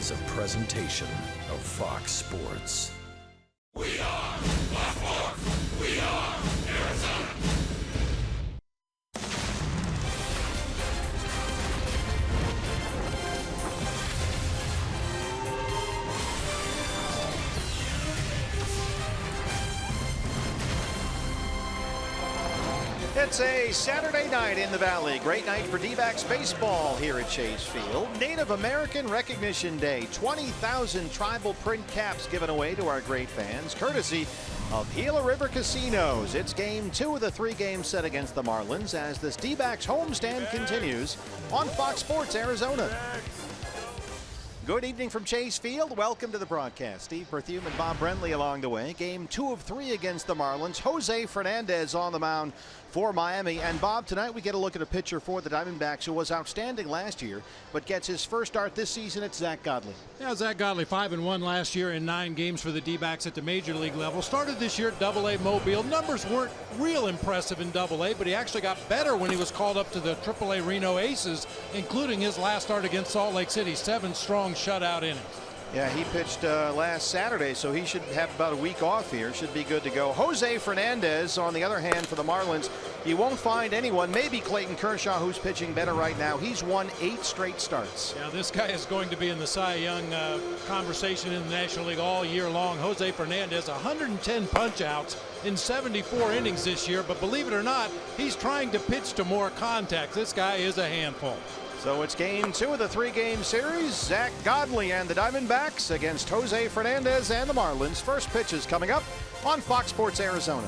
is a presentation of Fox Sports. We are Baltimore. We are Arizona. It's a Saturday night in the Valley. Great night for D-backs baseball here at Chase Field. Native American Recognition Day. 20,000 tribal print caps given away to our great fans, courtesy of Gila River Casinos. It's game 2 of the 3-game set against the Marlins as this D-backs homestand continues on Fox Sports Arizona. Good evening from Chase Field. Welcome to the broadcast. Steve Perfume and Bob Brentley along the way. Game 2 of 3 against the Marlins. Jose Fernandez on the mound for Miami. And Bob, tonight we get a look at a pitcher for the Diamondbacks who was outstanding last year, but gets his first start this season. It's Zach Godley. Yeah, Zach Godley, 5-1 last year in 9 games for the D-backs at the major league level. Started this year at AA Mobile. Numbers weren't real impressive in AA, but he actually got better when he was called up to the AAA Reno Aces, including his last start against Salt Lake City. 7 strong shutout innings. Yeah, he pitched last Saturday, so he should have about a week off here. Should be good to go. Jose Fernandez, on the other hand, for the Marlins, you won't find anyone, maybe Clayton Kershaw, who's pitching better right now. He's won 8 straight starts. Yeah, this guy is going to be in the Cy Young conversation in the National League all year long. Jose Fernandez, 110 punch-outs in 74 innings this year, but believe it or not, he's trying to pitch to more contact. This guy is a handful. So it's game 2 of the 3-game series. Zach Godley and the Diamondbacks against Jose Fernandez and the Marlins. First pitch is coming up on Fox Sports Arizona.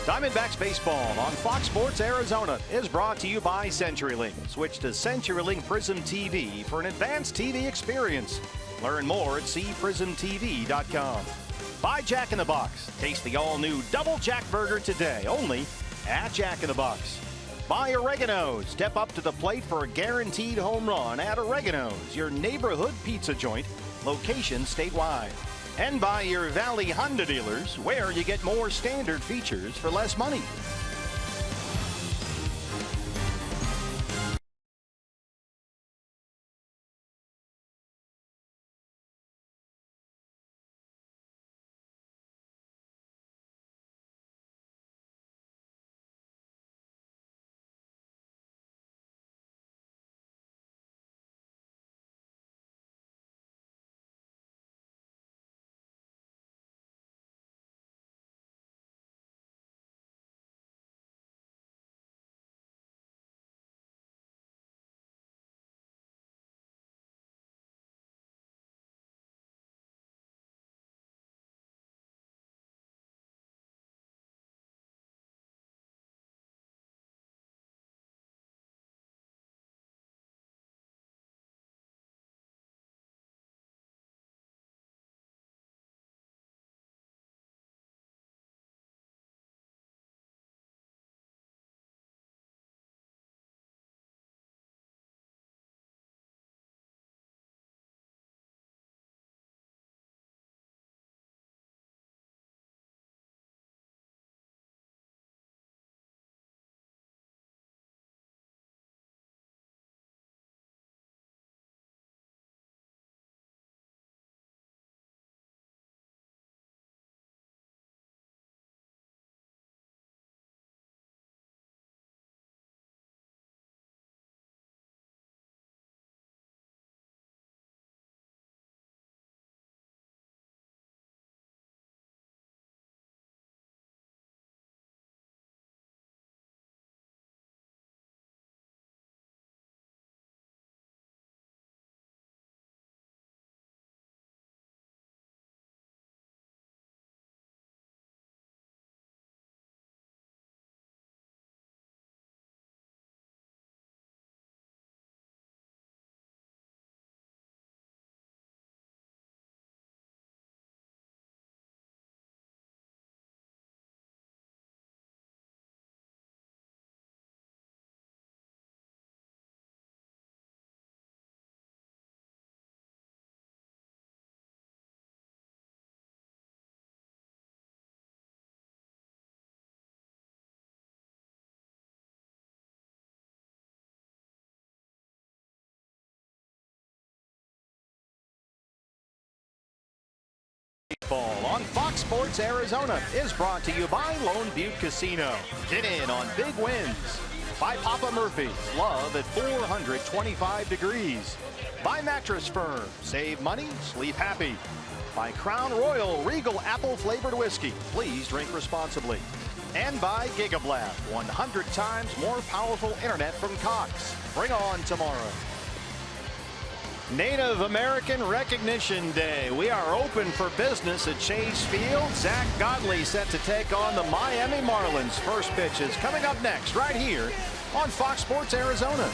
Diamondbacks baseball on Fox Sports Arizona is brought to you by CenturyLink. Switch to CenturyLink Prism TV for an advanced TV experience. Learn more at cprismtv.com. By Jack in the Box. Taste the all-new Double Jack Burger today, only at Jack in the Box. By Oregano's. Step up to the plate for a guaranteed home run at Oregano's, your neighborhood pizza joint, location statewide. And by your Valley Honda dealers, where you get more standard features for less money. Baseball on Fox Sports Arizona is brought to you by Lone Butte Casino. Get in on big wins. By Papa Murphy's, love at 425 degrees. By Mattress Firm, save money, sleep happy. By Crown Royal Regal Apple Flavored Whiskey, please drink responsibly. And by Gigablast, 100 times more powerful internet from Cox. Bring on tomorrow. Native American Recognition Day. We are open for business at Chase Field. Zach Godley set to take on the Miami Marlins. First pitch is coming up next right here on Fox Sports Arizona.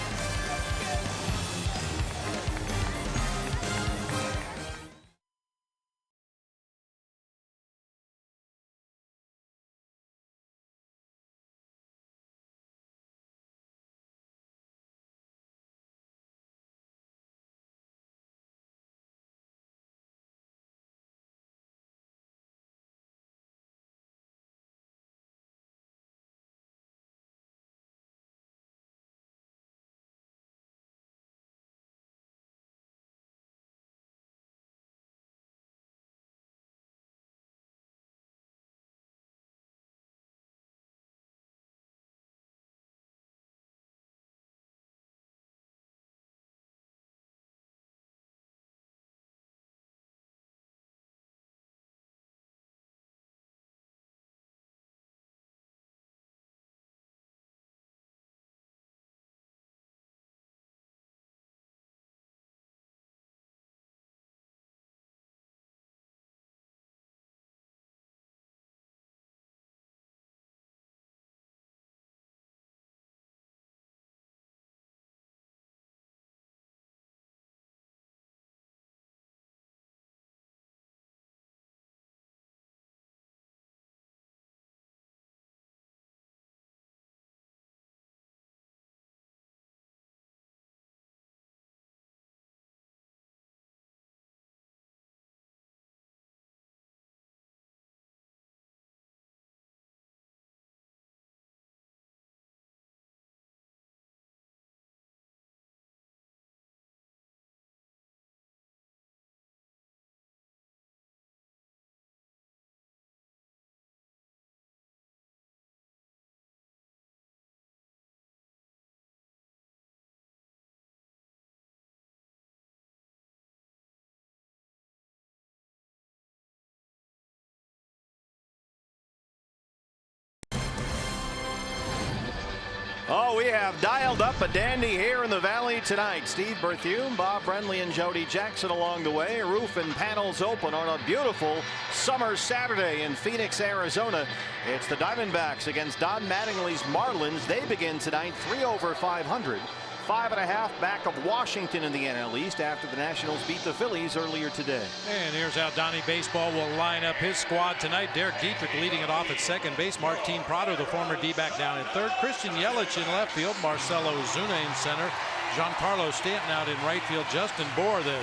Oh, we have dialed up a dandy here in the Valley tonight. Steve Berthume, Bob Brenly, and Jody Jackson along the way. Roof and panels open on a beautiful summer Saturday in Phoenix, Arizona. It's the Diamondbacks against Don Mattingly's Marlins. They begin tonight 3 over 500. 5.5 back of Washington in the NL East after the Nationals beat the Phillies earlier today. And here's how Donnie Baseball will line up his squad tonight. Derek Dietrich leading it off at second base. Martin Prado, the former D-back, down in third. Christian Yelich in left field. Marcell Ozuna in center. Giancarlo Stanton out in right field. Justin Bour, the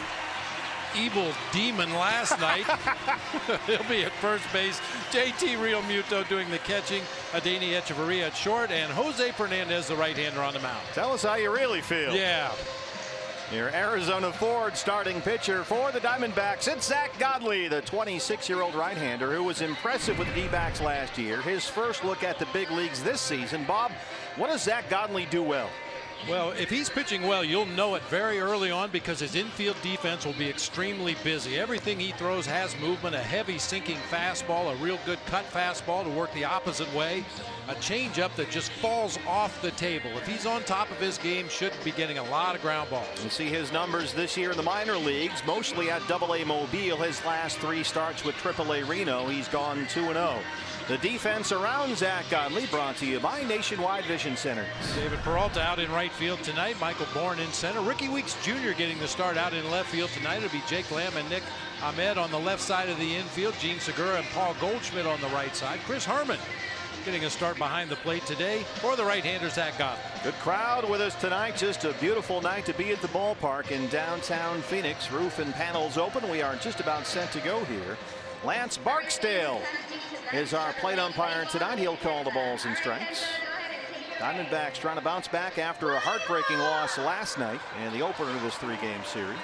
evil demon last night. He'll be at first base. JT Realmuto doing the catching. Adeiny Echeverria at short, and Jose Fernandez, the right-hander, on the mound. Tell us how you really feel. Yeah. Your Arizona Ford starting pitcher for the Diamondbacks. It's Zach Godley, the 26-year-old right-hander who was impressive with the D-backs last year. His first look at the big leagues this season. Bob, what does Zach Godley do well? Well, if he's pitching well, you'll know it very early on because his infield defense will be extremely busy. Everything he throws has movement, a heavy sinking fastball, a real good cut fastball to work the opposite way, a changeup that just falls off the table. If he's on top of his game, should be getting a lot of ground balls. You see his numbers this year in the minor leagues, mostly at AA Mobile. His last 3 starts with AAA Reno, he's gone 2-0. The defense around Zach Godley brought to you by Nationwide Vision Center. David Peralta out in right field tonight. Michael Bourne in center. Ricky Weeks Jr. getting the start out in left field tonight. It'll be Jake Lamb and Nick Ahmed on the left side of the infield. Gene Segura and Paul Goldschmidt on the right side. Chris Herman getting a start behind the plate today for the right-hander Zach Godley. Good crowd with us tonight. Just a beautiful night to be at the ballpark in downtown Phoenix. Roof and panels open. We are just about set to go here. Lance Barksdale is our plate umpire tonight. He'll call the balls and strikes. Diamondbacks trying to bounce back after a heartbreaking loss last night in the opener of this 3-game series.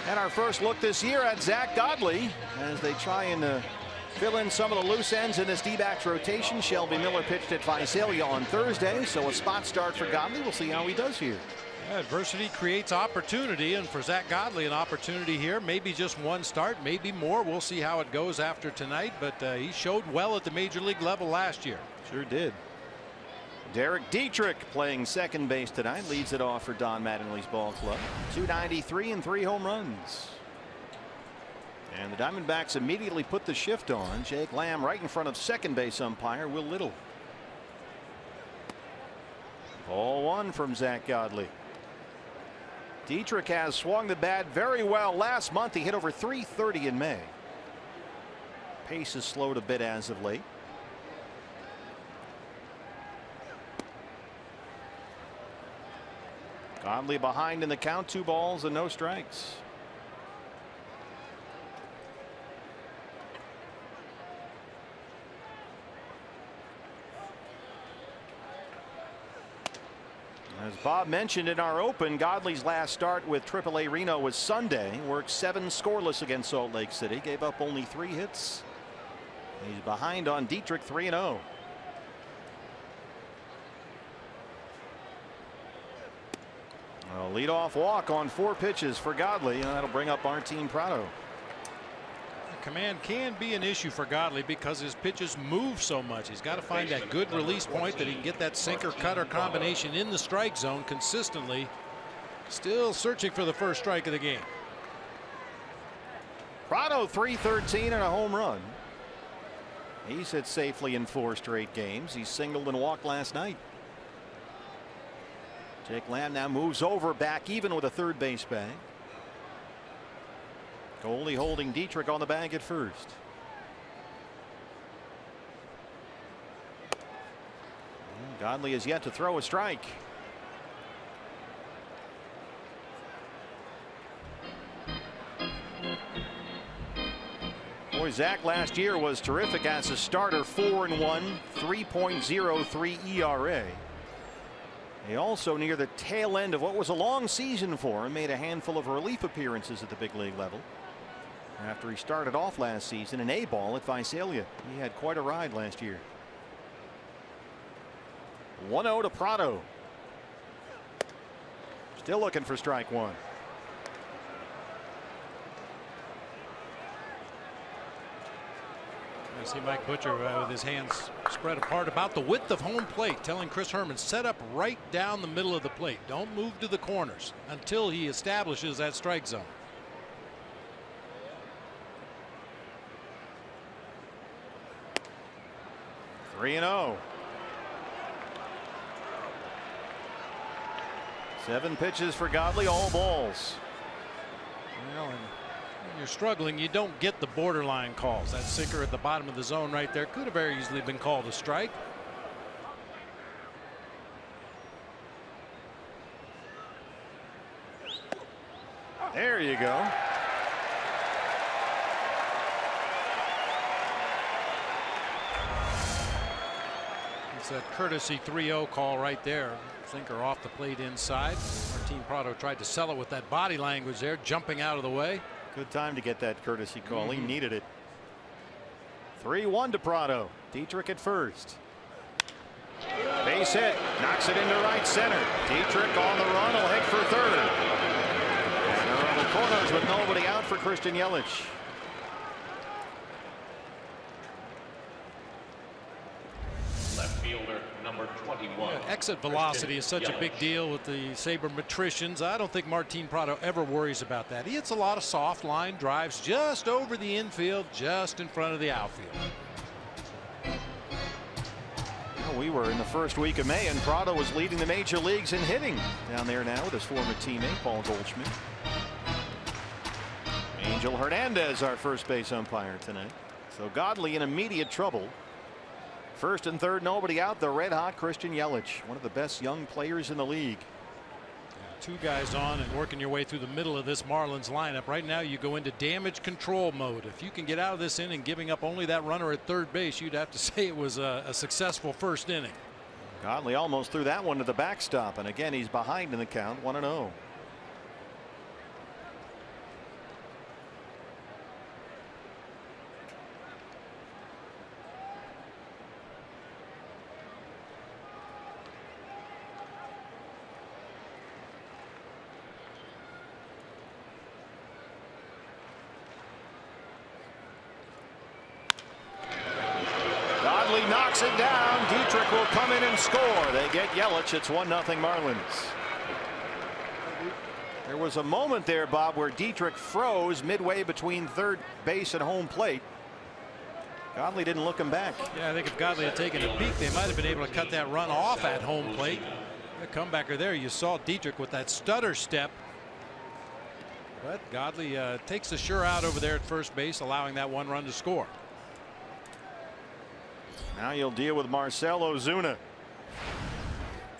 And our first look this year at Zack Godley as they try and fill in some of the loose ends in this D-backs rotation. Shelby Miller pitched at Visalia on Thursday, so a spot start for Godley. We'll see how he does here. Yeah, adversity creates opportunity, and for Zack Godley, an opportunity here. Maybe just one start, maybe more. We'll see how it goes after tonight, but he showed well at the major league level last year. Sure did. Derek Dietrich playing second base tonight, leads it off for Don Mattingly's ball club. 293 and 3 home runs. And the Diamondbacks immediately put the shift on. Jake Lamb right in front of second base umpire Will Little. Ball one from Zack Godley. Dietrich has swung the bat very well. Last month he hit over .330 in May. Pace has slowed a bit as of late. Godley behind in the count, 2 balls and no strikes. As Bob mentioned in our open, Godley's last start with AAA Reno was Sunday. Worked 7 scoreless against Salt Lake City. Gave up only 3 hits. He's behind on Dietrich 3-0. A leadoff walk on 4 pitches for Godley, and that'll bring up Martin PRADO. Command can be an issue for Godley because his pitches move so much. He's got to find that good release point that he can get that sinker cutter combination in the strike zone consistently. Still searching for the first strike of the game. PRADO .313 and a home run. He's hit safely in 4 straight games. He singled and walked last night. Jake Lamb now moves over, back even with a third base bag. Goalie holding Dietrich on the bag at first. Godley has yet to throw a strike. Boy, Zack last year was terrific as a starter. 4-1, 3.03 ERA. He also, near the tail end of what was a long season for him, made a handful of relief appearances at the big league level. After he started off last season in A-ball at Visalia. He had quite a ride last year. 1-0 to PRADO. Still looking for strike one. I see Mike Butcher with his hands spread apart about the width of home plate, telling Chris Herman, set up right down the middle of the plate. Don't move to the corners until he establishes that strike zone. (3-0). 7 pitches for Godley, all balls. Well, and when you're struggling, you don't get the borderline calls. That sinker at the bottom of the zone right there could have very easily been called a strike. There you go. It's a courtesy 3-0 call right there. Sinker off the plate inside. Martin PRADO tried to sell it with that body language there, jumping out of the way. Good time to get that courtesy call. He needed it. 3-1 to PRADO. Dietrich at first. Base hit. Knocks it into right center. Dietrich on the run. Will hit for third. And around the corners with nobody out for Christian Yelich. Left fielder number 21. Exit velocity is such a big deal with the sabermetricians. I don't think Martin PRADO ever worries about that. He hits a lot of soft line drives just over the infield, just in front of the outfield. Well, we were in the first week of May, and PRADO was leading the major leagues in hitting down there now with his former teammate Paul Goldschmidt. Angel Hernandez, our first base umpire tonight. So Godley in immediate trouble. First and third, nobody out. The red hot Christian Yelich, one of the best young players in the league. 2 guys on and working your way through the middle of this Marlins lineup. Right now you go into damage control mode. If you can get out of this inning giving up only that runner at third base, you'd have to say it was a successful first inning. Godley almost threw that one to the backstop, and again he's behind in the count, 1-0. Godley knocks it down. Dietrich will come in and score. They get Yelich. It's 1-0 Marlins. There was a moment there, Bob, where Dietrich froze midway between third base and home plate. Godley didn't look him back. Yeah, I think if Godley had taken a peek, they might have been able to cut that run off at home plate. The comebacker there, you saw Dietrich with that stutter step. But Godley takes the sure out over there at first base, allowing that one run to score. Now you'll deal with Marcell Ozuna.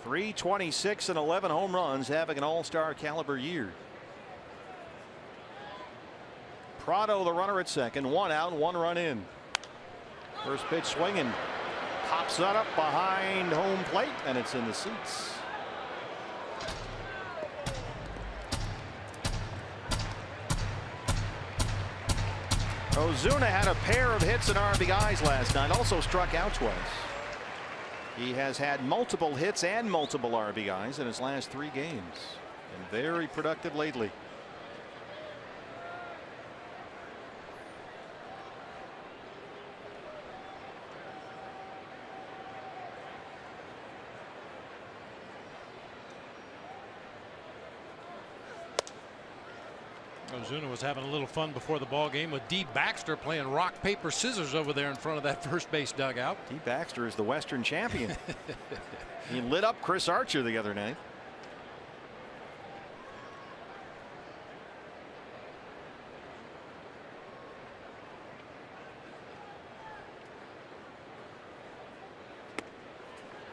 326 and 11 home runs, having an all-star caliber year. PRADO the runner at second, 1 out, 1 run in. First pitch swinging, pops that up behind home plate, and it's in the seats. Ozuna had a pair of hits and RBIs last night, also struck out twice. He has had multiple hits and multiple RBIs in his last 3 games, and very productive lately. Ozuna was having a little fun before the ball game with D. Baxter playing rock, paper, scissors over there in front of that first base dugout. D. Baxter is the Western champion. He lit up Chris Archer the other night.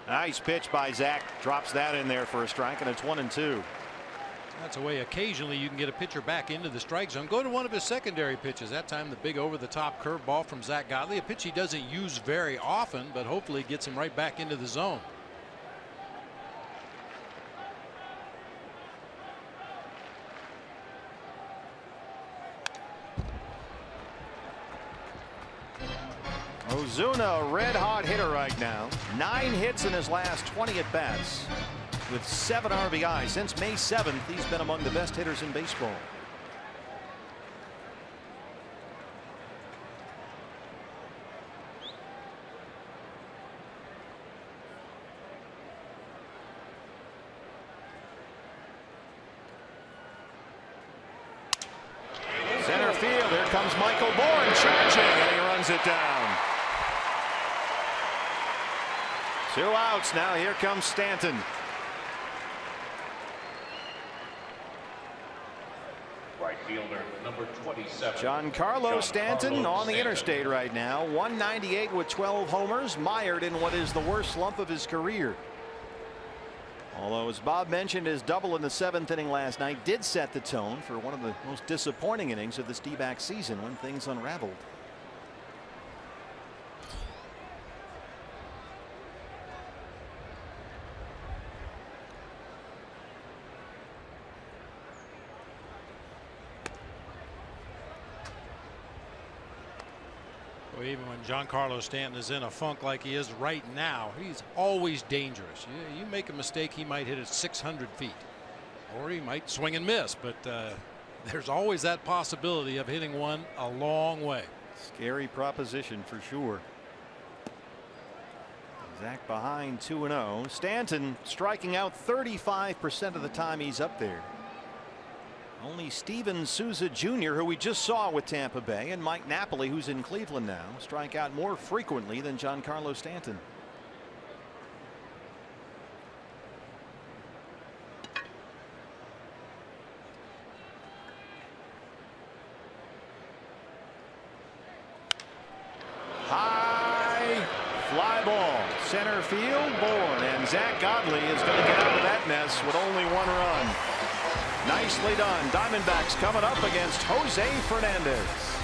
Nice pitch by Zach. Drops that in there for a strike, and it's 1-2. That's a way occasionally you can get a pitcher back into the strike zone. Go to one of his secondary pitches. That time the big over-the-top curveball from Zach Godley, a pitch he doesn't use very often, but hopefully gets him right back into the zone. Ozuna, a red-hot hitter right now. 9 hits in his last 20 at-bats. With 7 RBIs. Since May 7th, he's been among the best hitters in baseball. Center field, here comes Michael Bourne charging, and he runs it down. 2 outs now. Here comes Stanton. Right fielder number 27. Giancarlo Stanton on the interstate right now. 198 with 12 homers, mired in what is the worst slump of his career. Although, as Bob mentioned, his double in the 7th inning last night did set the tone for one of the most disappointing innings of this D-back season when things unraveled. Even when Giancarlo Stanton is in a funk like he is right now, he's always dangerous. You make a mistake, he might hit it 600 feet, or he might swing and miss, but there's always that possibility of hitting one a long way. Scary proposition for sure. Zach behind 2-0. Stanton striking out 35% of the time he's up there. Only Steven Souza Jr., who we just saw with Tampa Bay, and Mike Napoli, who's in Cleveland now, strike out more frequently than Giancarlo Stanton. High fly ball, center field, Bourne, and Zach Godley is going to get out of that mess with only 1 run. Nicely done. Diamondbacks coming up against Jose Fernandez.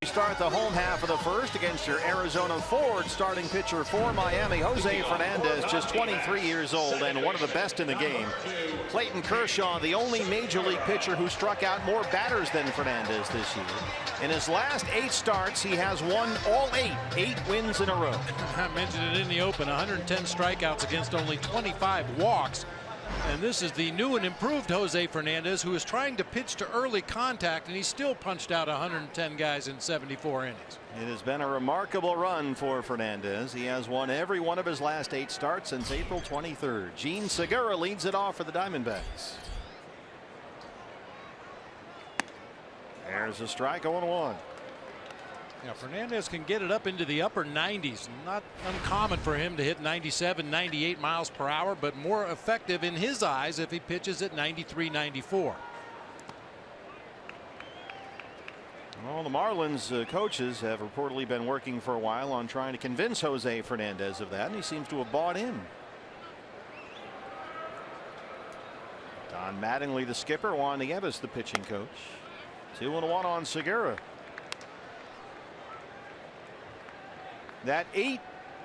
Start the home half of the first against your Arizona Ford starting pitcher for Miami, Jose Fernandez, just 23 years old and one of the best in the game. Clayton Kershaw, the only major league pitcher who struck out more batters than Fernandez this year. In his last 8 starts, he has won all 8 wins in a row. I mentioned it in the open, 110 strikeouts against only 25 walks. And this is the new and improved Jose Fernandez, who is trying to pitch to early contact, and he still punched out 110 guys in 74 innings. It has been a remarkable run for Fernandez. He has won every one of his last 8 starts since April 23rd. Gene Segura leads it off for the Diamondbacks. There's a strike, 0-1. Yeah, Fernandez can get it up into the upper 90s. Not uncommon for him to hit 97, 98 miles per hour, but more effective in his eyes if he pitches at 93, 94. Well, the Marlins coaches have reportedly been working for a while on trying to convince Jose Fernandez of that, and he seems to have bought in. Don Mattingly, the skipper, Juan Nieves, the pitching coach. 2-1 on Segura. That 8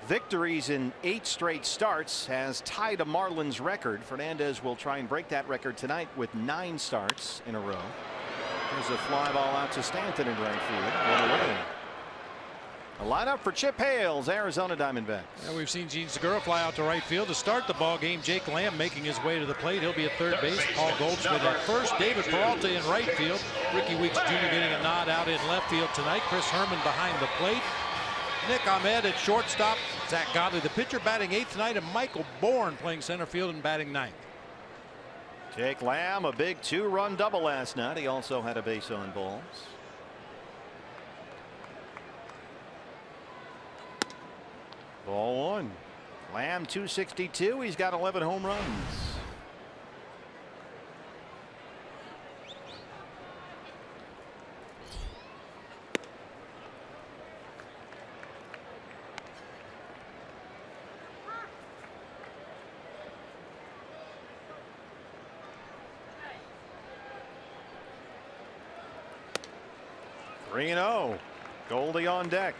victories in 8 straight starts has tied a Marlins record. Fernandez will try and break that record tonight with 9 starts in a row. There's a fly ball out to Stanton in right field. A lineup for Chip Hale's Arizona Diamondbacks. Yeah, we've seen Gene Segura fly out to right field to start the ball game. Jake Lamb making his way to the plate. He'll be at third base. Paul Goldschmidt at first. David Peralta in right field. Ricky Weeks Jr. getting a nod out in left field tonight. Chris Herman behind the plate. Nick Ahmed at shortstop. Zach Godley, the pitcher, batting 8th tonight, and Michael Bourne playing center field and batting 9th. Jake Lamb, a big 2-run double last night. He also had a base on balls. Ball 1. Lamb 262. He's got 11 home runs. Three and 0. Goldie on deck.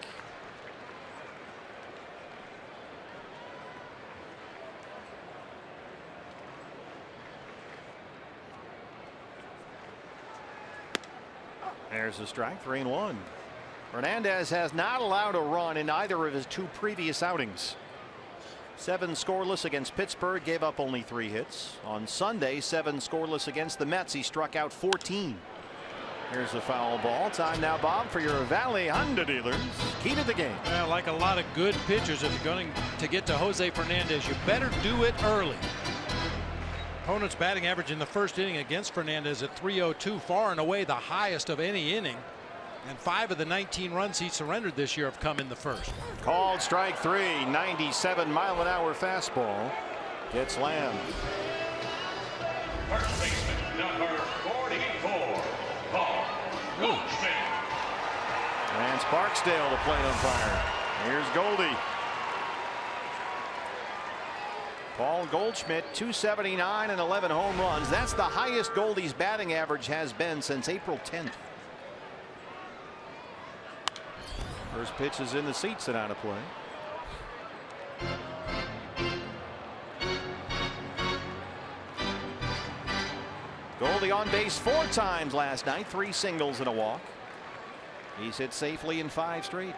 There's a strike. 3-1. Fernandez has not allowed a run in either of his 2 previous outings. 7 scoreless against Pittsburgh, gave up only 3 hits. On Sunday, 7 scoreless against the Mets. He struck out 14. Here's the foul ball. Time now, Bob, for your Valley Honda dealers. Key to the game. Well, like a lot of good pitchers, if you're going to get to Jose Fernandez, you better do it early. Opponent's batting average in the first inning against Fernandez at .302, far and away the highest of any inning. And 5 of the 19 runs he surrendered this year have come in the first. Called strike 3. 97 mile an hour fastball. Gets Lamb. First baseman, number 44, Paul Goldschmidt. And Barksdale, the plate umpire. Here's Goldie. Paul Goldschmidt, 279 and 11 home runs. That's the highest Goldie's batting average has been since April 10th. First pitch is in the seats and out of play. Goldie on base 4 times last night, 3 singles and a walk. He's hit safely in 5 straight.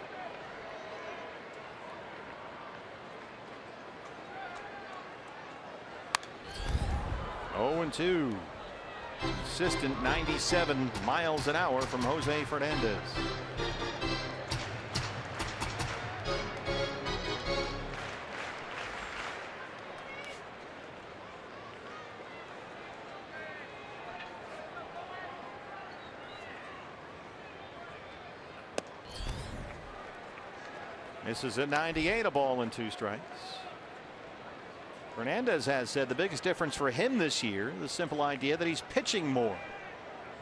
Oh, 0-2. Consistent 97 miles an hour from Jose Fernandez. This is at 98, a ball and 2 strikes. Fernandez has said the biggest difference for him this year, the simple idea that he's pitching more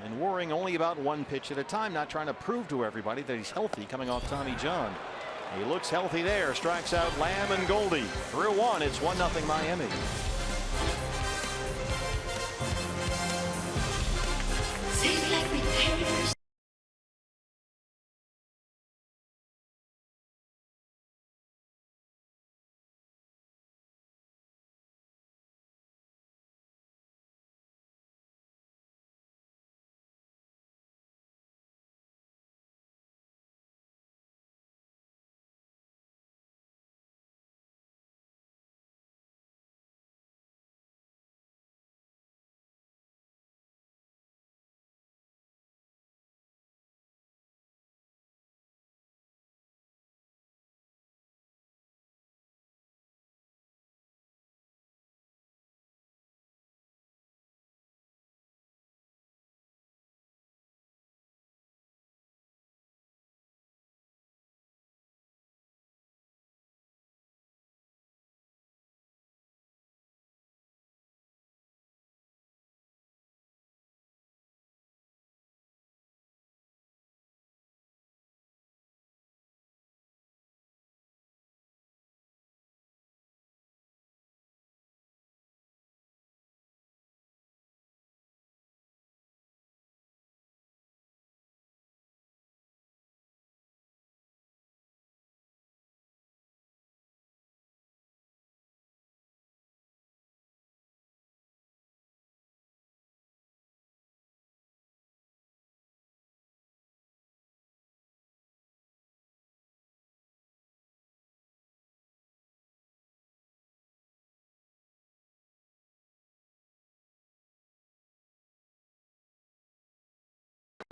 and worrying only about 1 pitch at a time, not trying to prove to everybody that he's healthy coming off Tommy John. He looks healthy there, strikes out Lamb and Goldie. Through 1, it's 1-0 Miami.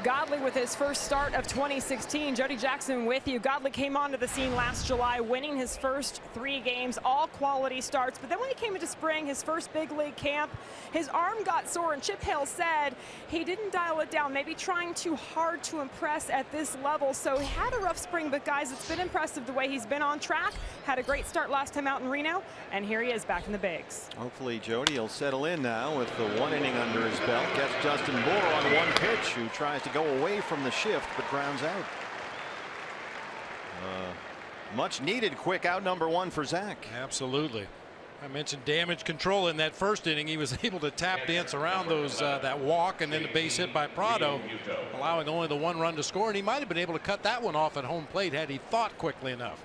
Godley with his first start of 2016. Jody Jackson with you. Godley came onto the scene last July, winning his first 3 games, all quality starts. But then when he came into spring, his first big league camp, his arm got sore, and Chip Hale said he didn't dial it down, maybe trying too hard to impress at this level. So he had a rough spring, but guys, it's been impressive the way he's been on track. Had a great start last time out in Reno, and here he is back in the bigs. Hopefully Jody will settle in now with the 1 inning under his belt. Gets Justin Bour on 1 pitch, who tries to go away from the shift but grounds out. Much needed quick out number 1 for Zach. Absolutely. I mentioned damage control in that first inning. He was able to tap dance around those that walk and then the base hit by PRADO, allowing only the 1 run to score, and he might have been able to cut that one off at home plate had he thought quickly enough.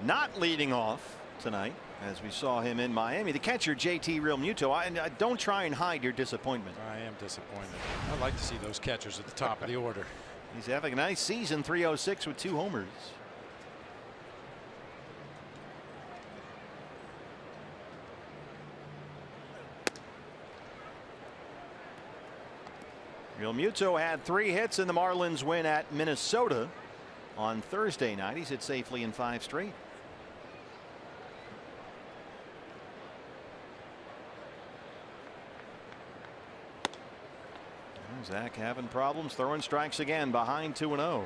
Not leading off tonight, as we saw him in Miami, the catcher JT Realmuto. Don't try and hide your disappointment. I am disappointed. I'd like to see those catchers at the top of the order. He's having a nice season, 306 with 2 homers. Realmuto had 3 hits in the Marlins win at Minnesota on Thursday night. He's hit safely in 5 straight. Zach having problems throwing strikes again, behind 2-0.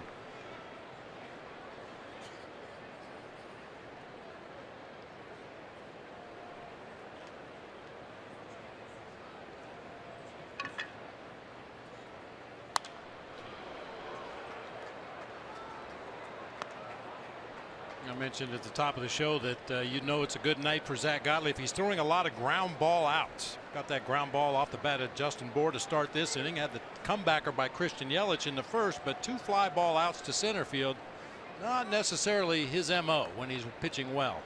I mentioned at the top of the show that you know it's a good night for Zach Godley if he's throwing a lot of ground ball outs. Got that ground ball off the bat of Justin Bour to start this inning. Had the comebacker by Christian Yelich in the first, but 2 fly ball outs to center field. Not necessarily his MO when he's pitching well.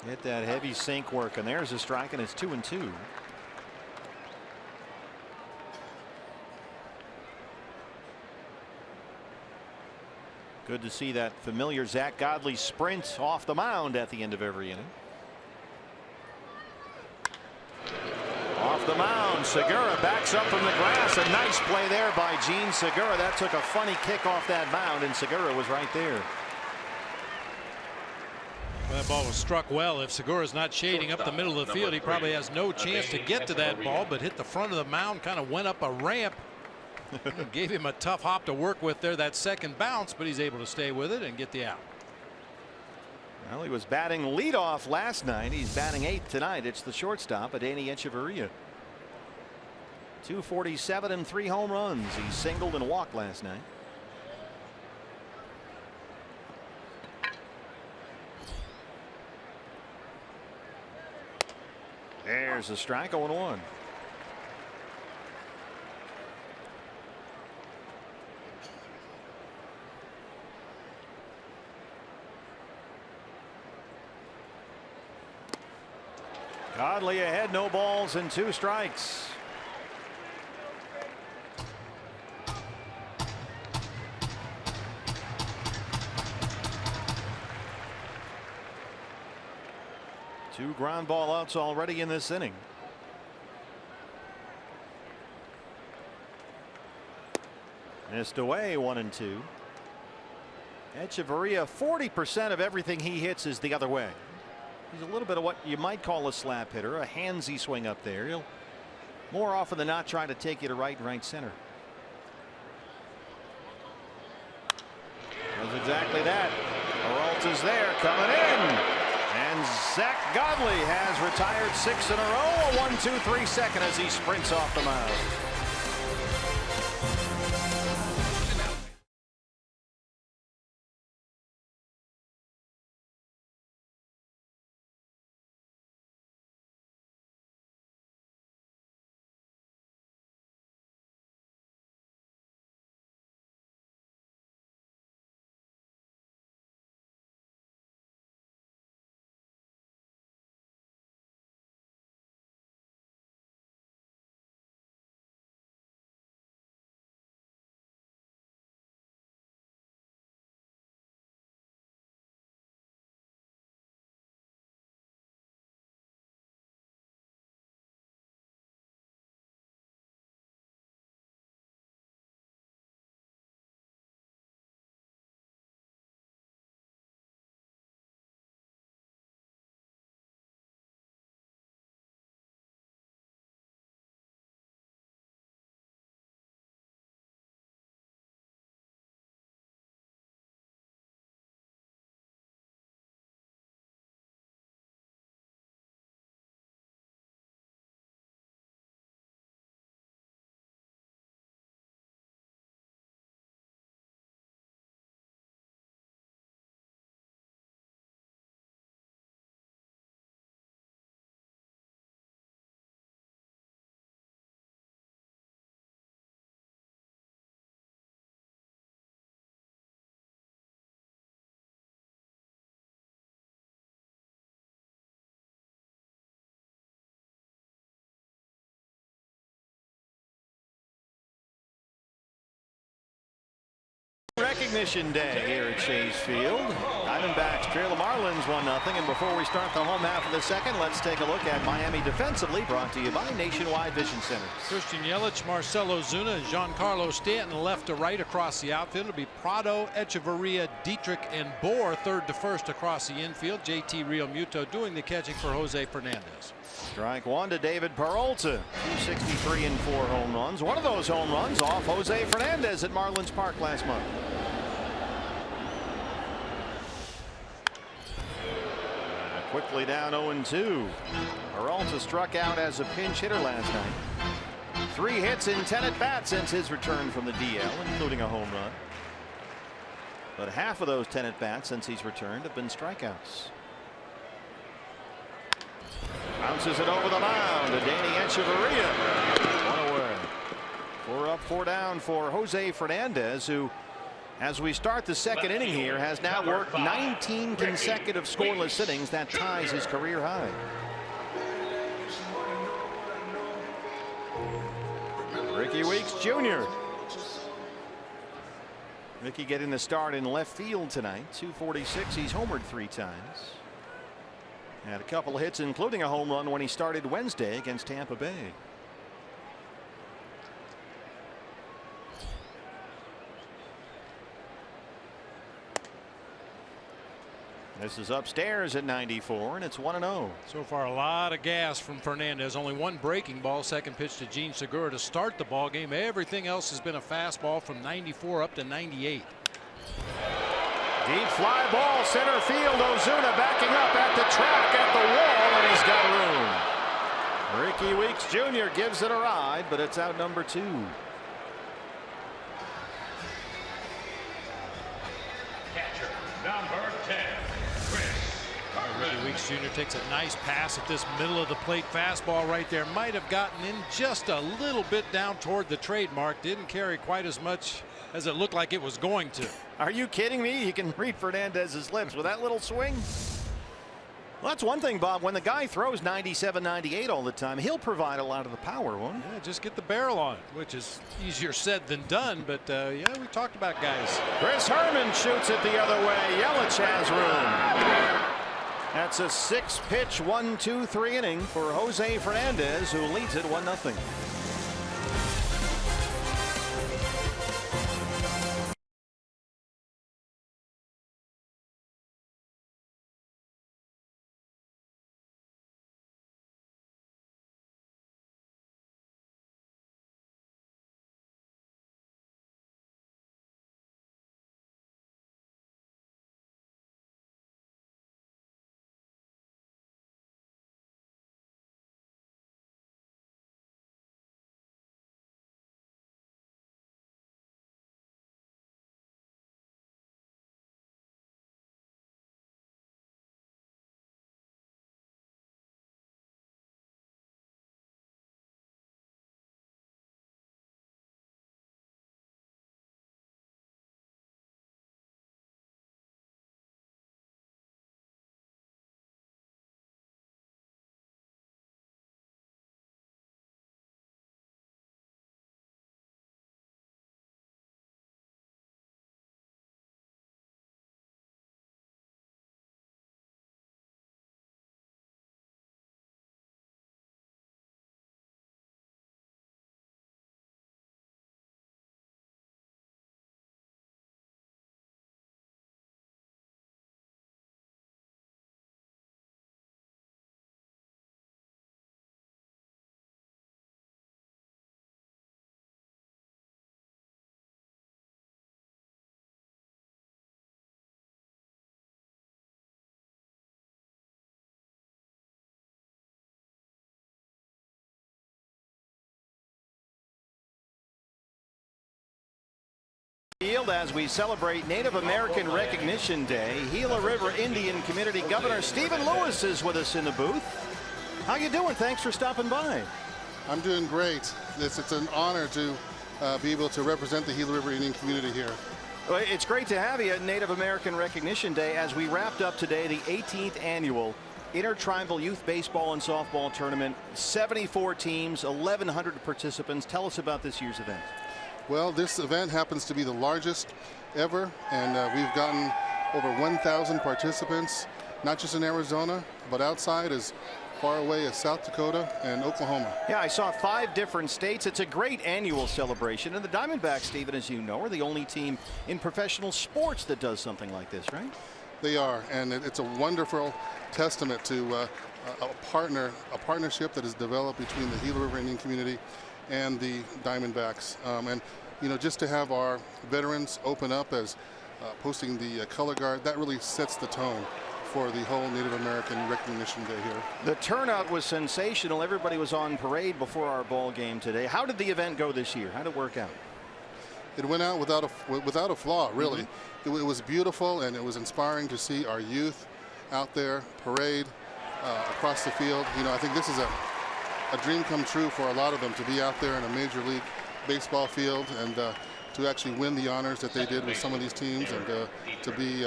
Hit that heavy sink work, and there's a strike, and it's 2-2. Good to see that familiar Zach Godley sprint off the mound at the end of every inning. Off the mound, Segura backs up from the grass. A nice play there by Gene Segura. That took a funny kick off that mound, and Segura was right there. Well, that ball was struck well. If Segura's not shading up the middle of the field, he probably has no chance to get to that ball, but hit the front of the mound, kind of went up a ramp. Gave him a tough hop to work with there, that second bounce, but he's able to stay with it and get the out. Well, he was batting leadoff last night. He's batting 8th tonight. It's the shortstop, Adeiny Hechavarria. 247 and 3 home runs. He singled and walked last night. There's a strike, 0-1. Godley ahead, no balls and 2 strikes. Two ground ball outs already in this inning. Missed away, 1-2. Hechavarria, 40% of everything he hits is the other way. He's a little bit of what you might call a slap hitter, a handsy swing up there. He'll more often than not try to take you to right and right center. Does exactly that. Peralta's there, coming in. And Zach Godley has retired 6 in a row. A 1-2-3 second as he sprints off the mound. Recognition Day here at Chase Field. Diamondbacks trail the Marlins 1-0. And before we start the home half of the second, let's take a look at Miami defensively, brought to you by Nationwide Vision Centers. Christian Yelich, Marcell Ozuna, and Giancarlo Stanton left to right across the outfield. It'll be Prado, Echeverria, Dietrich, and Bohr third to first across the infield. JT Realmuto doing the catching for Jose Fernandez. Strike one to David Peralta. 263 and 4 home runs. One of those home runs off Jose Fernandez at Marlins Park last month. Quickly down 0-2. Peralta struck out as a pinch hitter last night. 3 hits in 10 at bats since his return from the DL, including a home run. But half of those 10 at bats since he's returned have been strikeouts. Bounces it over the mound to Danny Echeverria. 1 away. 4 up, 4 down for Jose Fernandez, who, as we start the second inning here, has now worked 19 consecutive scoreless innings. That ties his career high. Rickie Weeks Jr. Rickie getting the start in left field tonight. 246. He's homered 3 times. Had a couple of hits, including a home run when he started Wednesday against Tampa Bay. This is upstairs at 94, and it's 1-0. So far, a lot of gas from Fernandez. Only 1 breaking ball. Second pitch to Gene Segura to start the ball game. Everything else has been a fastball from 94 up to 98. Deep fly ball, center field. Ozuna backing up at the track, at the wall, and he's got room. Rickie Weeks Jr. gives it a ride, but it's out number 2. Catcher, number 10, Rickie Weeks Jr. takes a nice pass at this middle of the plate fastball right there. Might have gotten in just a little bit down toward the trademark. Didn't carry quite as much as it looked like it was going to. Are you kidding me? You can read Fernandez's lips with that little swing. Well, that's one thing, Bob. When the guy throws 97, 98 all the time, he'll provide a lot of the power, won't he? Yeah, just get the barrel on it, which is easier said than done. But yeah, we talked about guys. Chris Herman shoots it the other way. Yelich has room. That's a 6-pitch 1-2-3 inning for Jose Fernandez, who leads it 1-0. As we celebrate Native American Recognition Day, Gila River Indian Community Governor Stephen Lewis is with us in the booth. How you doing? Thanks for stopping by. I'm doing great. It's an honor to be able to represent the Gila River Indian community here. Well, it's great to have you at Native American Recognition Day as we wrapped up today the 18th annual Intertribal Youth Baseball and Softball Tournament. 74 teams, 1,100 participants. Tell us about this year's event. Well, this event happens to be the largest ever, and we've gotten over 1,000 participants, not just in Arizona, but outside as far away as South Dakota and Oklahoma. Yeah, I saw 5 different states. It's a great annual celebration. And the Diamondbacks, Stephen, as you know, are the only team in professional sports that does something like this, right? They are, and it's a wonderful testament to a partnership that is developed between the Gila River Indian community and the Diamondbacks. And, you know, just to have our veterans open up as posting the color guard, that really sets the tone for the whole Native American Recognition Day here. The turnout was sensational. Everybody was on parade before our ball game today. How did the event go this year? How did it work out? It went out without a flaw, really. Mm-hmm. It was beautiful, and it was inspiring to see our youth out there parade across the field. You know, I think this is a dream come true for a lot of them, to be out there in a Major League Baseball field and to actually win the honors that they did with some of these teams, and to be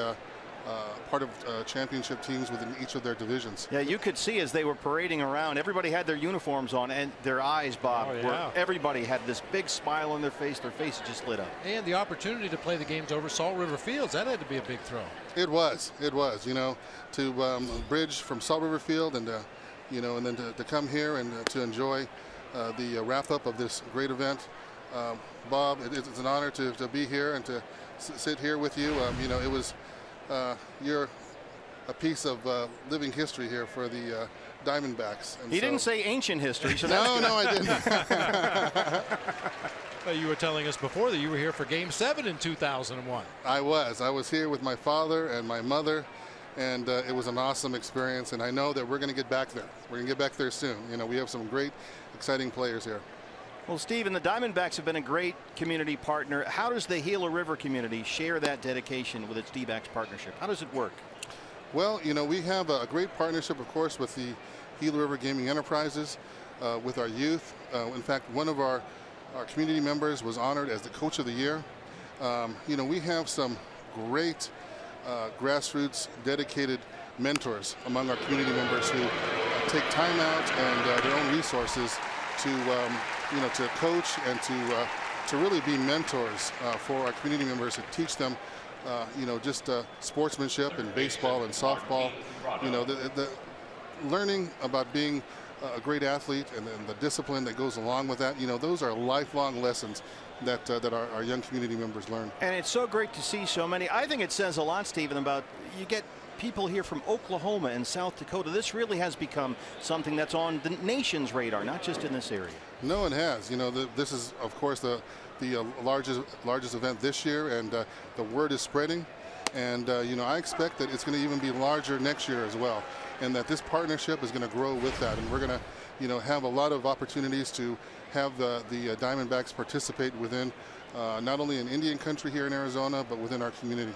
part of championship teams within each of their divisions. Yeah, you could see as they were parading around, everybody had their uniforms on, and their eyes, Bob, everybody had this big smile on their face. Their faces just lit up. And the opportunity to play the games over Salt River Fields, that had to be a big thrill. It was, you know, to bridge from Salt River Field and, you know, and then to come here and to enjoy the wrap up of this great event. Bob, it's an honor to be here and to sit here with you. You know, it was, you're a piece of living history here for the Diamondbacks. And he didn't say ancient history. So no, I didn't. You were telling us before that you were here for Game 7 in 2001. I was here with my father and my mother, and it was an awesome experience, and I know that we're going to get back there. We're going to get back there soon. You know, we have some great, exciting players here. Well, Stephen, the Diamondbacks have been a great community partner. How does the Gila River community share that dedication with its D-backs partnership? How does it work? Well, you know, we have a great partnership, of course, with the Gila River Gaming Enterprises, with our youth. In fact, one of our community members was honored as the Coach of the Year. You know, we have some great grassroots dedicated mentors among our community members who take time out and their own resources to you know, to coach and to really be mentors for our community members, to teach them you know, just sportsmanship in baseball and softball. You know, the learning about being a great athlete and the discipline that goes along with that, you know, those are lifelong lessons that that our young community members learn. And it's so great to see so many. I think it says a lot, Stephen, about you get people here from Oklahoma and South Dakota. This really has become something that's on the nation's radar, not just in this area. No, it has. You know, this is, of course, the largest event this year, and the word is spreading. And you know, I expect that it's going to even be larger next year as well, and that this partnership is going to grow with that. And we're going to, you know, have a lot of opportunities to have the Diamondbacks participate within not only in Indian country here in Arizona, but within our community.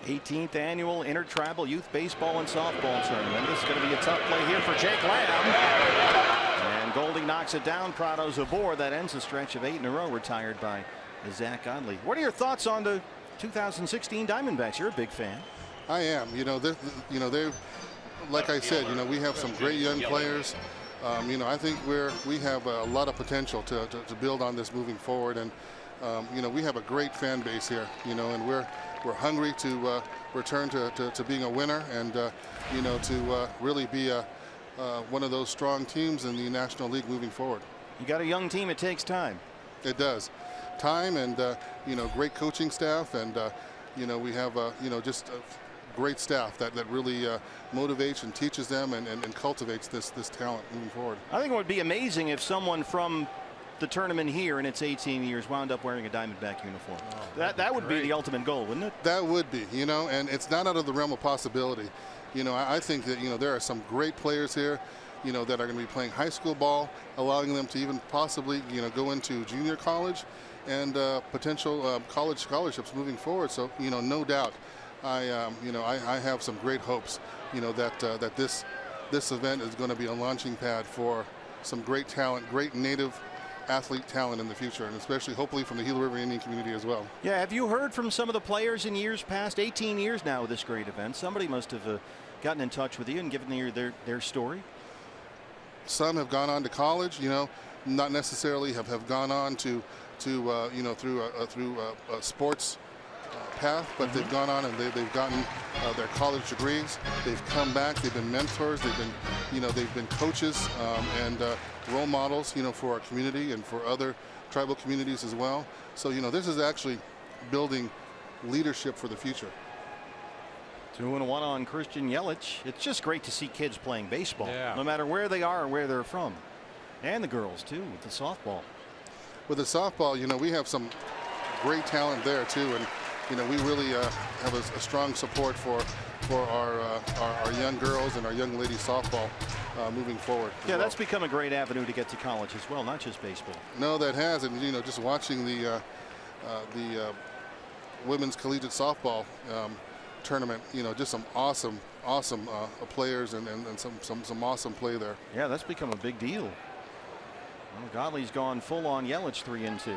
18th annual Intertribal Youth Baseball and Softball Tournament. This is going to be a tough play here for Jake Lamb. And Goldie knocks it down. Prado's aboard. That ends a stretch of 8 in a row retired by Zach Godley. What are your thoughts on the 2016 Diamondbacks? You're a big fan. I am. You know, they've, like I said, you know, we have some great young players. You know, I think we have a lot of potential to build on this moving forward. And you know, we have a great fan base here. You know, and we're hungry to return to being a winner, and you know, to really be one of those strong teams in the National League moving forward. You got a young team. It takes time. It does. Time and you know, great coaching staff, and you know, we have you know, just great staff that really motivates and teaches them and cultivates this talent moving forward. I think it would be amazing if someone from the tournament here in its 18 years wound up wearing a Diamondback uniform. That would be the ultimate goal, wouldn't it? That would be, you know, and it's not out of the realm of possibility. You know, I think that, you know, there are some great players here, you know, that are going to be playing high school ball, allowing them to even possibly, you know, go into junior college and potential college scholarships moving forward. So, you know, no doubt, you know, I have some great hopes, you know, that this event is going to be a launching pad for some great talent, great native athlete talent in the future, and especially hopefully from the Gila River Indian community as well. Yeah, have you heard from some of the players in years past? 18 years now with this great event. Somebody must have gotten in touch with you and given you their story. some have gone on to college, you know, not necessarily have gone on to you know, through a sports path, but they've gone on and they've gotten their college degrees. They've come back. They've been mentors. They've been, you know, they've been coaches and role models, you know, for our community and for other tribal communities as well. So, you know, this is actually building leadership for the future. 2-1 on Christian Yelich. It's just great to see kids playing baseball, no matter where they are or where they're from, and the girls too with the softball. With the softball, you know, we have some great talent there too, and you know, we really have a strong support for our young girls and our young ladies softball moving forward. Yeah, that's become a great avenue to get to college as well, not just baseball. No, that has, and you know, just watching the women's collegiate softball tournament, you know, just some awesome players and some awesome play there. Yeah, that's become a big deal. Well, Godley's gone full on Yelich, 3-2.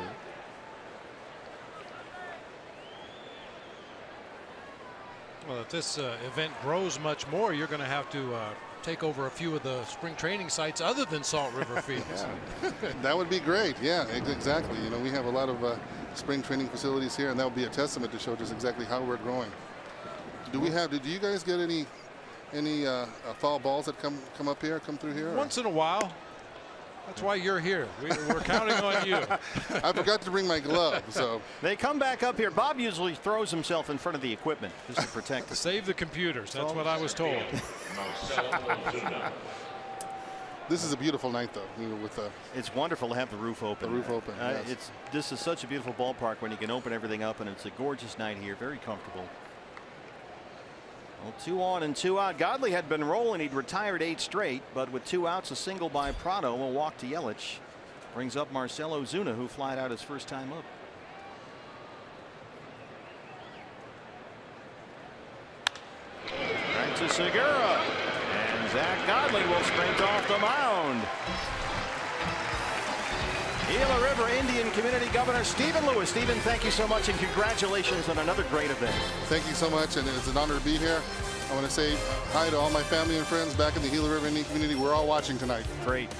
Well, if this event grows much more, you're going to have to take over a few of the spring training sites other than Salt River Fields. That would be great. Yeah, exactly. You know, we have a lot of spring training facilities here, and that would be a testament to show just exactly how we're growing. Do you guys get any foul balls that come up here, come through here? Once in a while. That's why you're here. We're counting on you. I forgot to bring my glove, so. They come back up here. Bob usually throws himself in front of the equipment just to protect us. Save the computers. That's what I was told. This is a beautiful night, though. You know, with it's wonderful to have the roof open. The roof open. Yes. This is such a beautiful ballpark when you can open everything up, and it's a gorgeous night here. Very comfortable. Well, 2 on and 2 out. Godley had been rolling. He'd retired 8 straight, but with 2 outs, a single by PRADO, a walk to Yelich. Brings up Marcell OZUNA, who flied out his first time up. Right to SEGURA. And Zach Godley will sprint off the mound. Gila River Indian Community Governor Stephen Lewis. Stephen, thank you so much, and congratulations on another great event. Thank you so much, and it's an honor to be here. I want to say hi to all my family and friends back in the Gila River Indian community. We're all watching tonight. Great.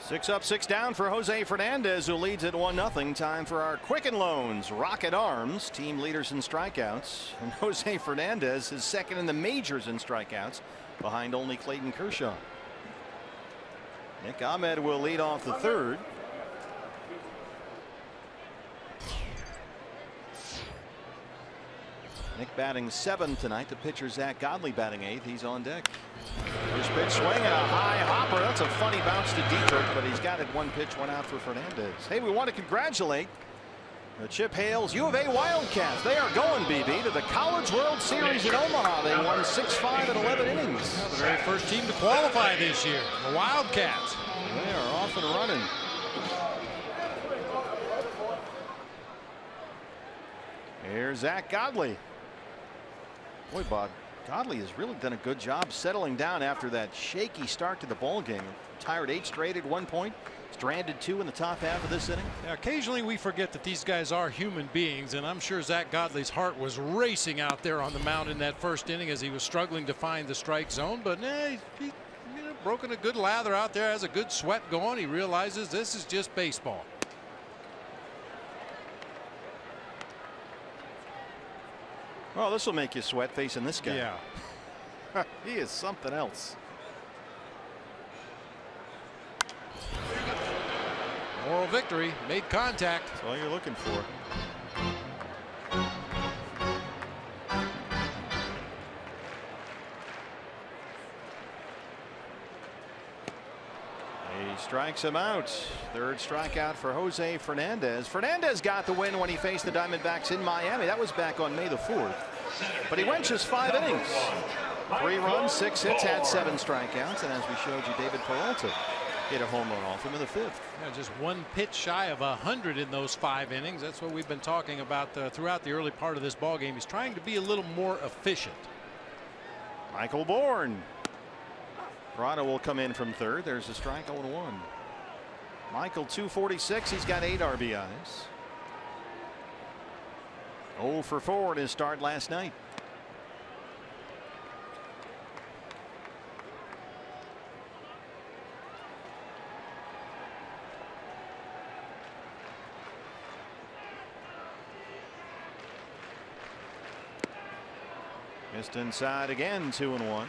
Six up, 6 down for Jose Fernandez, who leads at 1-0. Time for our Quicken Loans Rocket Arms, team leaders in strikeouts. And Jose Fernandez is second in the majors in strikeouts, behind only Clayton Kershaw. Nick Ahmed will lead off the third. Nick batting 7th tonight. The pitcher Zach Godley batting 8th. He's on deck. First pitch swing and a high hopper. That's a funny bounce to DIETRICH, but he's got it. 1 pitch, 1 out for Fernandez. Hey, we want to congratulate The Chip Hale's U of A Wildcats. They are going, BB, to the College World Series in Omaha. They won 6-5 in 11 innings. The very first team to qualify this year, the Wildcats. They are off and running. Here's Zach Godley. Boy, Bob, Godley has really done a good job settling down after that shaky start to the ball game. Tired 8 straight at one point. Stranded 2 in the top half of this inning. Now, occasionally we forget that these guys are human beings, and I'm sure Zach Godley's heart was racing out there on the mound in that first inning as he was struggling to find the strike zone. But he broken a good lather out there, has a good sweat going. He realizes this is just baseball. Well, this will make you sweat facing this guy. Yeah. He is something else. Moral victory, made contact. That's all you're looking for. He strikes him out. Third strikeout for Jose Fernandez. Fernandez got the win when he faced the Diamondbacks in Miami. That was back on May the 4th. But he went just 5 innings. 3 runs, 6 hits, had 7 strikeouts. And as we showed you, David Peralta hit a home run off him in the 5th. Yeah, just 1 pitch shy of 100 in those 5 innings. That's what we've been talking about throughout the early part of this ball game. He's trying to be a little more efficient. Michael Bourne. PRADO will come in from third. There's a strike, 0-1. Michael 246. He's got 8 RBIs. 0 for 4 in his start last night. Missed inside again, 2-1.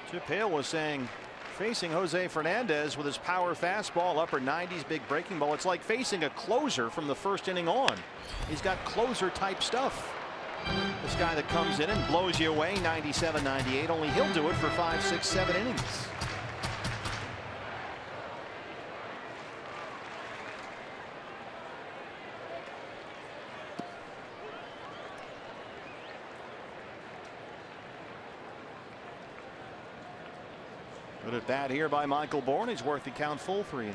Chip Hale was saying facing Jose Fernandez with his power fastball, upper 90s, big breaking ball. It's like facing a closer from the first inning on. He's got closer type stuff. This guy that comes in and blows you away 97, 98. Only he'll do it for 5, 6, 7 innings. Good at bat here by Michael Bourne. He's worth the count full 3-2.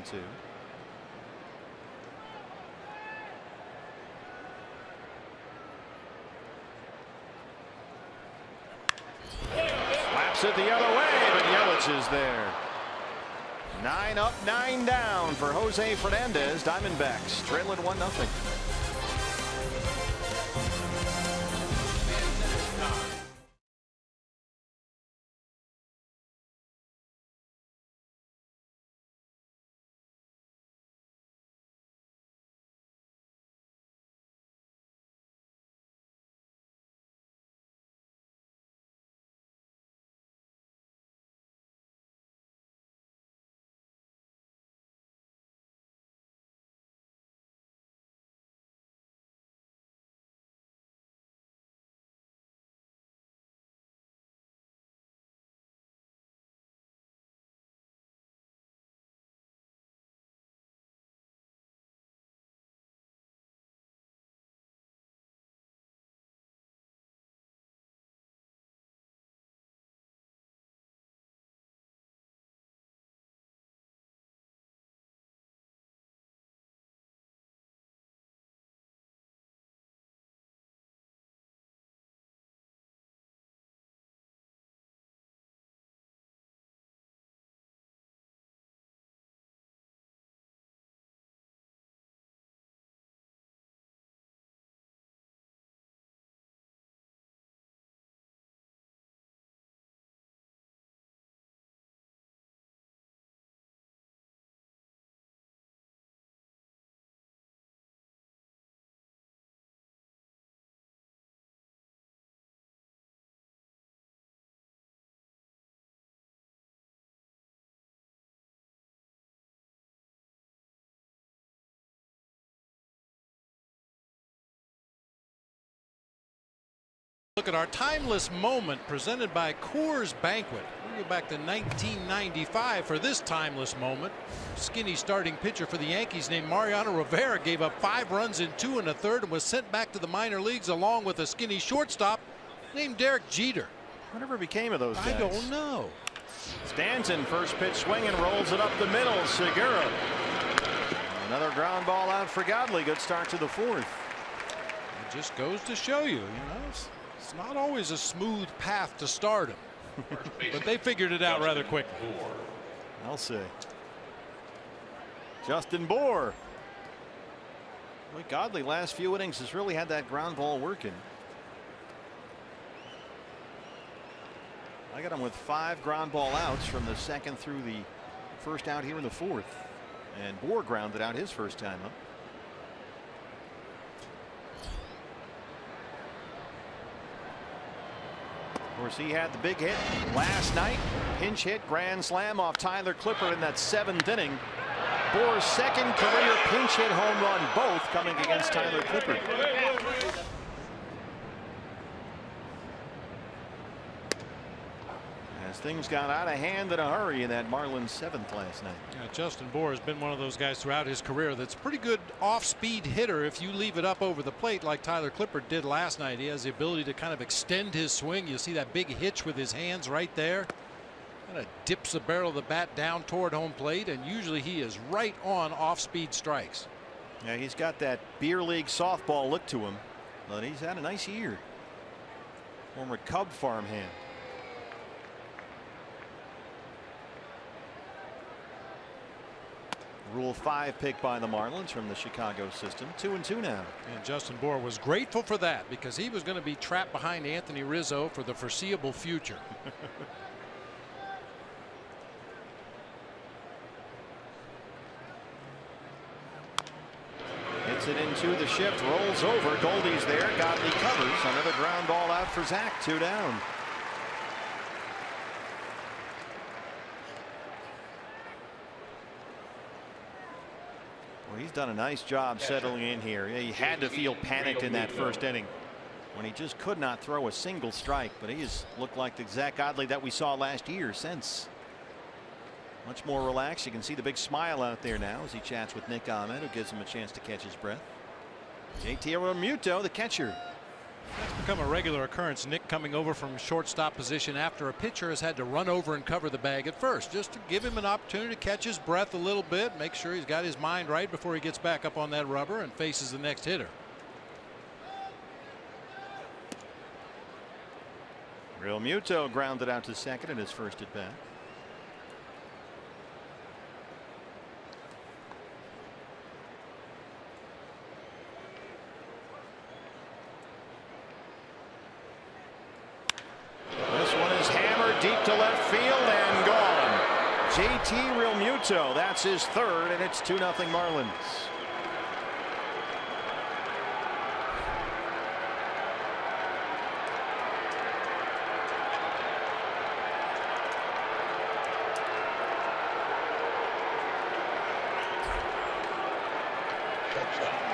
Slaps it the other way, but Yelich is there. 9 up, 9 down for Jose Fernandez. Diamondbacks trailing 1-0. Look at our timeless moment presented by Coors Banquet. We go back to 1995 for this timeless moment. Skinny starting pitcher for the Yankees named Mariano Rivera gave up 5 runs in 2 1/3 and was sent back to the minor leagues along with a skinny shortstop named Derek Jeter. Whatever became of those guys? I don't know. Stanton, first pitch swing and rolls it up the middle. Segura. Another ground ball out for Godley. Good start to the 4th. It just goes to show you, it's not always a smooth path to stardom. But they figured it out rather quickly. I'll say. Justin Bour. Boy, Godley last few innings has really had that ground ball working. I got him with 5 ground ball outs from the 2nd through the 1st out here in the 4th. And Bour grounded out his first time up. Of course, he had the big hit last night. Pinch hit grand slam off Tyler Clippard in that 7th inning. Bour's 2nd career pinch hit home run, both coming against Tyler Clippard. As things got out of hand in a hurry in that Marlins 7th last night. Yeah, Justin Bour has been one of those guys throughout his career that's a pretty good off-speed hitter if you leave it up over the plate like Tyler Clippard did last night. He has the ability to kind of extend his swing. You see that big hitch with his hands right there. Kind of dips the barrel of the bat down toward home plate, and usually he is right on off-speed strikes. Yeah, he's got that beer league softball look to him, but he's had a nice year. Former Cub farmhand. Rule 5 pick by the Marlins from the Chicago system. 2-2 now. And Justin Bour was grateful for that because he was going to be trapped behind Anthony Rizzo for the foreseeable future. Hits it into the shift, rolls over. Goldie's there. Godley covers. Another ground ball out for Zach. 2 down. Well, he's done a nice job settling in here. He had to feel panicked in that 1st inning when he just could not throw a single strike, but he has looked like the Zach Godley that we saw last year since. Much more relaxed. You can see the big smile out there now as he chats with Nick Ahmed, who gives him a chance to catch his breath. JT Realmuto, the catcher. That's become a regular occurrence. Nick coming over from shortstop position after a pitcher has had to run over and cover the bag at first, just to give him an opportunity to catch his breath a little bit, make sure he's got his mind right before he gets back up on that rubber and faces the next hitter. Realmuto grounded out to 2nd in his 1st at bat. Deep to left field and gone. JT Realmuto, that's his 3rd, and it's 2-0 Marlins.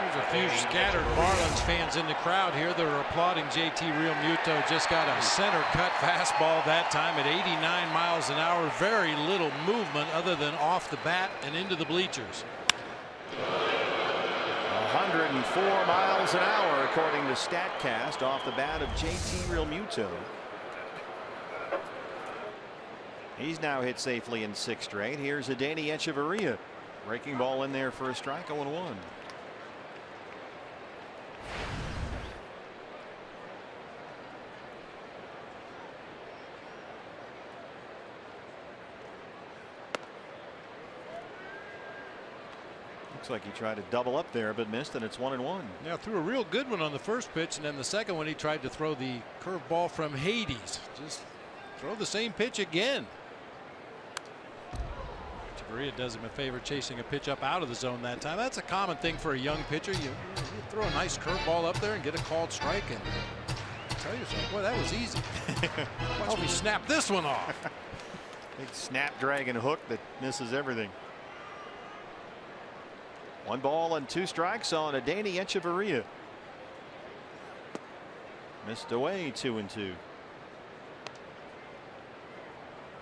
There's a few scattered Marlins fans in the crowd here that are applauding JT Realmuto. Just got a center cut fastball that time at 89 miles an hour. Very little movement other than off the bat and into the bleachers. 104 miles an hour according to StatCast off the bat of JT Realmuto. He's now hit safely in 6 straight. Here's Adeiny Hechavarria. Breaking ball in there for a strike. 0-1. Looks like he tried to double up there but missed, and it's 1-1. Yeah, threw a real good one on the 1st pitch, and then the 2nd one he tried to throw the curveball from Hades. Just throw the same pitch again. Hechavarria does him a favor chasing a pitch up out of the zone that time. That's a common thing for a young pitcher. You throw a nice curveball up there and get a called strike, and tell yourself, boy, that was easy. Watch me snap this one off. Big snapdragon hook that misses everything. 1 ball and 2 strikes on Adeiny Hechavarria. Missed away, 2-2.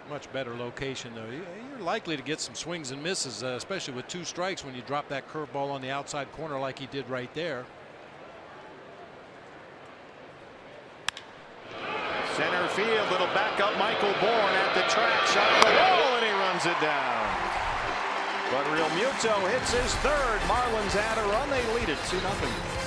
Much better location, though. You're likely to get some swings and misses, especially with 2 strikes when you drop that curveball on the outside corner like he did right there. Center field, little backup. Michael Bourne at the track, shot on the wall, and he runs it down. But Real Muto hits his 3rd. Marlins add a run. They lead it 2-0.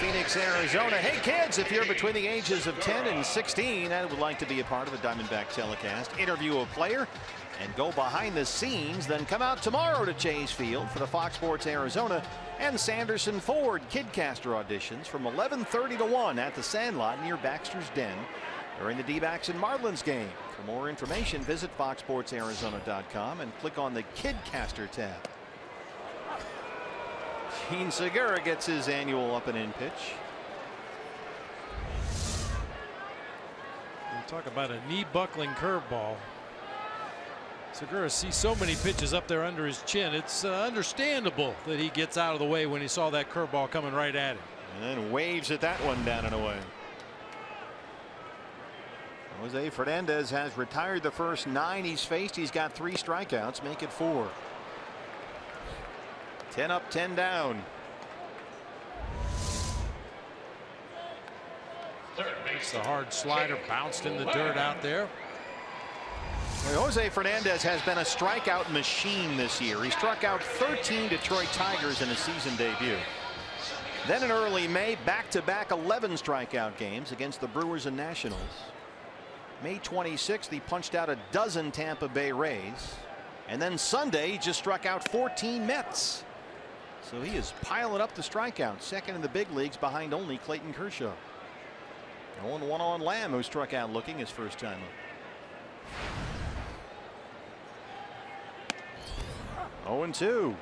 Phoenix, Arizona. Hey kids, if you're between the ages of 10 and 16 and would like to be a part of a Diamondback telecast, interview a player, and go behind the scenes, then come out tomorrow to Chase Field for the Fox Sports Arizona and Sanderson Ford Kidcaster auditions from 11:30 to 1 at the Sandlot near Baxter's Den during the D-backs and Marlins game. For more information, visit foxsportsarizona.com and click on the Kidcaster tab. Gene Segura gets his annual up and in pitch. You talk about a knee buckling curveball. Segura sees so many pitches up there under his chin. It's understandable that he gets out of the way when he saw that curveball coming right at him. And then waves at that one down and away. Jose Fernandez has retired the first 9 he's faced. He's got 3 strikeouts, make it 4. 10 up, 10 down. It's a hard slider, bounced in the dirt out there. Well, Jose Fernandez has been a strikeout machine this year. He struck out 13 Detroit Tigers in his season debut. Then in early May, back-to-back 11 strikeout games against the Brewers and Nationals. May 26th, he punched out a dozen Tampa Bay Rays. And then Sunday, he just struck out 14 Mets. So he is piling up the strikeouts, second in the big leagues behind only Clayton Kershaw. 0-1 on Lamb, who struck out looking his first time up. 0-2.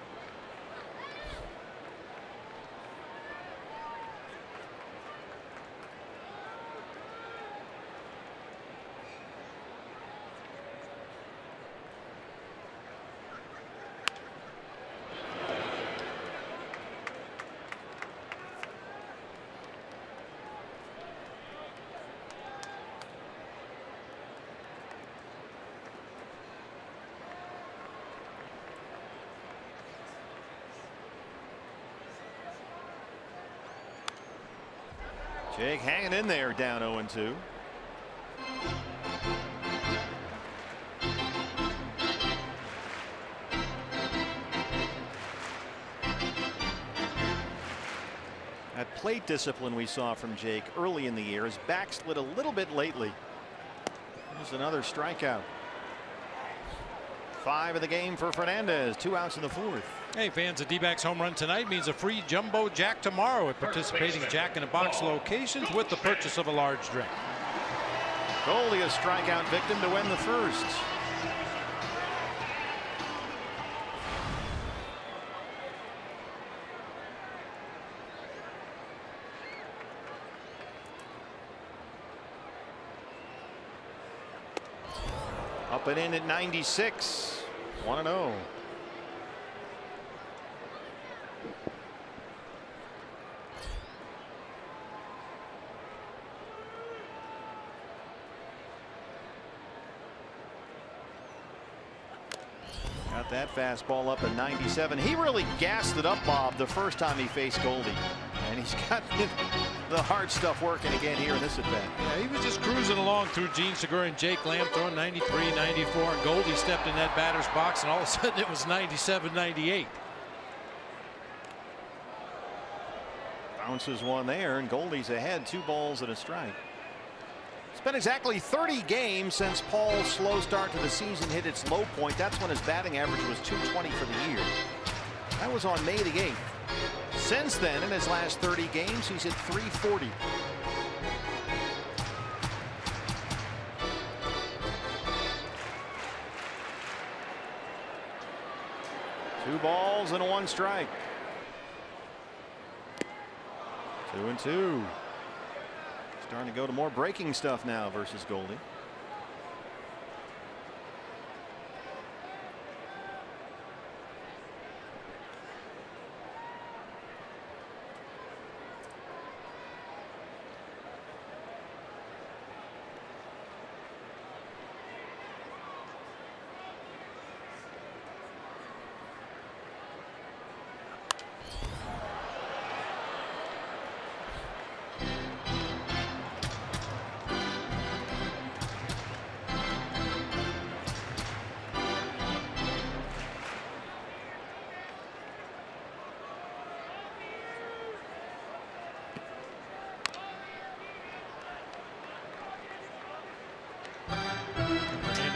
Jake hanging in there, down 0-2. That plate discipline we saw from Jake early in the year. His back slid a little bit lately. There's another strikeout. 5 of the game for Fernandez. 2 outs in the 4th. Hey, fans, a D-backs home run tonight means a free jumbo jack tomorrow at participating Jack-in-a-Box locations with the purchase of a large drink. Goldie a strikeout victim to win the 1st. Up and in at 96. 1-0. Got that fastball up at 97. He really gassed it up, Bob, the first time he faced Goldie. And he's got the hard stuff working again here in this at-bat. Yeah, he was just cruising along through Gene Segura and Jake Lamb throwing 93, 94, and Goldie stepped in that batter's box, and all of a sudden it was 97, 98. Bounces one there, and Goldie's ahead, 2 balls and a strike. It's been exactly 30 games since Paul's slow start to the season hit its low point. That's when his batting average was .220 for the year. That was on May the 8th. Since then, in his last 30 games, he's hit .340. Two balls and 1 strike. 2-2. Starting to go to more breaking stuff now versus Goldie.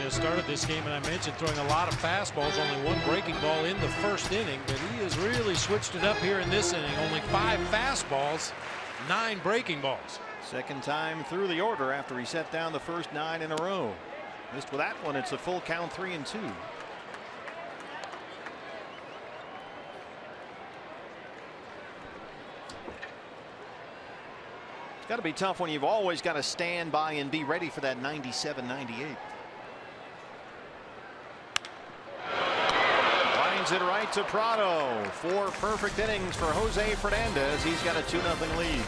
Started this game, and I mentioned throwing a lot of fastballs, only 1 breaking ball in the 1st inning, but he has really switched it up here in this inning. Only 5 fastballs, 9 breaking balls. Second time through the order after he set down the first 9 in a row. Missed with that one. It's a full count, 3-2. It's got to be tough when you've always got to stand by and be ready for that 97, 98. Lines it right to Prado. 4 perfect innings for Jose Fernandez. He's got a 2-0 lead.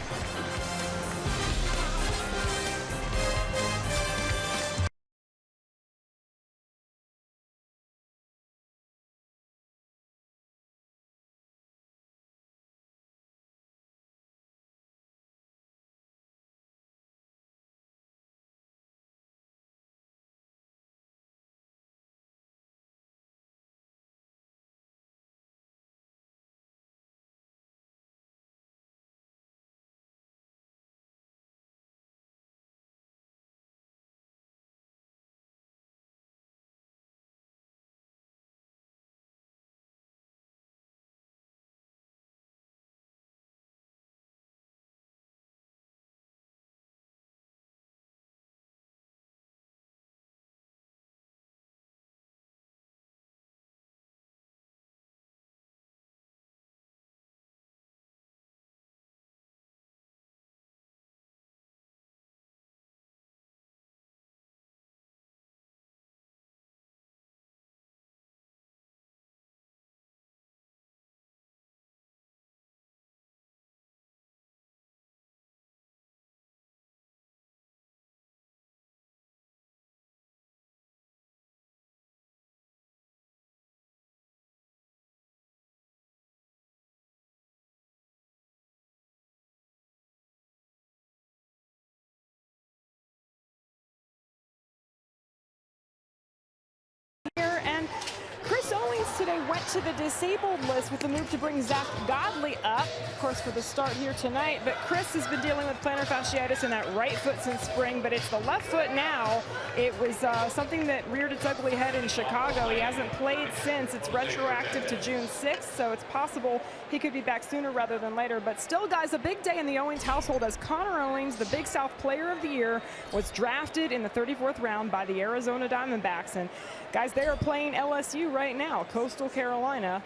Giants today went to the disabled list with the move to bring Zach Godley up, of course, for the start here tonight. But Chris has been dealing with plantar fasciitis in that right foot since spring, but it's the left foot now. It was something that reared its ugly head in Chicago. He hasn't played since. It's retroactive to June 6th, so it's possible he could be back sooner rather than later. But still, guys, a big day in the Owens household as Connor Owens, the Big South Player of the Year, was drafted in the 34th round by the Arizona Diamondbacks. And guys, they are playing LSU right now, Coastal Carolina.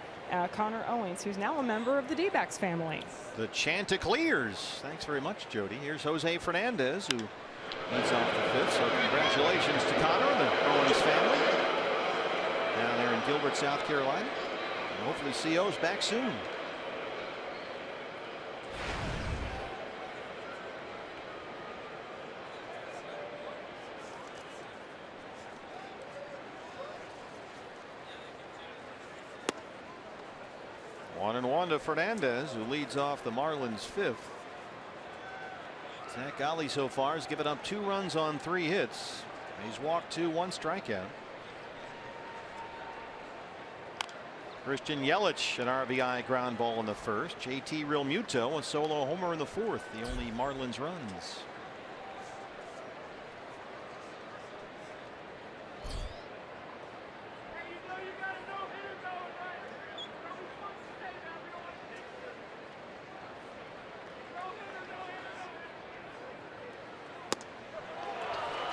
Connor Owens, who's now a member of the D-backs family. The Chanticleers. Thanks very much, Jody. Here's Jose Fernandez, who leads off the fifth. So congratulations to Connor and the Owens family down there in Gilbert, South Carolina. And hopefully CO's back soon. One and one to Fernandez, who leads off the Marlins fifth. Zach Godley so far has given up 2 runs on 3 hits. He's walked 2, 1 strikeout. Christian Yelich, an RBI ground ball in the first. JT Realmuto, a solo homer in the fourth, the only Marlins runs.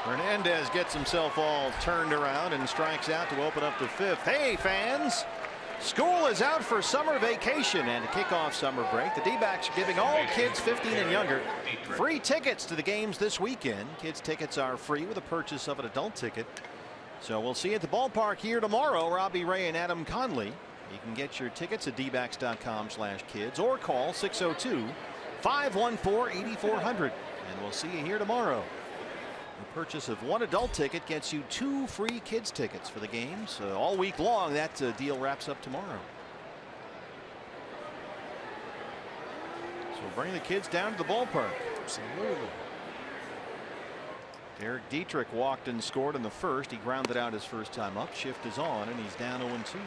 Fernandez gets himself all turned around and strikes out to open up the fifth. Hey, fans, school is out for summer vacation, and to kick off summer break, the D-backs are giving all kids 15 and younger free tickets to the games this weekend. Kids tickets are free with a purchase of an adult ticket. So we'll see you at the ballpark here tomorrow. Robbie Ray and Adam Conley. You can get your tickets at dbacks.com/kids or call 602-514-8400. And we'll see you here tomorrow. The purchase of 1 adult ticket gets you 2 free kids tickets for the games all week long. That deal wraps up tomorrow. So bring the kids down to the ballpark. Absolutely. Derek Dietrich walked and scored in the first. He grounded out his first time up. Shift is on, and he's down 0-2.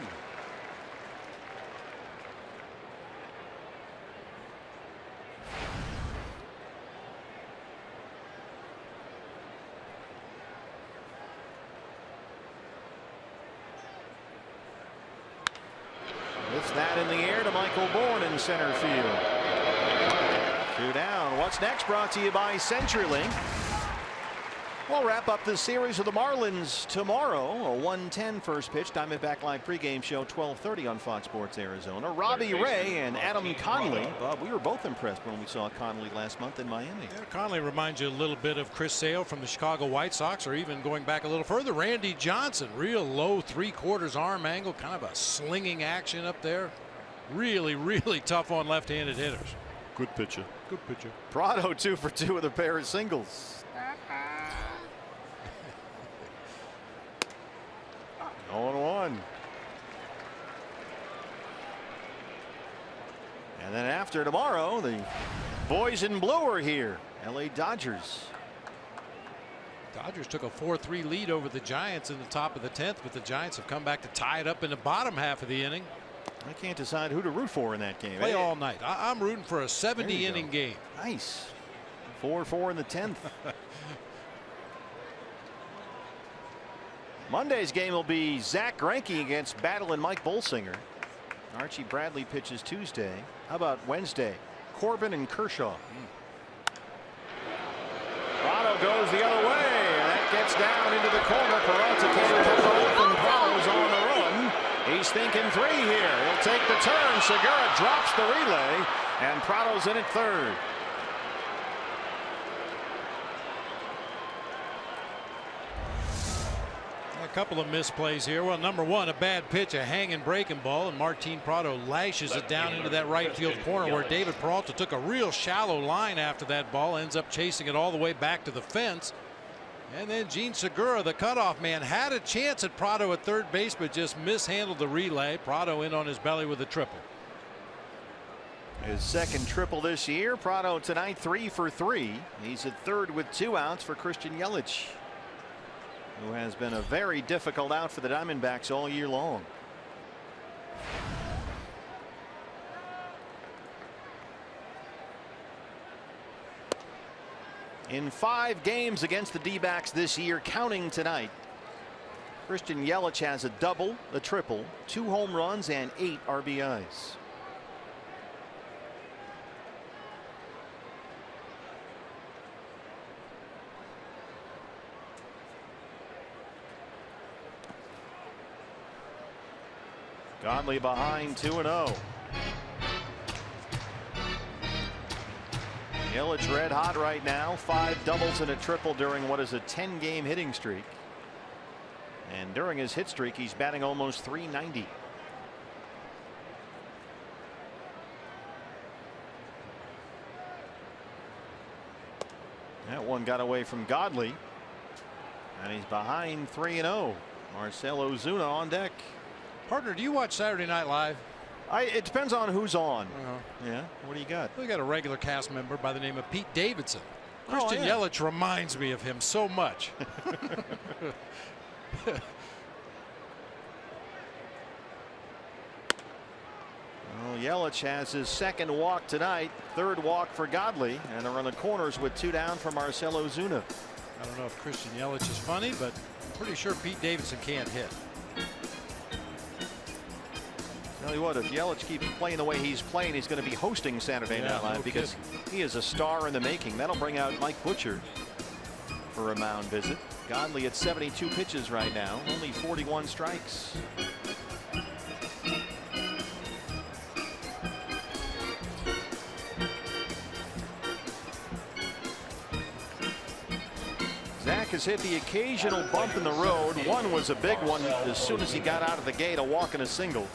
Lifts that in the air to Michael Bourne in center field. 2 down. What's next? Brought to you by CenturyLink. We'll wrap up this series with the Marlins tomorrow. A 1:10 first pitch. Diamondback Live pregame show 12:30 on Fox Sports Arizona. Robbie Ray and Adam Conley. Bob, we were both impressed when we saw Conley last month in Miami. Yeah, Conley reminds you a little bit of Chris Sale from the Chicago White Sox, or even going back a little further, Randy Johnson. Real low 3/4 arm angle, kind of a slinging action up there. Really, really tough on left-handed hitters. Good pitcher. Good pitcher. PRADO 2 for 2 with a pair of singles. 0-1. And then after tomorrow, the boys in blue are here. LA Dodgers. Dodgers took a 4-3 lead over the Giants in the top of the 10th, but the Giants have come back to tie it up in the bottom half of the inning. I can't decide who to root for in that game. Play all night. I'm rooting for a 70-inning game. Nice. 4-4 in the 10th. Monday's game will be Zach Greinke against Battle and Mike Bolsinger. Archie Bradley pitches Tuesday. How about Wednesday? Corbin and Kershaw. PRADO goes the other way. That gets down into the corner. Peralta can't keep open. PRADO's on the run. He's thinking 3 here. He'll take the turn. Segura drops the relay, and PRADO's in at third. A couple of misplays here. Well, number one, a bad pitch, a hanging breaking ball, and Martin PRADO lashes it down into that right field corner where David Peralta took a real shallow line after that ball, ends up chasing it all the way back to the fence. And then Gene Segura, the cutoff man, had a chance at PRADO at third base, but just mishandled the relay. PRADO in on his belly with a triple. His second triple this year. PRADO tonight 3 for 3. He's at third with 2 outs for Christian Yelich, who has been a very difficult out for the Diamondbacks all year long. In 5 games against the D-backs this year, counting tonight, Christian Yelich has a double, a triple, 2 home runs, and 8 RBIs. Godley behind 2-0. Yelich red hot right now. 5 doubles and a triple during what is a 10-game hitting streak. And during his hit streak, he's batting almost .390. That one got away from Godley. And he's behind 3-0. Marcell Ozuna on deck. Partner, do you watch Saturday Night Live? It depends on who's on. Yeah. What do you got? We got a regular cast member by the name of Pete Davidson. Christian Yelich reminds me of him so much. Well, Yelich has his 2nd walk tonight, 3rd walk for Godley, and they're on the corners with 2 down for Marcell Ozuna. I don't know if Christian Yelich is funny, but I'm pretty sure Pete Davidson can't hit. Tell you what, if Yelich keeps playing the way he's playing, he's going to be hosting Saturday Night Live because he is a star in the making. That'll bring out Mike Butcher for a mound visit. Godley at 72 pitches right now, only 41 strikes. Zach has hit the occasional bump in the road. One was a big one as soon as he got out of the gate, a walk and a single.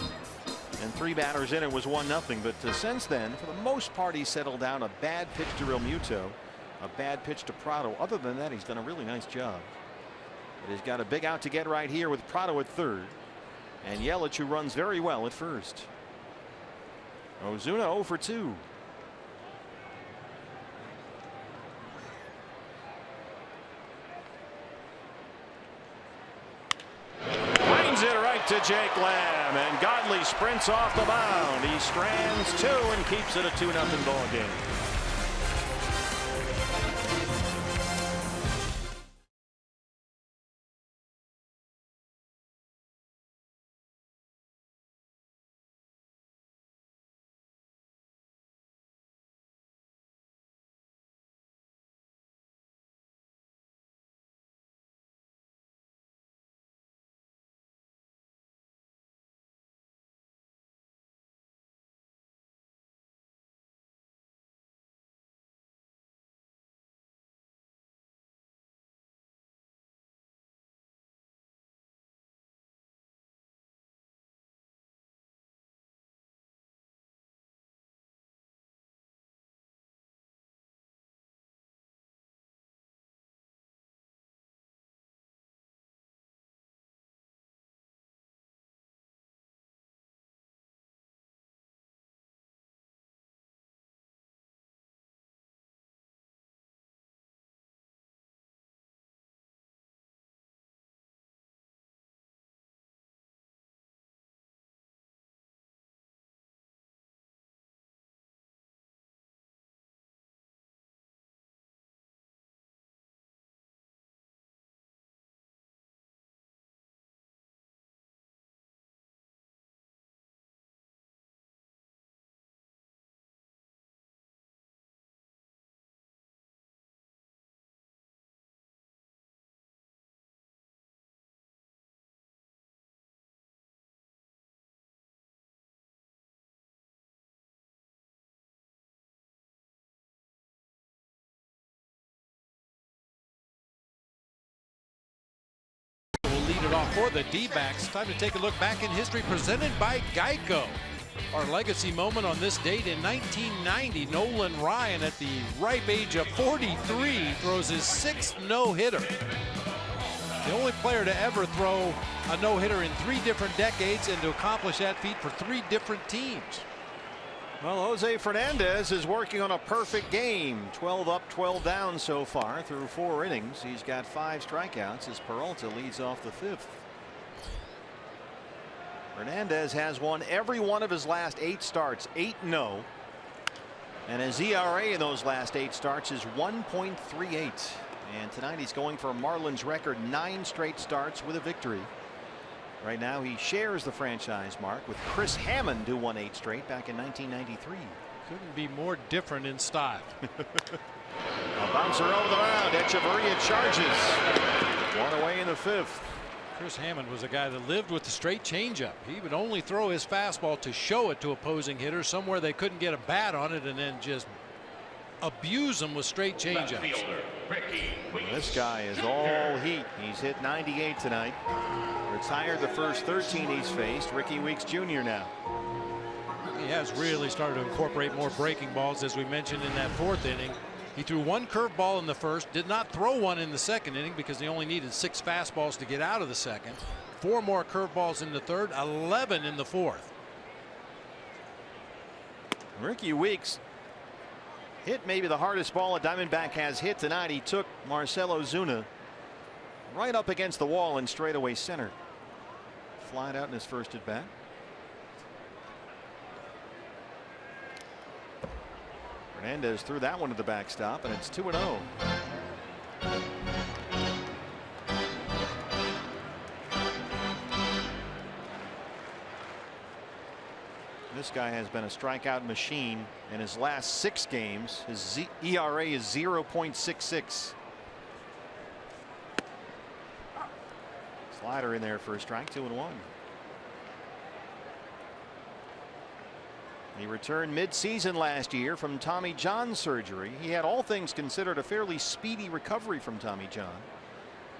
And 3 batters in, it was 1-0. But since then, for the most part, he settled down. A bad pitch to Real Muto, a bad pitch to Prado. Other than that, he's done a really nice job. But he's got a big out to get right here with Prado at 3rd. And Yelich, who runs very well at 1st. Ozuna 0 for 2. To Jake Lamb, and Godley sprints off the mound. He strands 2 and keeps it a 2-0 ball game. Lead it off for the D-backs. Time to take a look back in history, presented by Geico. Our legacy moment on this date in 1990, Nolan Ryan, at the ripe age of 43, throws his 6th no-hitter. The only player to ever throw a no-hitter in 3 different decades and to accomplish that feat for 3 different teams. Well, Jose Fernandez is working on a perfect game. 12 up, 12 down so far through 4 innings. He's got 5 strikeouts as Peralta leads off the 5th. Fernandez has won every one of his last 8 starts, 8-0. And his ERA in those last 8 starts is 1.38. And tonight he's going for a Marlins record 9 straight starts with a victory. Right now he shares the franchise mark with Chris Hammond, who won 8 straight back in 1993. Couldn't be more different in style. A bouncer over the mound. Echeverria charges. 1 away in the 5th. Chris Hammond was a guy that lived with the straight changeup. He would only throw his fastball to show it to opposing hitters somewhere they couldn't get a bat on it, and then just abuse them with straight changeups. This guy is all heat. He's hit 98 tonight. Retired the first 13 he's faced. Rickie Weeks Jr. now. He has really started to incorporate more breaking balls, as we mentioned in that 4th inning. He threw 1 curveball in the 1st, did not throw 1 in the 2nd inning because he only needed 6 fastballs to get out of the 2nd. 4 more curveballs in the 3rd, 11 in the 4th. Rickie Weeks hit maybe the hardest ball a Diamondback has hit tonight. He took Marcell OZUNA right up against the wall in straightaway center. Flied out in his first at bat. Hernandez threw that one to the backstop, and it's 2-0. This guy has been a strikeout machine in his last 6 games. His ERA is 0.66. Slider in there for a strike, 2-1. He returned mid-season last year from Tommy John surgery. He had, all things considered, a fairly speedy recovery from Tommy John.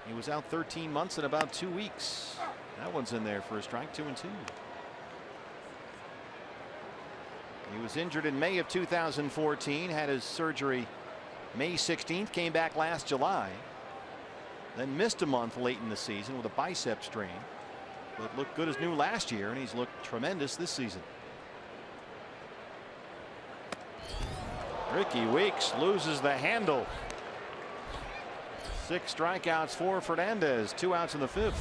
He was out 13 months and about 2 weeks. That one's in there for a strike, 2-2. He was injured in May of 2014, had his surgery May 16th, came back last July, then missed a month late in the season with a bicep strain, but looked good as new last year, and he's looked tremendous this season. Rickie Weeks loses the handle. 6 strikeouts for Fernandez, 2 outs in the 5th.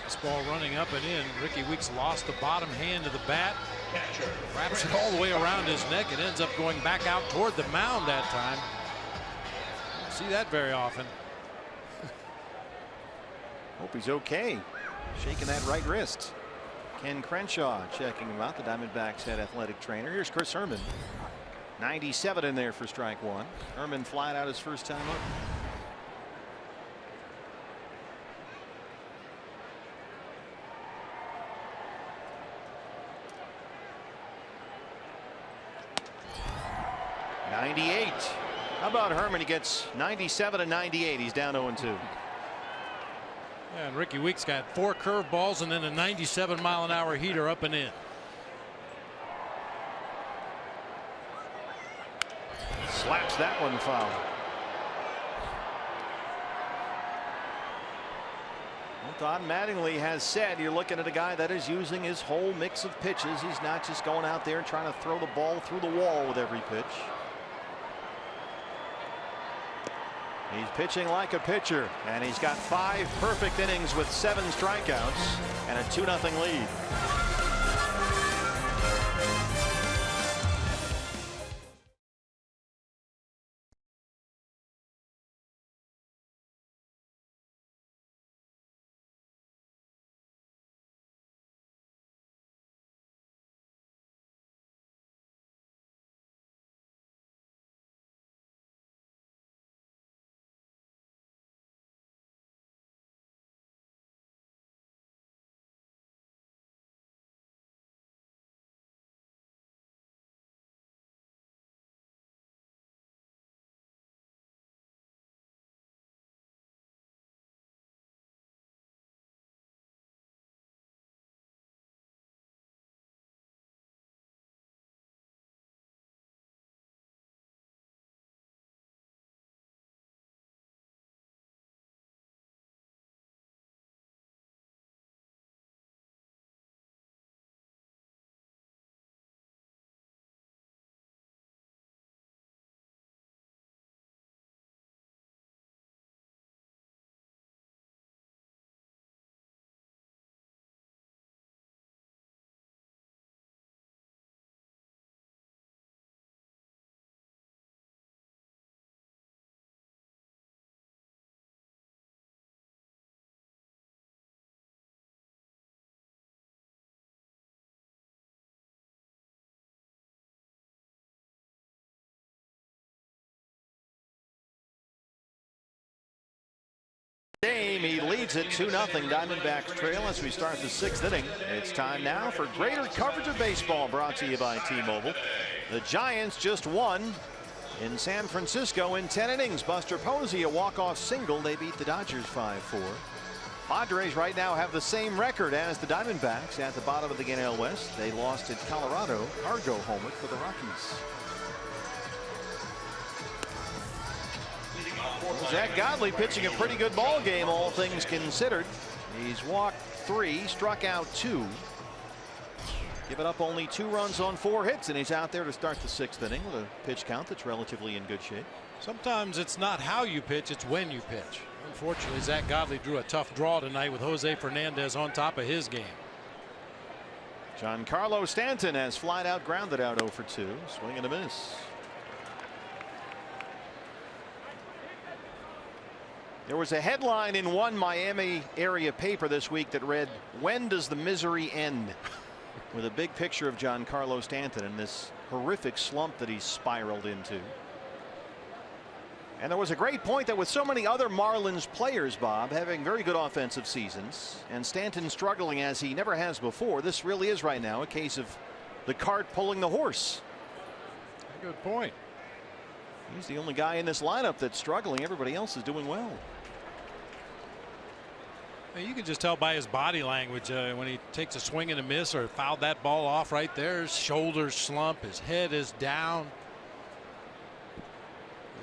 This ball running up and in. Rickie Weeks lost the bottom hand of the bat. Wraps it all the way around his neck and ends up going back out toward the mound that time. Don't see that very often. Hope he's okay. Shaking that right wrist. Ken Crenshaw checking him out, the Diamondbacks head athletic trainer. Here's Chris Herman. 97 in there for strike 1. Herman flied out his first time up. '98. How about Herman? He gets 97 and 98. He's down 0-2. Yeah, and Rickie Weeks got 4 curveballs and then a 97-mile-an-hour heater up and in. Slaps that one foul. Well, Don Mattingly has said you're looking at a guy that is using his whole mix of pitches. He's not just going out there and trying to throw the ball through the wall with every pitch. He's pitching like a pitcher, and he's got 5 perfect innings with 7 strikeouts and a 2-0 lead. Game, he leads it 2-0. Diamondbacks trail as we start the 6th inning. It's time now for greater coverage of baseball, brought to you by T-Mobile. The Giants just won in San Francisco in 10 innings. Buster Posey, a walk-off single. They beat the Dodgers 5-4. Padres right now have the same record as the Diamondbacks at the bottom of the NL West. They lost at Colorado. Argo homered for the Rockies. Zach Godley pitching a pretty good ball game, all things considered. He's walked 3, struck out 2. Given up only 2 runs on 4 hits, and he's out there to start the 6th inning with a pitch count that's relatively in good shape. Sometimes it's not how you pitch, it's when you pitch. Unfortunately, Zach Godley drew a tough draw tonight with Jose Fernandez on top of his game. Giancarlo Stanton has flied out, grounded out 0 for 2. Swing and a miss. There was a headline in one Miami area paper this week that read, "When does the misery end?" with a big picture of Giancarlo Stanton and this horrific slump that he's spiraled into. And there was a great point that with so many other Marlins players, Bob, having very good offensive seasons and Stanton struggling as he never has before, this really is right now a case of the cart pulling the horse. Good point. He's the only guy in this lineup that's struggling. Everybody else is doing well. You can just tell by his body language when he takes a swing and a miss or fouled that ball off right there. His shoulders slump, his head is down.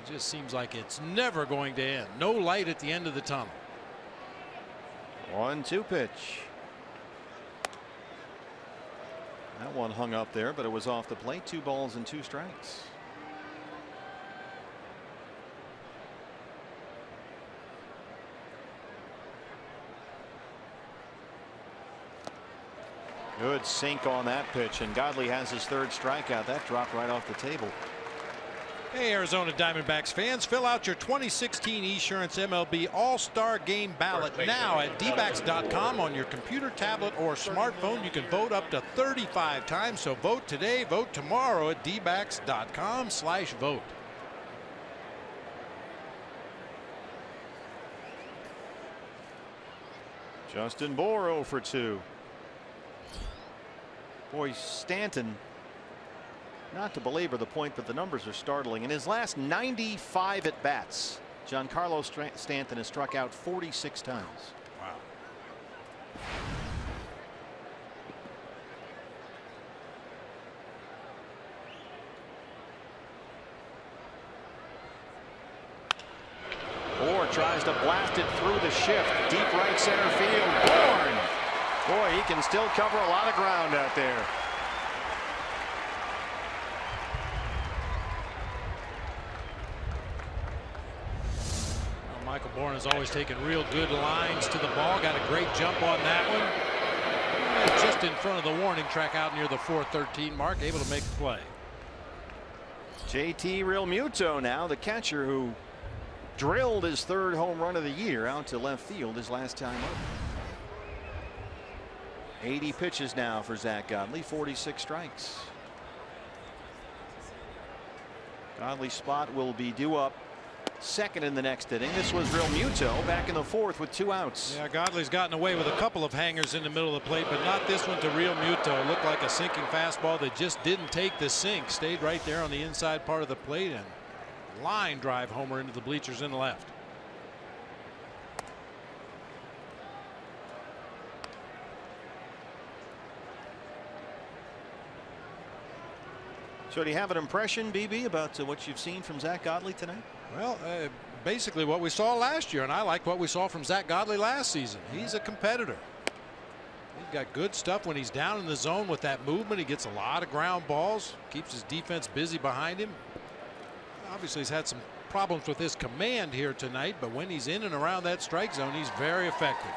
It just seems like it's never going to end. No light at the end of the tunnel. 1-2 pitch. That one hung up there, but it was off the plate. 2 balls and 2 strikes. Good sink on that pitch, and Godley has his 3rd strikeout. That dropped right off the table. Hey, Arizona Diamondbacks fans, fill out your 2016 Esurance MLB All-Star Game ballot now at dbacks.com on your computer, tablet, or smartphone. You can vote up to 35 times, so vote today, vote tomorrow at dbacks.com/vote. Justin Bour 0 for 2. Boy, Stanton, not to belabor the point, but the numbers are startling. In his last 95 at bats, Giancarlo Stanton has struck out 46 times. Wow. Bour tries to blast it through the shift. Deep right center field. Bourne. Boy, he can still cover a lot of ground out there. Well, Michael Bourne has always taken real good lines to the ball. Got a great jump on that one. And just in front of the warning track out near the 413 mark, able to make the play. JT Realmuto now, the catcher who drilled his 3rd home run of the year out to left field his last time up. 80 pitches now for Zach Godley, 46 strikes. Godley's spot will be due up 2nd in the next inning. This was Realmuto back in the 4th with 2 outs. Yeah, Godley's gotten away with a couple of hangers in the middle of the plate, but not this one to Realmuto. It looked like a sinking fastball that just didn't take the sink. Stayed right there on the inside part of the plate and line drive homer into the bleachers in the left. So do you have an impression, BB, about what you've seen from Zach Godley tonight? Well, basically what we saw last year, and I like what we saw from Zach Godley last season. He's a competitor. He's got good stuff when he's down in the zone with that movement. He gets a lot of ground balls, keeps his defense busy behind him. Obviously, he's had some problems with his command here tonight, but when he's in and around that strike zone, he's very effective.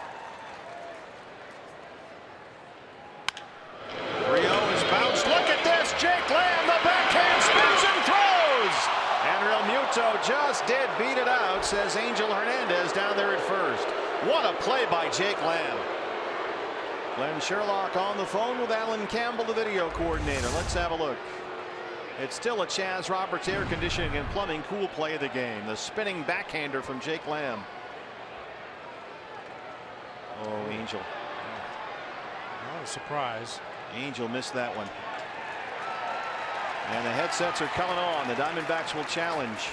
Rio is bounced. Look at this. Jake Lamb, the backhand, spins and throws. And Realmuto just did beat it out, says Angel Hernandez down there at first. What a play by Jake Lamb. Glenn Sherlock on the phone with Alan Campbell, the video coordinator. Let's have a look. It's still a Chaz Roberts air conditioning and plumbing cool play of the game. The spinning backhander from Jake Lamb. Oh, Angel. Not a surprise. Angel missed that one. And the headsets are coming on. The Diamondbacks will challenge.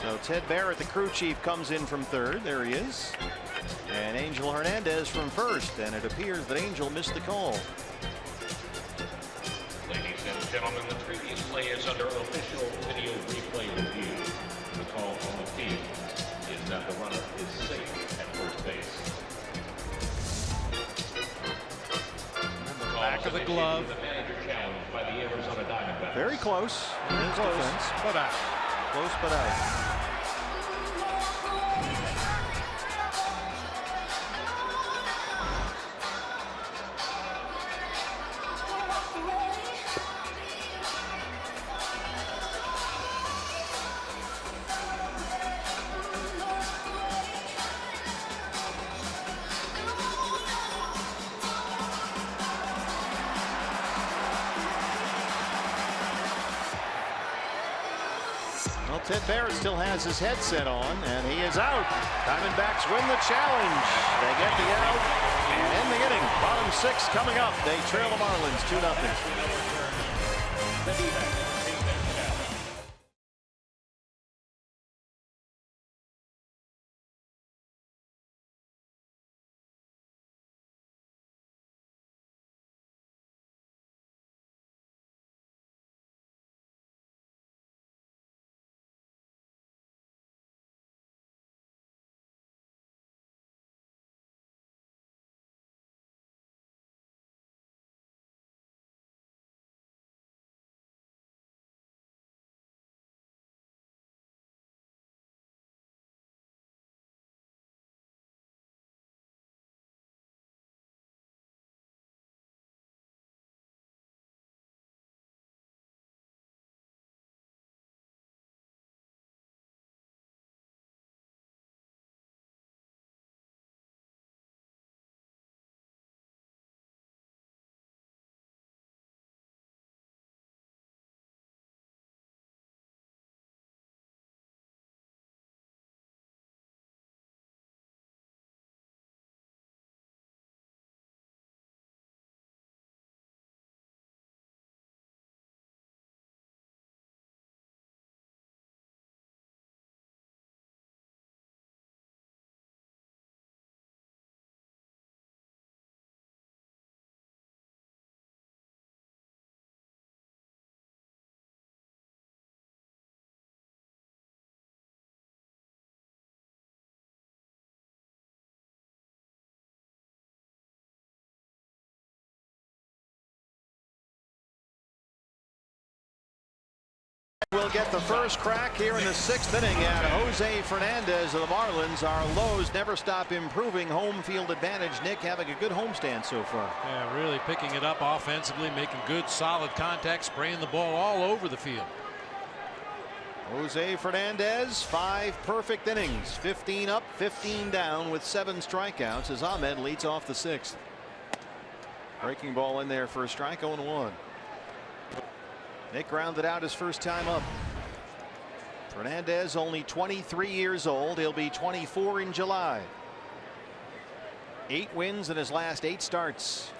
So Ted Barrett, the crew chief, comes in from third. There he is. And Angel Hernandez from first. And it appears that Angel missed the call. Ladies and gentlemen, the previous play is under official video replay review. The call on the field is that the runner is safe at first base. Back of the glove. The manager challenged by the Arizona Diamondbacks. Very close in his defense. But out. Close but out. Well, Ted Barrett still has his headset on, and he is out. Diamondbacks win the challenge. They get the out and end the inning. Bottom six coming up. They trail the Marlins 2-0. We'll get the first crack here in the sixth inning, and Jose Fernandez of the Marlins. Our lows never stop improving. Home field advantage. Nick having a good homestand so far. Yeah, really picking it up offensively, making good solid contact, spraying the ball all over the field. Jose Fernandez, 5 perfect innings, 15 up, 15 down with 7 strikeouts as Ahmed leads off the 6th. Breaking ball in there for a strike, 0-1. Nick grounded out his first time up. Fernandez only 23 years old. He'll be 24 in July. 8 wins in his last 8 starts.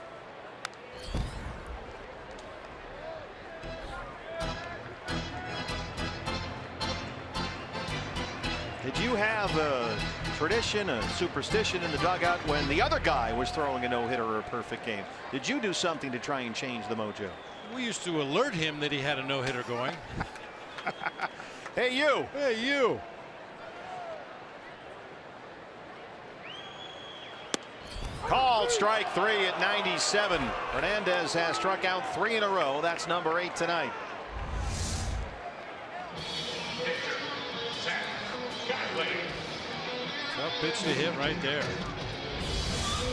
Did you have a tradition, a superstition in the dugout when the other guy was throwing a no-hitter or a perfect game? Did you do something to try and change the mojo? We used to alert him that he had a no-hitter going. Hey, you. Hey, you. Called strike 3 at 97. Hernandez has struck out 3 in a row. That's number 8 tonight. Tough pitch to hit right there.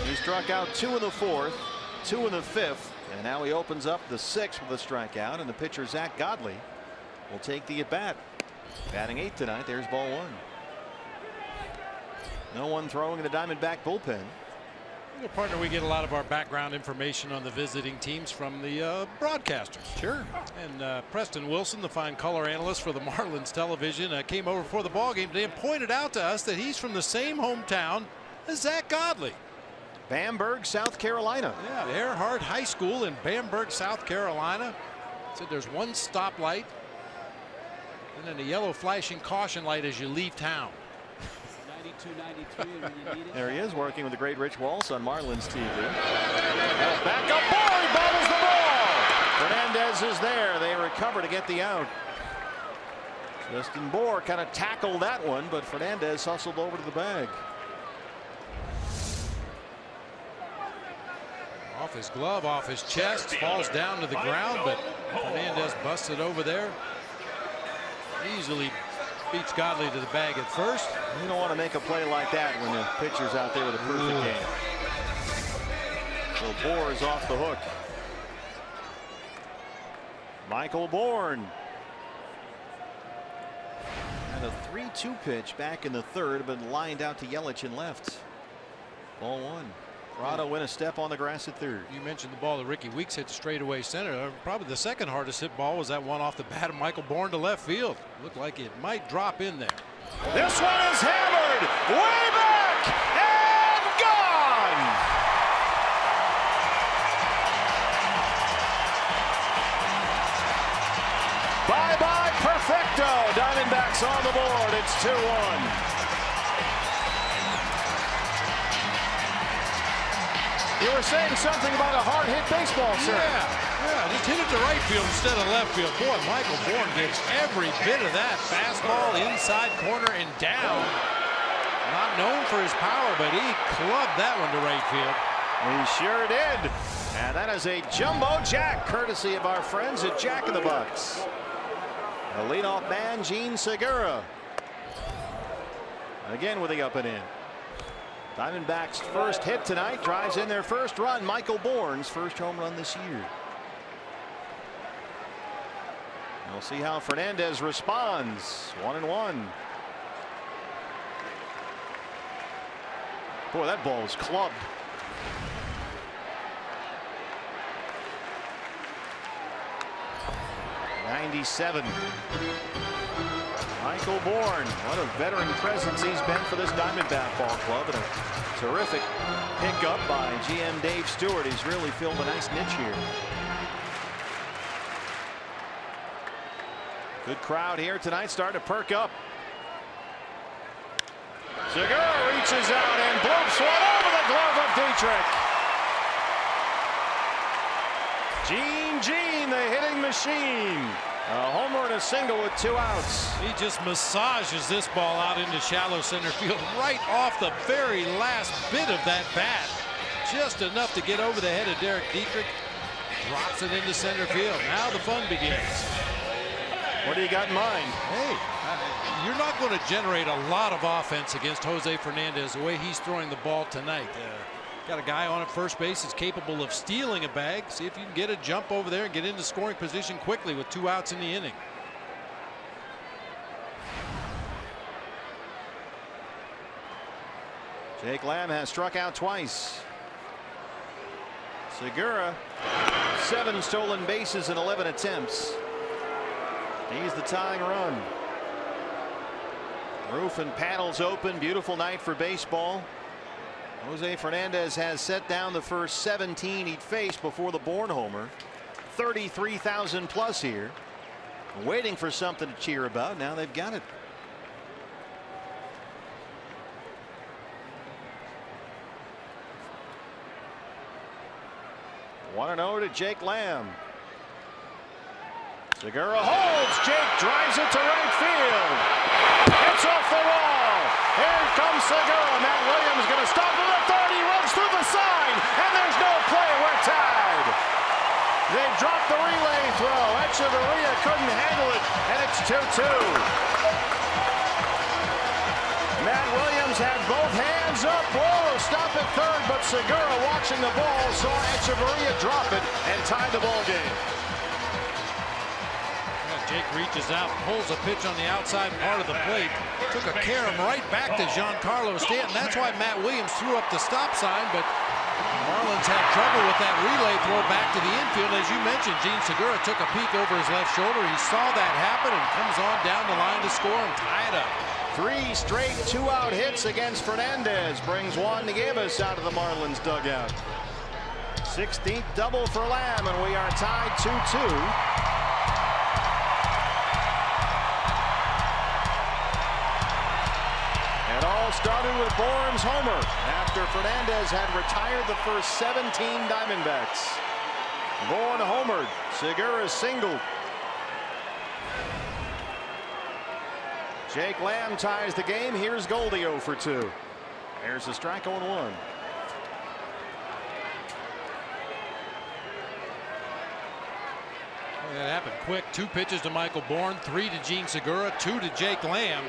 He struck out 2 in the 4th, 2 in the 5th. And now he opens up the 6th with a strikeout, and the pitcher Zach Godley will take the at bat. Batting 8th tonight. There's ball 1. No one throwing in the Diamondback bullpen. Well, partner, we get a lot of our background information on the visiting teams from the broadcasters. Sure. And Preston Wilson, the fine color analyst for the Marlins television, came over for the ball game today and pointed out to us that he's from the same hometown as Zach Godley. Bamberg, South Carolina. Yeah, Earhart High School in Bamberg, South Carolina. Said there's one stoplight and then a yellow flashing caution light as you leave town. 92-93 when you need it. There he is, working with the great Rich Walsh on Marlins TV. Back up, ball, he bobbles the ball. Fernandez is there. They recover to get the out. Justin Bour kind of tackled that one, but Fernandez hustled over to the bag. Off his glove, off his chest, falls down to the ground, but Fernandez busted over there. Easily beats Godley to the bag at first. You don't want to make a play like that when the pitcher's out there with a perfect game. So Bour is off the hook. Michael Bourne. And a 3-2 pitch back in the third, but lined out to Yelich in left. Ball one. PRADO went a step on the grass at third. You mentioned the ball that Ricky Weeks hit straight away center. Probably the second hardest hit ball was that one off the bat of Michael Bourne to left field. Looked like it might drop in there. This one is hammered way back and gone. Bye-bye perfecto. Diamondbacks on the board. It's 2-1. You were saying something about a hard-hit baseball, sir. Yeah, just hit it to right field instead of left field. Boy, Michael Bourne gets every bit of that. Fastball inside corner and down. Not known for his power, but he clubbed that one to right field. He sure did. And that is a jumbo jack, courtesy of our friends at Jack in the Box. The leadoff man, Gene Segura. Again with the up and in. Diamondbacks' first hit tonight drives in their first run. Michael Bourne's first home run this year. We'll see how Fernandez responds. 1-1. Boy, that ball was clubbed. '97. Michael Bourne, what a veteran presence he's been for this Diamondback ball club, and a terrific pickup by GM Dave Stewart. He's really filled a nice niche here. Good crowd here tonight, starting to perk up. Segura reaches out and bloops one over the glove of DIETRICH. Gene, the hitting machine. A homer and a single with 2 outs. He just massages this ball out into shallow center field right off the very last bit of that bat. Just enough to get over the head of Derek Dietrich. Drops it into center field. Now the fun begins. What do you got in mind? Hey, you're not going to generate a lot of offense against Jose Fernandez the way he's throwing the ball tonight. Got a guy on at first base that's capable of stealing a bag. See if you can get a jump over there and get into scoring position quickly with 2 outs in the inning. Jake Lamb has struck out twice. Segura, 7 stolen bases in 11 attempts. He's the tying run. Roof and panels open. Beautiful night for baseball. Jose Fernandez has set down the first 17 he'd faced before the Bourne homer. 33,000 plus here. Waiting for something to cheer about. Now they've got it. One 1-0 to Jake Lamb. Segura holds. Jake drives it to right field. It's off the wall. Here comes Segura. Matt Williams going to stop him at third. He runs through the sign, and there's no play. We're tied. They dropped the relay throw. Echeverria couldn't handle it, and it's 2-2. Matt Williams had both hands up. Whoa, stop at third, but Segura, watching the ball, saw Echeverria drop it and tied the ball game. Jake reaches out, pulls a pitch on the outside part of the plate. Took a carom right back to Giancarlo Stanton. That's why Matt Williams threw up the stop sign, but Marlins had trouble with that relay throw back to the infield. As you mentioned, Gene Segura took a peek over his left shoulder. He saw that happen and comes on down the line to score and tie it up. 3 straight 2-out hits against Fernandez. Brings Juan Nieves out of the Marlins dugout. 16th double for Lamb, and we are tied 2-2. It all started with Bourne's homer after Fernandez had retired the first 17 Diamondbacks. Bourne homered. Segura singled. Jake Lamb ties the game. Here's Goldie 0 for 2. There's a strike 0-1. That happened quick. 2 pitches to Michael Bourne, 3 to Gene Segura, 2 to Jake Lamb.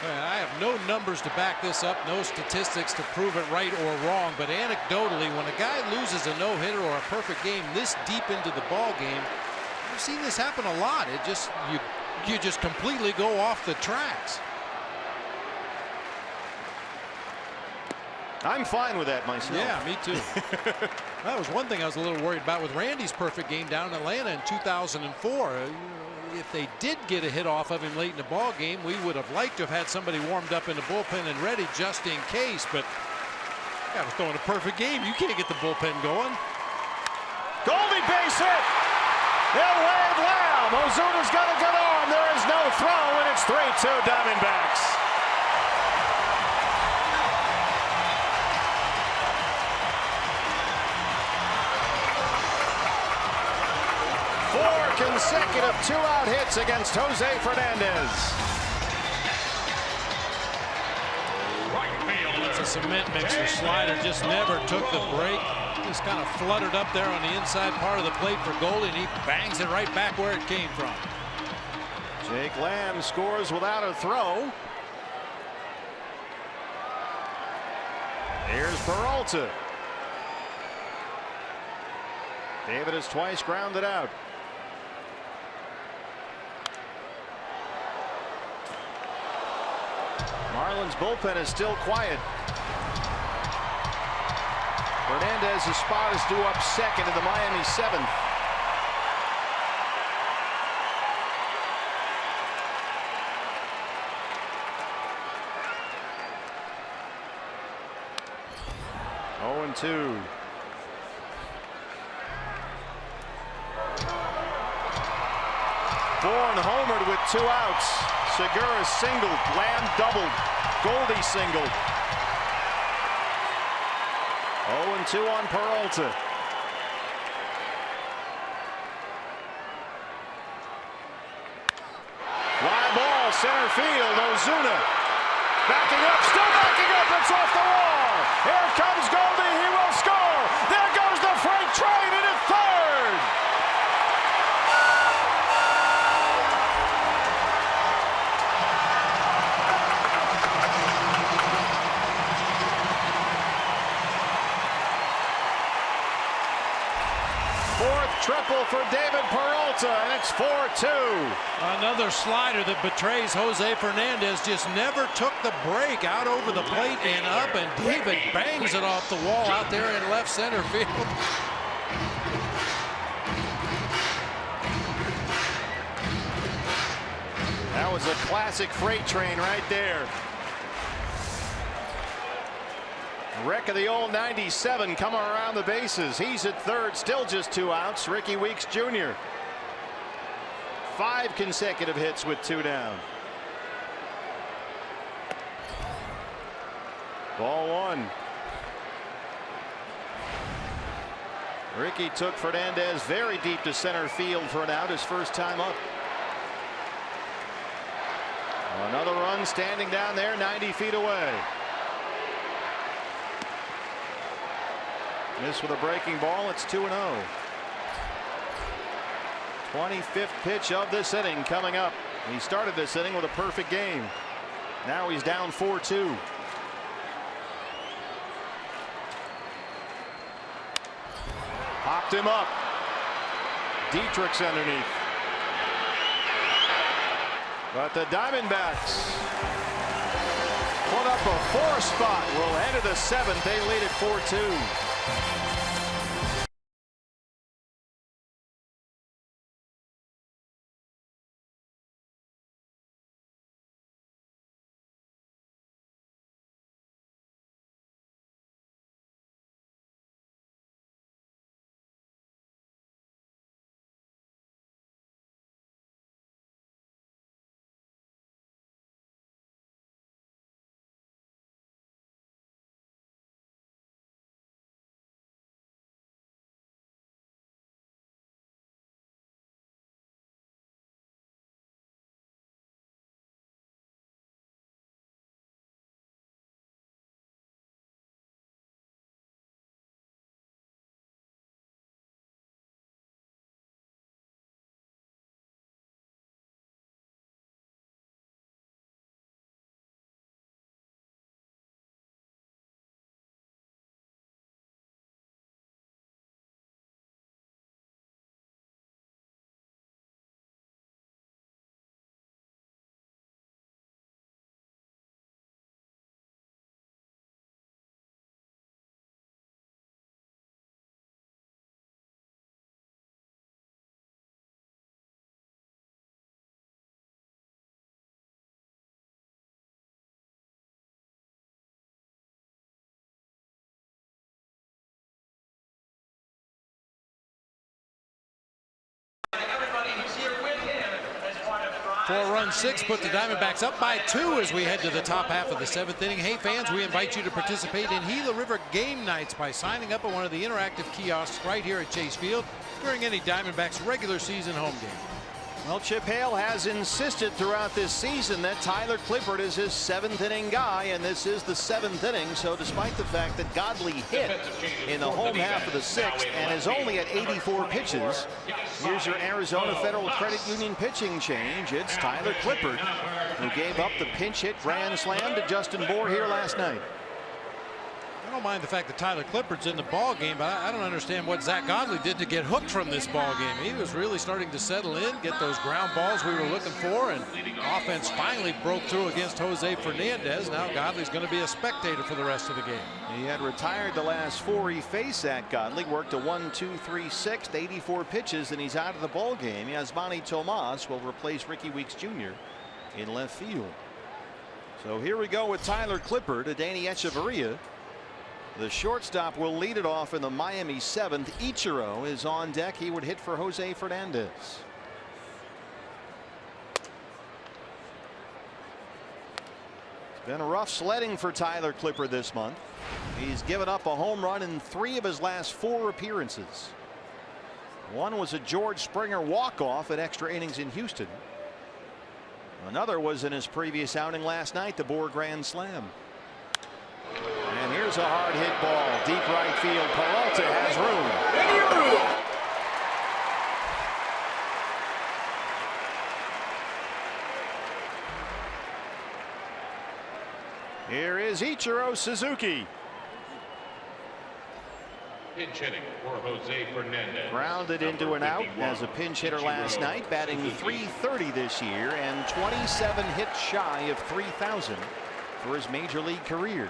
I have no numbers to back this up, no statistics to prove it right or wrong, but anecdotally, when a guy loses a no-hitter or a perfect game this deep into the ball game, I've seen this happen a lot. It just you just completely go off the tracks. I'm fine with that myself. Yeah, me too. That was one thing I was a little worried about with Randy's perfect game down in Atlanta in 2004. If they did get a hit off of him late in the ball game, we would have liked to have had somebody warmed up in the bullpen and ready just in case. But I was throwing a perfect game. You can't get the bullpen going. Goldie base hit. They'll wave Lamb. Ozuna's got a good arm. There is no throw, and it's 3-2 Diamondbacks. Consecutive 2-out hits against Jose Fernandez. It's a cement mixer. Slider just never took the break. Just kind of fluttered up there on the inside part of the plate for Goldie, and he bangs it right back where it came from. Jake Lamb scores without a throw. Here's Peralta. David has twice grounded out. Marlins bullpen is still quiet. Fernandez's spot is due up second in the Miami 7th. Oh, and 2. Bourne homered with 2 outs. Segura singled. Lamb doubled. Goldie singled. 0-2 on Peralta. Fly ball, center field. Ozuna backing up, still backing up. It's off the wall. Here comes Goldie. He will score. There goes the freight train into third. Triple for David Peralta, and it's 4-2. Another slider that betrays Jose Fernandez. Just never took the break out over the plate and up, and David bangs it off the wall out there in left center field. That was a classic freight train right there. Wreck of the old 97 coming around the bases. He's at third, still just 2 outs. Ricky Weeks Jr. 5 consecutive hits with 2 down. Ball 1. Ricky took Fernandez very deep to center field for an out, his first time up. Another run standing down there 90 feet away. Missed with a breaking ball. It's 2-0. 25th pitch of this inning coming up. He started this inning with a perfect game. Now he's down 4-2. Popped him up. Dietrich's underneath. But the Diamondbacks put up a 4 spot. We'll head to the 7th. They lead at 4-2. Four-run 6 put the Diamondbacks up by 2 as we head to the top half of the 7th inning. Hey fans, we invite you to participate in Gila River game nights by signing up at one of the interactive kiosks right here at Chase Field during any Diamondbacks regular season home game. Well, Chip Hale has insisted throughout this season that Tyler Clippard is his 7th inning guy, and this is the 7th inning. So despite the fact that Godley hit in the home half of the 6th and is only at 84 pitches, here's your Arizona Federal Credit Union pitching change. It's Tyler Clippard, who gave up the pinch hit grand slam to Justin Bour here last night. I don't mind the fact that Tyler Clippard's in the ball game, but I don't understand what Zach Godley did to get hooked from this ball game. He was really starting to settle in, get those ground balls we were looking for, and offense finally broke through against Jose Fernandez. Now Godley's going to be a spectator for the rest of the game. He had retired the last 4 he faced. Zach Godley worked a 1-2-3-6, 84 pitches, and he's out of the ball game. Yasmani Tomas will replace Ricky Weeks Jr. in left field. So here we go with Tyler Clippard. Adeiny Echeverria, the shortstop, will lead it off in the Miami 7th. Ichiro is on deck. He would hit for Jose Fernandez. It's been rough sledding for Tyler Clippard this month. He's given up a home run in 3 of his last 4 appearances. One was a George Springer walk-off at extra innings in Houston. Another was in his previous outing last night, the Bour grand slam. And here's a hard hit ball, deep right field. Peralta has room. Here is Ichiro Suzuki. Pinch hitting for Jose Fernandez. Grounded into an out as a pinch hitter last night, batting .330 this year and 27 hits shy of 3,000 for his major league career.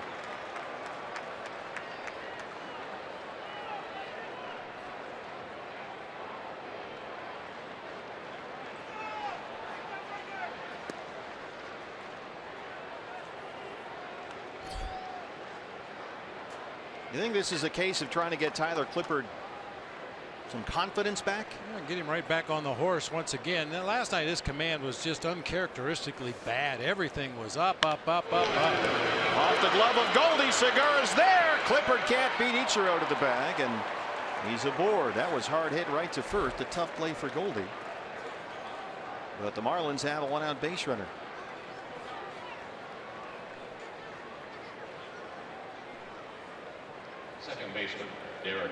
You think this is a case of trying to get Tyler Clippard some confidence back? Yeah, get him right back on the horse once again. Now, last night his command was just uncharacteristically bad. Everything was up, up, up, up, up. Off the glove of Goldie. Segura's there. Clippard can't beat Ichiro to the bag, and he's aboard. That was hard hit right to first. A tough play for Goldie. But the Marlins have a 1-out base runner. Second baseman DIETRICH.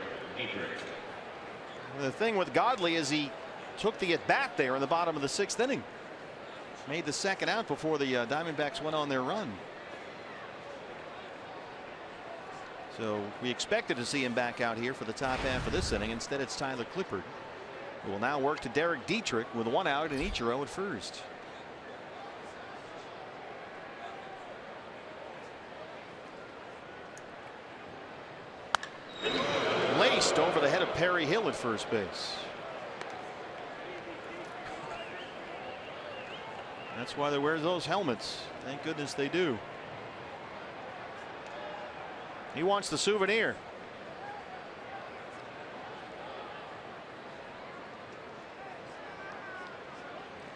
The thing with Godley is he took the at bat there in the bottom of the 6th inning. Made the second out before the Diamondbacks went on their run. So we expected to see him back out here for the top half of this inning. Instead, it's Tyler Clippard who will now work to Derek Dietrich with 1 out and Ichiro at first. Laced over the head of Perry Hill at first base. That's why they wear those helmets. Thank goodness they do. He wants the souvenir.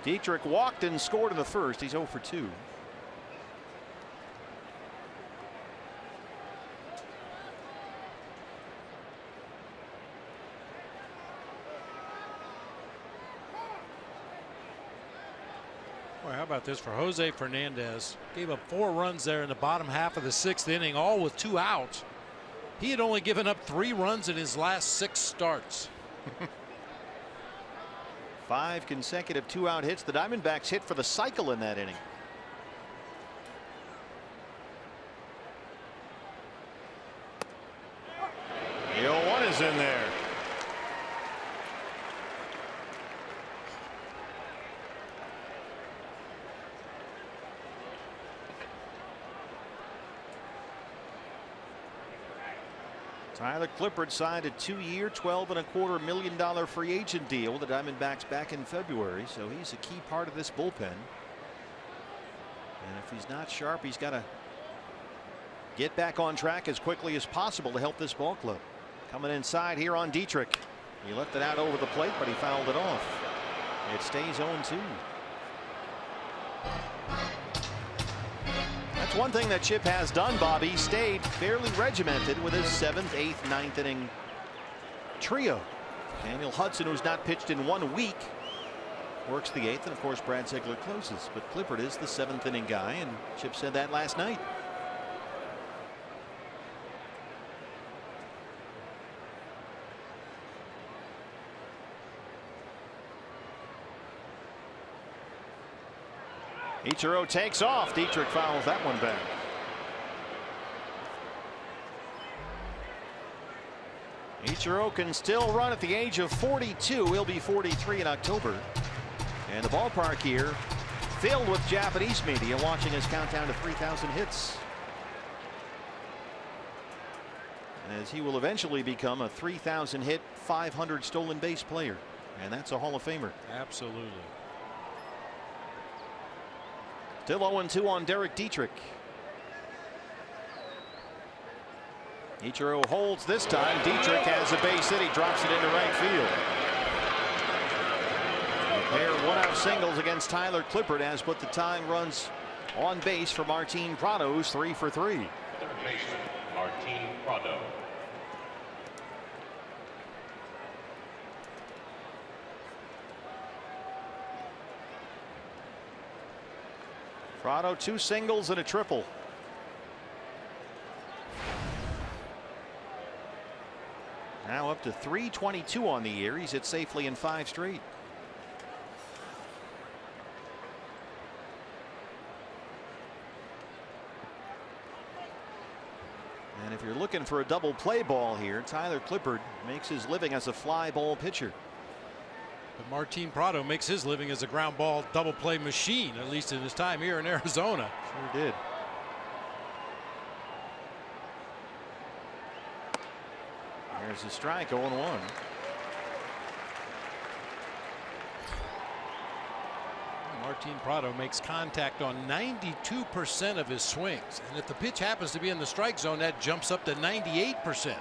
Dietrich walked and scored in the first. He's 0 for 2. Boy, how about this for Jose Fernandez? Gave up 4 runs there in the bottom half of the 6th inning, all with 2 outs. He had only given up 3 runs in his last 6 starts. 5 consecutive 2-out hits. The Diamondbacks hit for the cycle in that inning. The 0-1 is in there. Tyler Clippard signed a 2-year, $12.25 million free agent deal with the Diamondbacks back in February, so he's a key part of this bullpen. And if he's not sharp, he's got to get back on track as quickly as possible to help this ball club. Coming inside here on Dietrich. He left it out over the plate, but he fouled it off. It stays 0-2. That's one thing that Chip has done, Bobby. Stayed fairly regimented with his 7th, 8th, 9th inning trio. Daniel Hudson, who's not pitched in 1 week, works the 8th, and of course Brad Ziegler closes. But Clippard is the 7th inning guy, and Chip said that last night. Ichiro takes off. Dietrich fouls that one back. Ichiro can still run at the age of 42. He'll be 43 in October. And the ballpark here filled with Japanese media watching his countdown to 3,000 hits, as he will eventually become a 3,000 hit, 500 stolen base player. And that's a Hall of Famer. Absolutely. Still 0-2 on Derek Dietrich. Ichiro holds this time. Dietrich has a base hit. He drops it into right field. A pair of 1-out singles against Tyler Clippard has put the tying runs on base for Martin PRADO, who's 3 for 3. Third baseman, Martin PRADO. PRADO 2 singles and a triple. Now up to 322 on the year. He's hit safely in 5 straight. And if you're looking for a double play ball here, Tyler Clippard makes his living as a fly ball pitcher. But Martin PRADO makes his living as a ground ball double play machine, at least in his time here in Arizona. Sure did. There's a strike, 0-1. Martin PRADO makes contact on 92% of his swings, and if the pitch happens to be in the strike zone, that jumps up to 98%.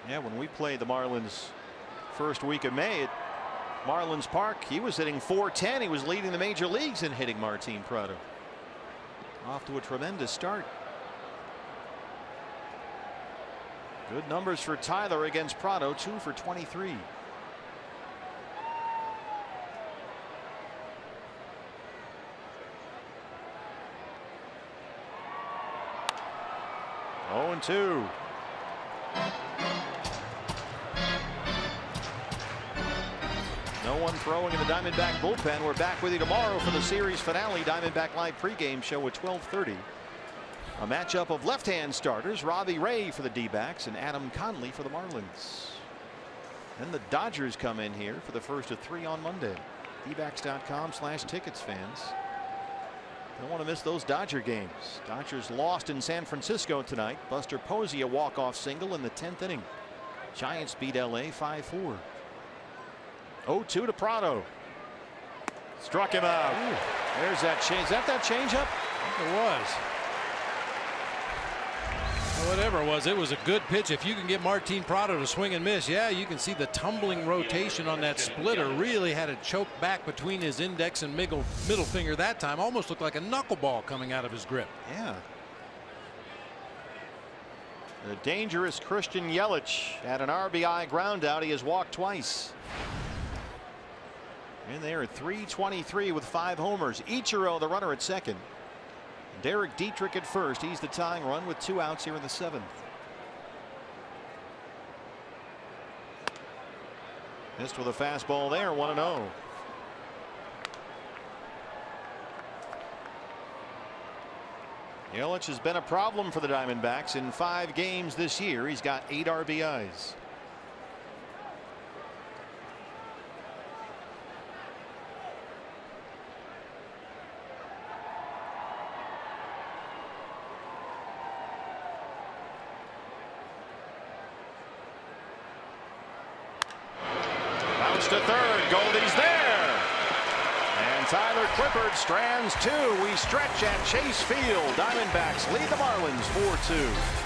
Yeah, when we played the Marlins first week of May at Marlins Park, he was hitting .410. He was leading the major leagues in hitting, Martin PRADO. Off to a tremendous start. Good numbers for Tyler against PRADO, 2 for 23. Oh, and 2. No one throwing in the Diamondback bullpen. We're back with you tomorrow for the series finale. Diamondback Live pregame show at 12:30. A matchup of left-hand starters, Robbie Ray for the D-backs and Adam Conley for the Marlins. Then the Dodgers come in here for the first of 3 on Monday. dbacks.com/tickets fans. Don't want to miss those Dodger games. Dodgers lost in San Francisco tonight. Buster Posey a walk-off single in the 10th inning. Giants beat LA 5-4. 0-2 to Prado. Struck him out. Ooh. There's that change. Is that changeup? It was. Whatever it was a good pitch. If you can get Martin Prado to swing and miss, yeah, you can see the tumbling rotation on that splitter. Really had it choked back between his index and middle finger that time. Almost looked like a knuckleball coming out of his grip. Yeah. The dangerous Christian Yelich had an RBI ground out. He has walked twice. And they are at .323 with 5 homers. Ichiro the runner at second. Derek Dietrich at first. He's the tying run with 2 outs here in the 7th. Missed with a fastball there. 1-0. Yelich has been a problem for the Diamondbacks in 5 games this year. He's got 8 RBIs. To third. Goldie's there. And Tyler Clippard strands 2. We stretch at Chase Field. Diamondbacks lead the Marlins 4-2.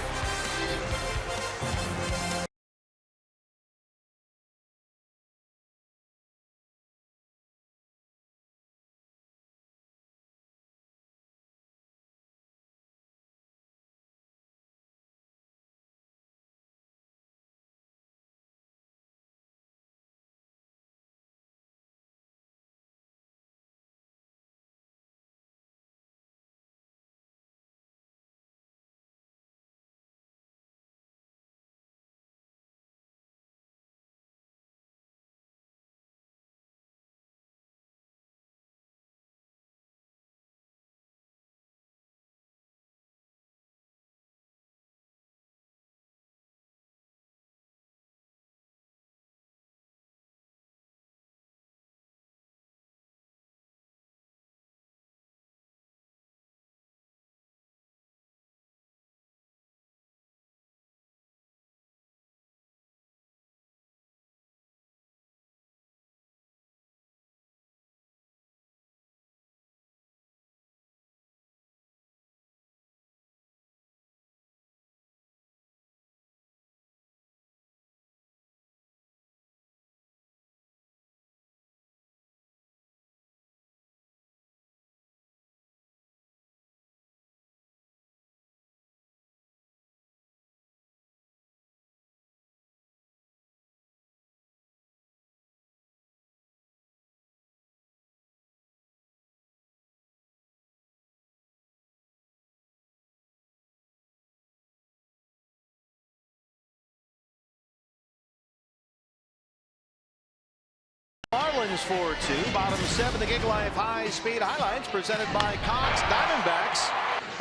Marlins 4-2. Bottom 7, the Gig Life High Speed Highlights presented by Cox Diamondbacks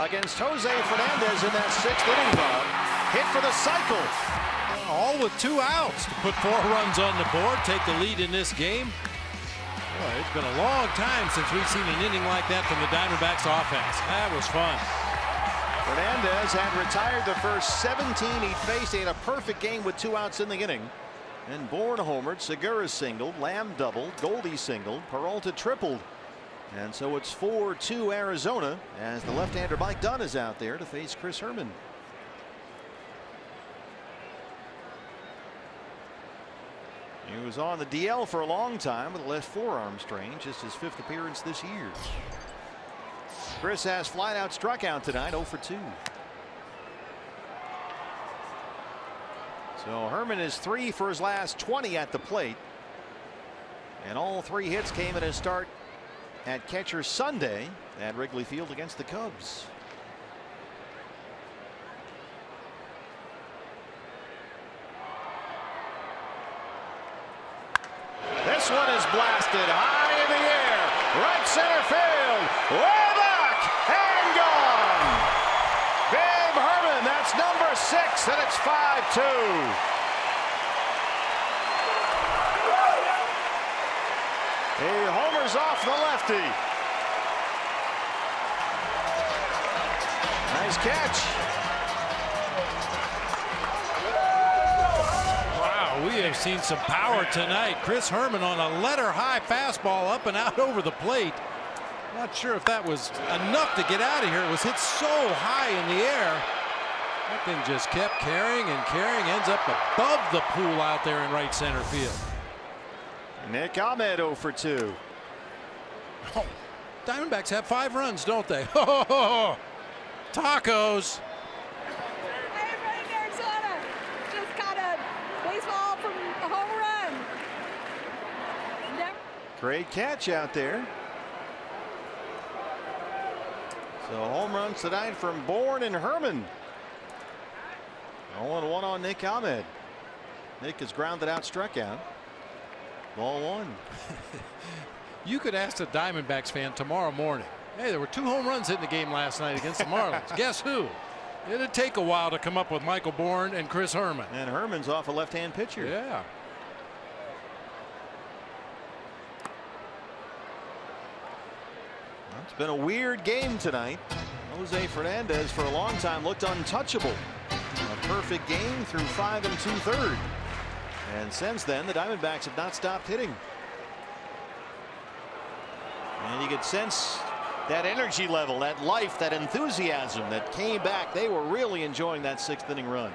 against Jose Fernandez in that 6th inning. Hit for the cycle. All with 2 outs to put 4 runs on the board, take the lead in this game. Boy, it's been a long time since we've seen an inning like that from the Diamondbacks offense. That was fun. Fernandez had retired the first 17 he'd faced. He had a perfect game with 2 outs in the inning. And Bourne homered, Segura singled, Lamb doubled, Goldie singled, Peralta tripled. And so it's 4-2 Arizona as the left-hander Mike Dunn is out there to face Chris Herman. He was on the DL for a long time with a left forearm strain, just his 5th appearance this year. Chris has flat-out struck out tonight, 0 for 2. So Herman is 3 for his last 20 at the plate. And all 3 hits came in his start at catcher Sunday at Wrigley Field against the Cubs. This one is blasted high in the air. Right center field. Way back and gone. 5-2. He homers off the lefty. Nice catch. Wow, we have seen some power tonight. Chris Herman on a letter-high fastball up and out over the plate. Not sure if that was enough to get out of here. It was hit so high in the air. That thing just kept carrying and carrying. Ends up above the pool out there in right center field. Nick Ahmed 0 for 2. Oh, Diamondbacks have 5 runs, don't they? Oh, tacos. Hey, right there, Arizona. Just caught a baseball from a home run. Great catch out there. So home runs tonight from Bourne and Herman. 0-1 on Nick Ahmed. Nick is grounded out, struck out. Ball 1. You could ask a Diamondbacks fan tomorrow morning, hey, there were 2 home runs hitting the game last night against the Marlins. Guess who? It'd take a while to come up with Michael Bourne and Chris Herman. And Herman's off a left-hand pitcher. Yeah. Well, it's been a weird game tonight. Jose Fernandez for a long time looked untouchable. A perfect game through 5 2/3. And since then, the Diamondbacks have not stopped hitting. And you could sense that energy level, that life, that enthusiasm that came back. They were really enjoying that 6th inning run.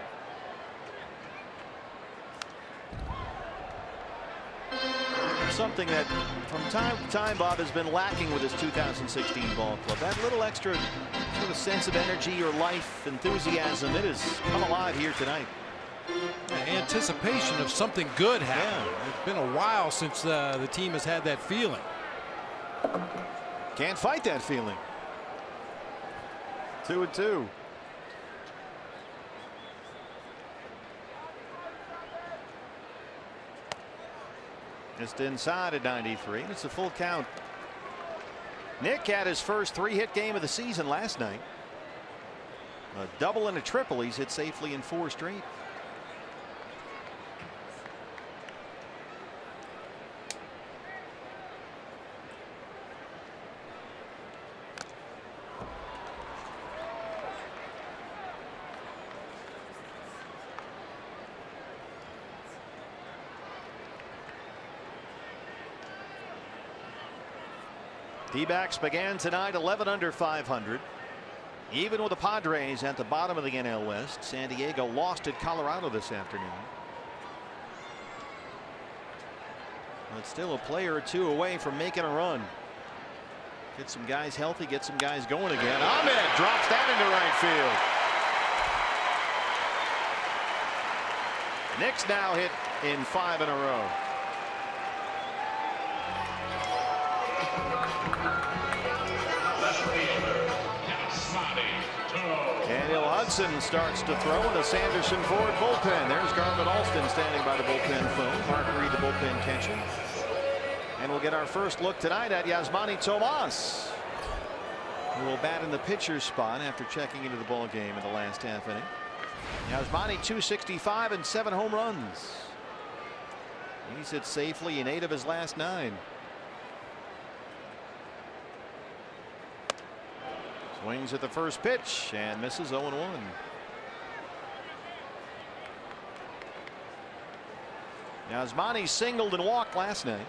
Something that from time to time Bob has been lacking with his 2016 ball club. That little extra sort of sense of energy or life, enthusiasm, it has come alive here tonight. Anticipation of something good happening. Yeah. It's been a while since the team has had that feeling. Can't fight that feeling. 2-2. Just inside at 93. It's a full count. Nick had his first 3-hit game of the season last night. A double and a triple. He's hit safely in 4 straight. D-backs began tonight 11 under 500. Even with the Padres at the bottom of the NL West. San Diego lost at Colorado this afternoon. But still a player or 2 away from making a run. Get some guys healthy, get some guys going again. Ahmed drops that into right field. Nick's now hit in 5 in a row. Daniel Hudson starts to throw in the Sanderson Ford bullpen. There's Garvin Alston standing by the bullpen phone. Mark Reed, the bullpen catcher. And we'll get our first look tonight at Yasmani Tomas, who will bat in the pitcher's spot after checking into the ball game in the last half inning. Yasmani 265 and 7 home runs. He's hit safely in 8 of his last 9. Swings at the first pitch and misses 0-1. Yasmani singled and walked last night.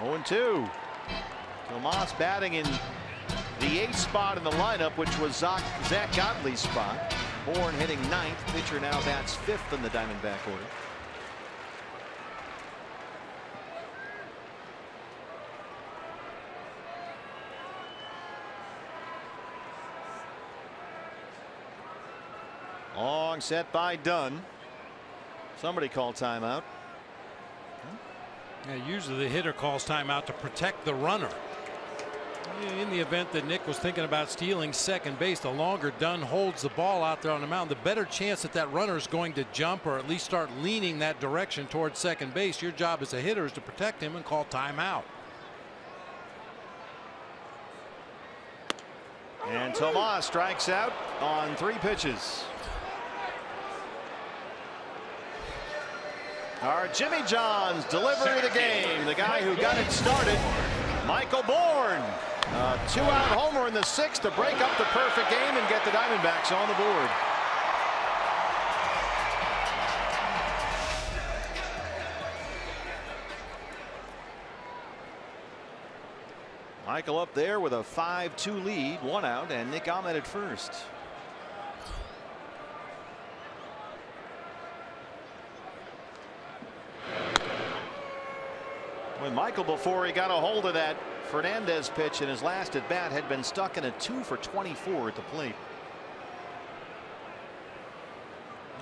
Oh, 2. Tomas batting in the 8th spot in the lineup, which was Zach Godley's spot. Bourne hitting 9th. Pitcher now bats 5th in the Diamondback order. Long set by Dunn. Somebody called timeout. Yeah, usually the hitter calls timeout to protect the runner. In the event that Nick was thinking about stealing second base, the longer Dunn holds the ball out there on the mound, the better chance that that runner is going to jump or at least start leaning that direction towards second base. Your job as a hitter is to protect him and call timeout. And Tomas strikes out on 3 pitches. Our Jimmy John's delivery of the game. The guy who got it started, Michael Bourne. A 2-out homer in the 6th to break up the perfect game and get the Diamondbacks on the board. Michael up there with a 5-2 lead, 1 out, and Nick Ahmed at first. When Michael, before he got a hold of that Fernandez pitch in his last at bat, had been stuck in a 2 for 24 at the plate.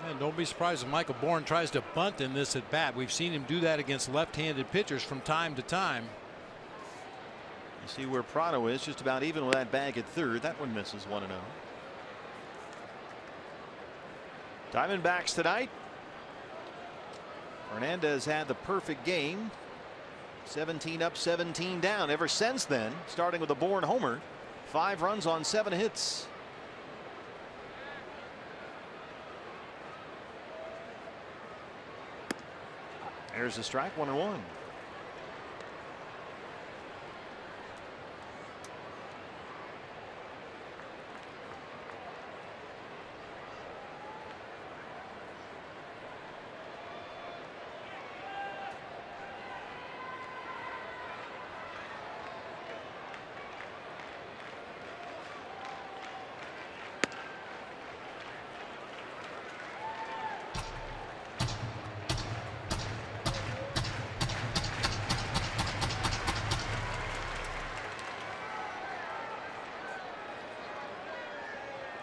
And don't be surprised if Michael Bourne tries to bunt in this at bat. We've seen him do that against left-handed pitchers from time to time. You see where PRADO is, just about even with that bag at third. That one misses 1-0. Diamondbacks tonight. Fernandez had the perfect game. 17 up, 17 down ever since then, starting with a Bourne homer. 5 runs on 7 hits. There's a strike, 1-1.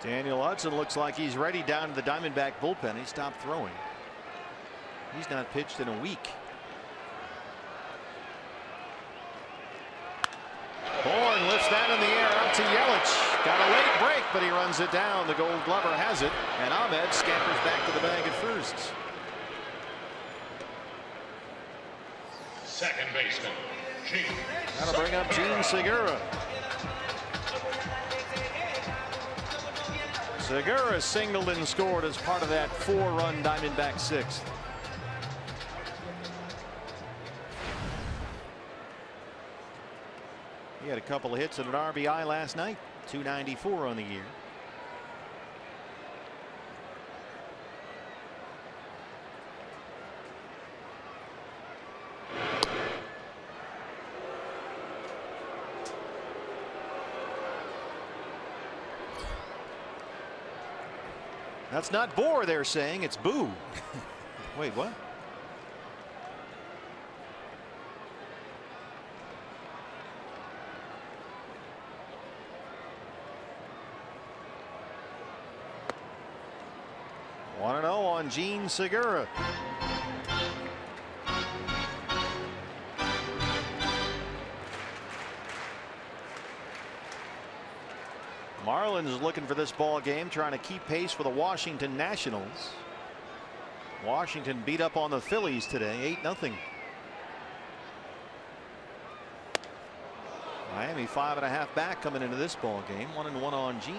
Daniel Hudson looks like he's ready down to the Diamondback bullpen. He stopped throwing. He's not pitched in a week. Bourne lifts that in the air out to Yelich. Got a late break, but he runs it down. The Gold Glover has it, and Ahmed scampers back to the bag at first. Second baseman, Gene. That'll bring up Gene Segura. Segura singled and scored as part of that 4-run Diamondback 6th. He had a couple of hits and an RBI last night. 294 on the year. That's not Bour, they're saying. It's Boo. Wait, what? One 1-0 on Gene Segura. Marlins looking for this ball game, trying to keep pace with the Washington Nationals. Washington beat up on the Phillies today, 8-0. Miami 5.5 back coming into this ball game. 1-1 on Gene.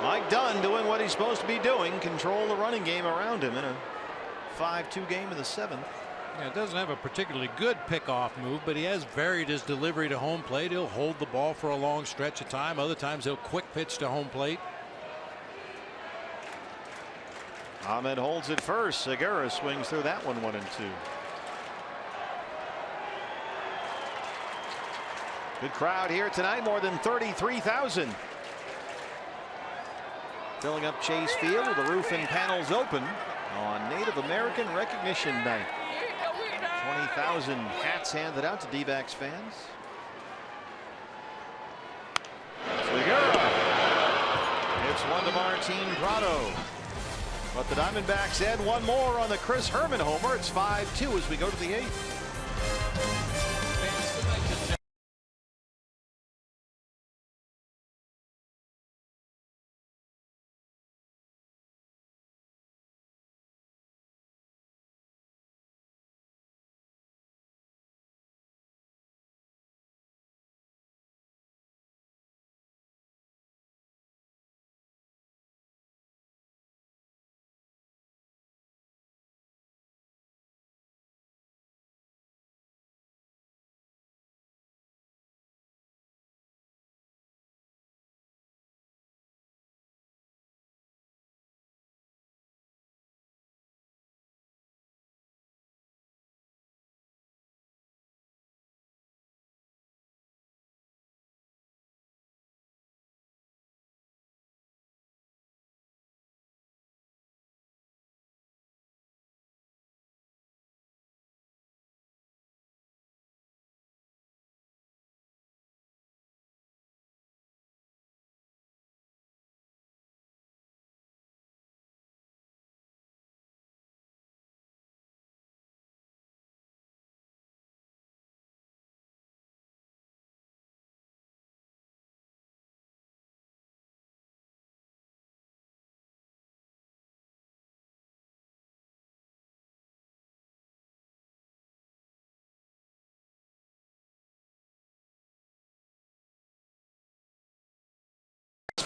Mike Dunn doing what he's supposed to be doing, control the running game around him in a 5-2 game in the 7th. Yeah, it doesn't have a particularly good pickoff move, but he has varied his delivery to home plate. He'll hold the ball for a long stretch of time. Other times he'll quick pitch to home plate. Ahmed holds it first. Segura swings through that one, 1-2. Good crowd here tonight, more than 33,000. Filling up Chase Field with the roof and panels open. on Native American Recognition Night. 20,000 hats handed out to D-backs fans. SEGURA. It's one to Martin PRADO. But the Diamondbacks add one more on the Chris Herman homer. It's 5-2 as we go to the 8th.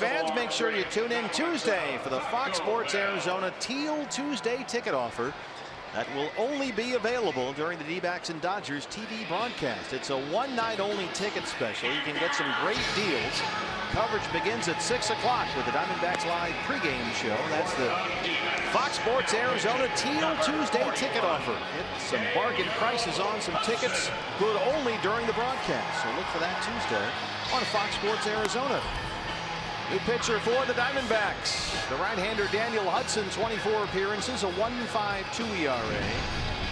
Fans, make sure you tune in Tuesday for the Fox Sports Arizona Teal Tuesday ticket offer that will only be available during the D-backs and Dodgers TV broadcast. It's a one-night-only ticket special. You can get some great deals. Coverage begins at 6 o'clock with the Diamondbacks live pregame show. That's the Fox Sports Arizona Teal Tuesday ticket offer. Get some bargain prices on some tickets, good only during the broadcast. So look for that Tuesday on Fox Sports Arizona. New pitcher for the Diamondbacks. The right-hander Daniel Hudson, 24 appearances, a 1.52 ERA.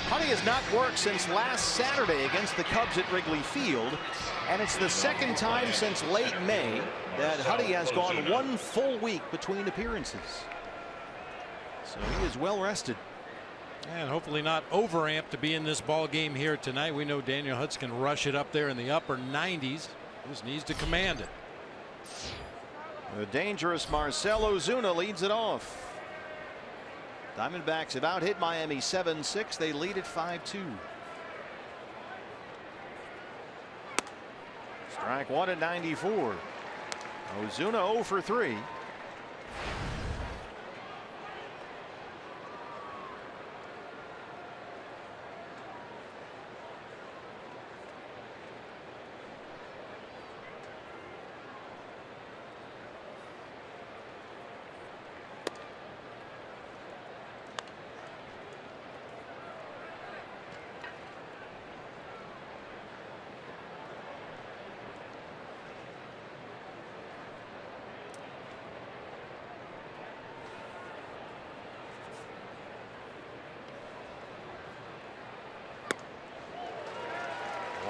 Huddy has not worked since last Saturday against the Cubs at Wrigley Field, and it's the second time since late May that Huddy has gone one full week between appearances. So he is well rested. And hopefully not overamped to be in this ball game here tonight. We know Daniel Hudson can rush it up there in the upper 90s. Just needs to command it. The dangerous Marcell Ozuna leads it off. Diamondbacks have out-hit Miami 7-6. They lead at 5-2. Strike one at 94. Ozuna 0 for 3.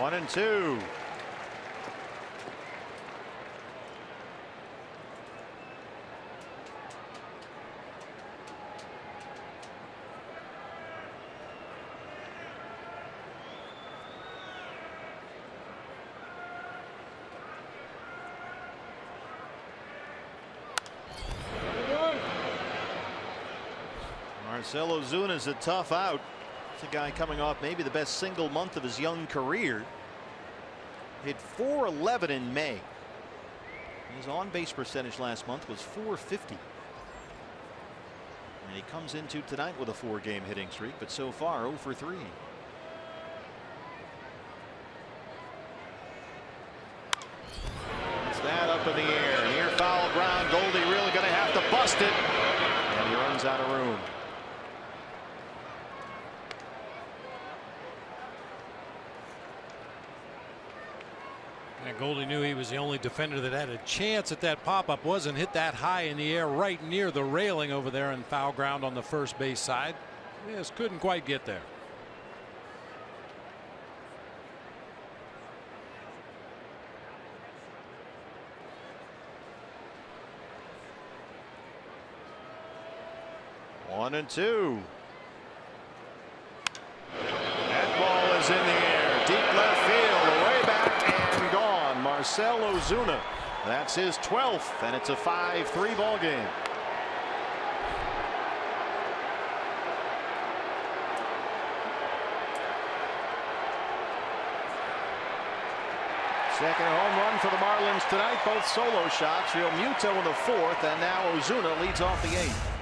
One and two. Marcell Ozuna is a tough out. It's a guy coming off maybe the best single month of his young career. Hit .411 in May. His on-base percentage last month was .450. And he comes into tonight with a 4-game hitting streak, but so far 0 for 3. It's that up in the air. Near foul ground. Goldie really going to have to bust it. And he runs out of room. And Goldie knew he was the only defender that had a chance at that pop-up. Wasn't hit that high in the air right near the railing over there in foul ground on the first base side. Just couldn't quite get there. One and two. That ball is in the air. Deep left field. Way back and gone. Marcell Ozuna. That's his 12th, and it's a 5-3 ball game. Second home run for the Marlins tonight. Both solo shots. Real Muto in the 4th, and now Ozuna leads off the 8th.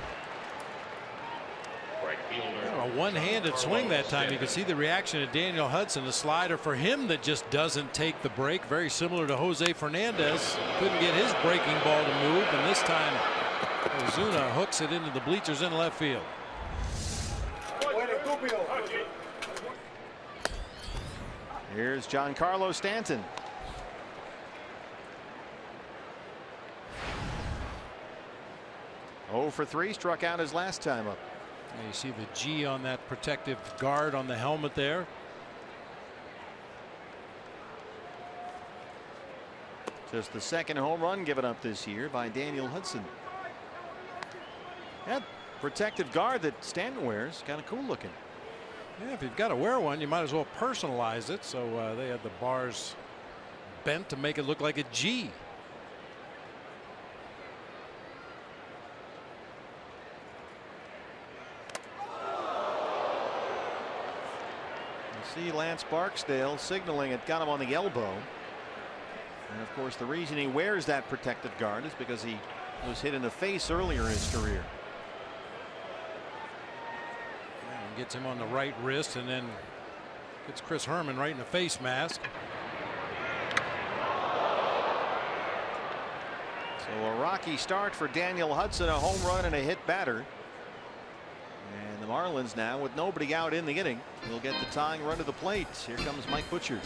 A one-handed swing that time. You can see the reaction of Daniel Hudson, a slider for him that just doesn't take the break. Very similar to Jose Fernandez. Couldn't get his breaking ball to move, and this time Ozuna hooks it into the bleachers in left field. Here's Giancarlo Stanton. Oh for 3, struck out his last time up. You see the G on that protective guard on the helmet there. Just the second home run given up this year by Daniel Hudson. That protective guard that Stanton wears, kind of cool looking. Yeah, if you've got to wear one, you might as well personalize it. So they had the bars bent to make it look like a G. See Lance Barksdale signaling it got him on the elbow. And of course the reason he wears that protective guard is because he was hit in the face earlier in his career. And gets him on the right wrist and then gets Chris Herman right in the face mask. So a rocky start for Daniel Hudson, a home run and a hit batter. And the Marlins now with nobody out in the inning will get the tying run to the plate. Here comes Mike Butcher.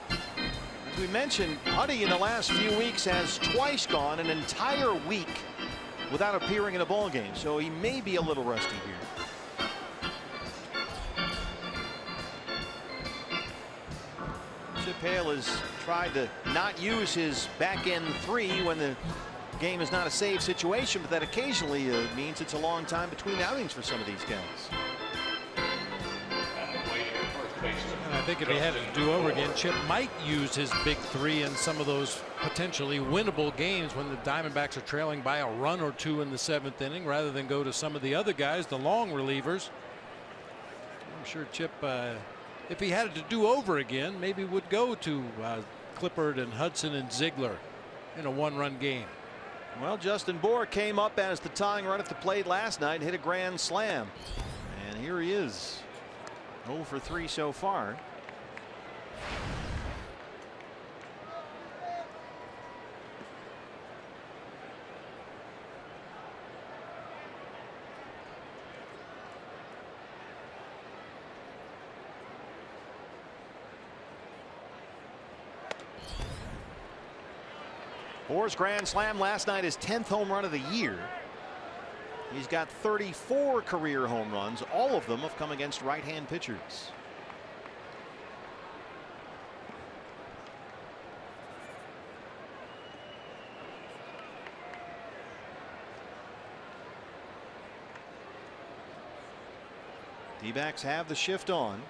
As we mentioned, Huddy in the last few weeks has twice gone an entire week without appearing in a ball game, so he may be a little rusty here. Chip Hale has tried to not use his back end 3 when the game is not a save situation, but that occasionally means it's a long time between outings for some of these guys. And I think if he had to do over again, Chip might use his big 3 in some of those potentially winnable games when the Diamondbacks are trailing by a run or 2 in the 7th inning, rather than go to some of the other guys, the long relievers. I'm sure Chip, if he had to do over again, maybe would go to Clippard and Hudson and Ziegler in a 1-run game. Well, Justin Bour came up as the tying run at the plate last night, hit a grand slam, and here he is, 0 for 3 so far. Bour's grand slam last night, his 10th home run of the year. He's got 34 career home runs. All of them have come against right-hand pitchers. D-backs have the shift on.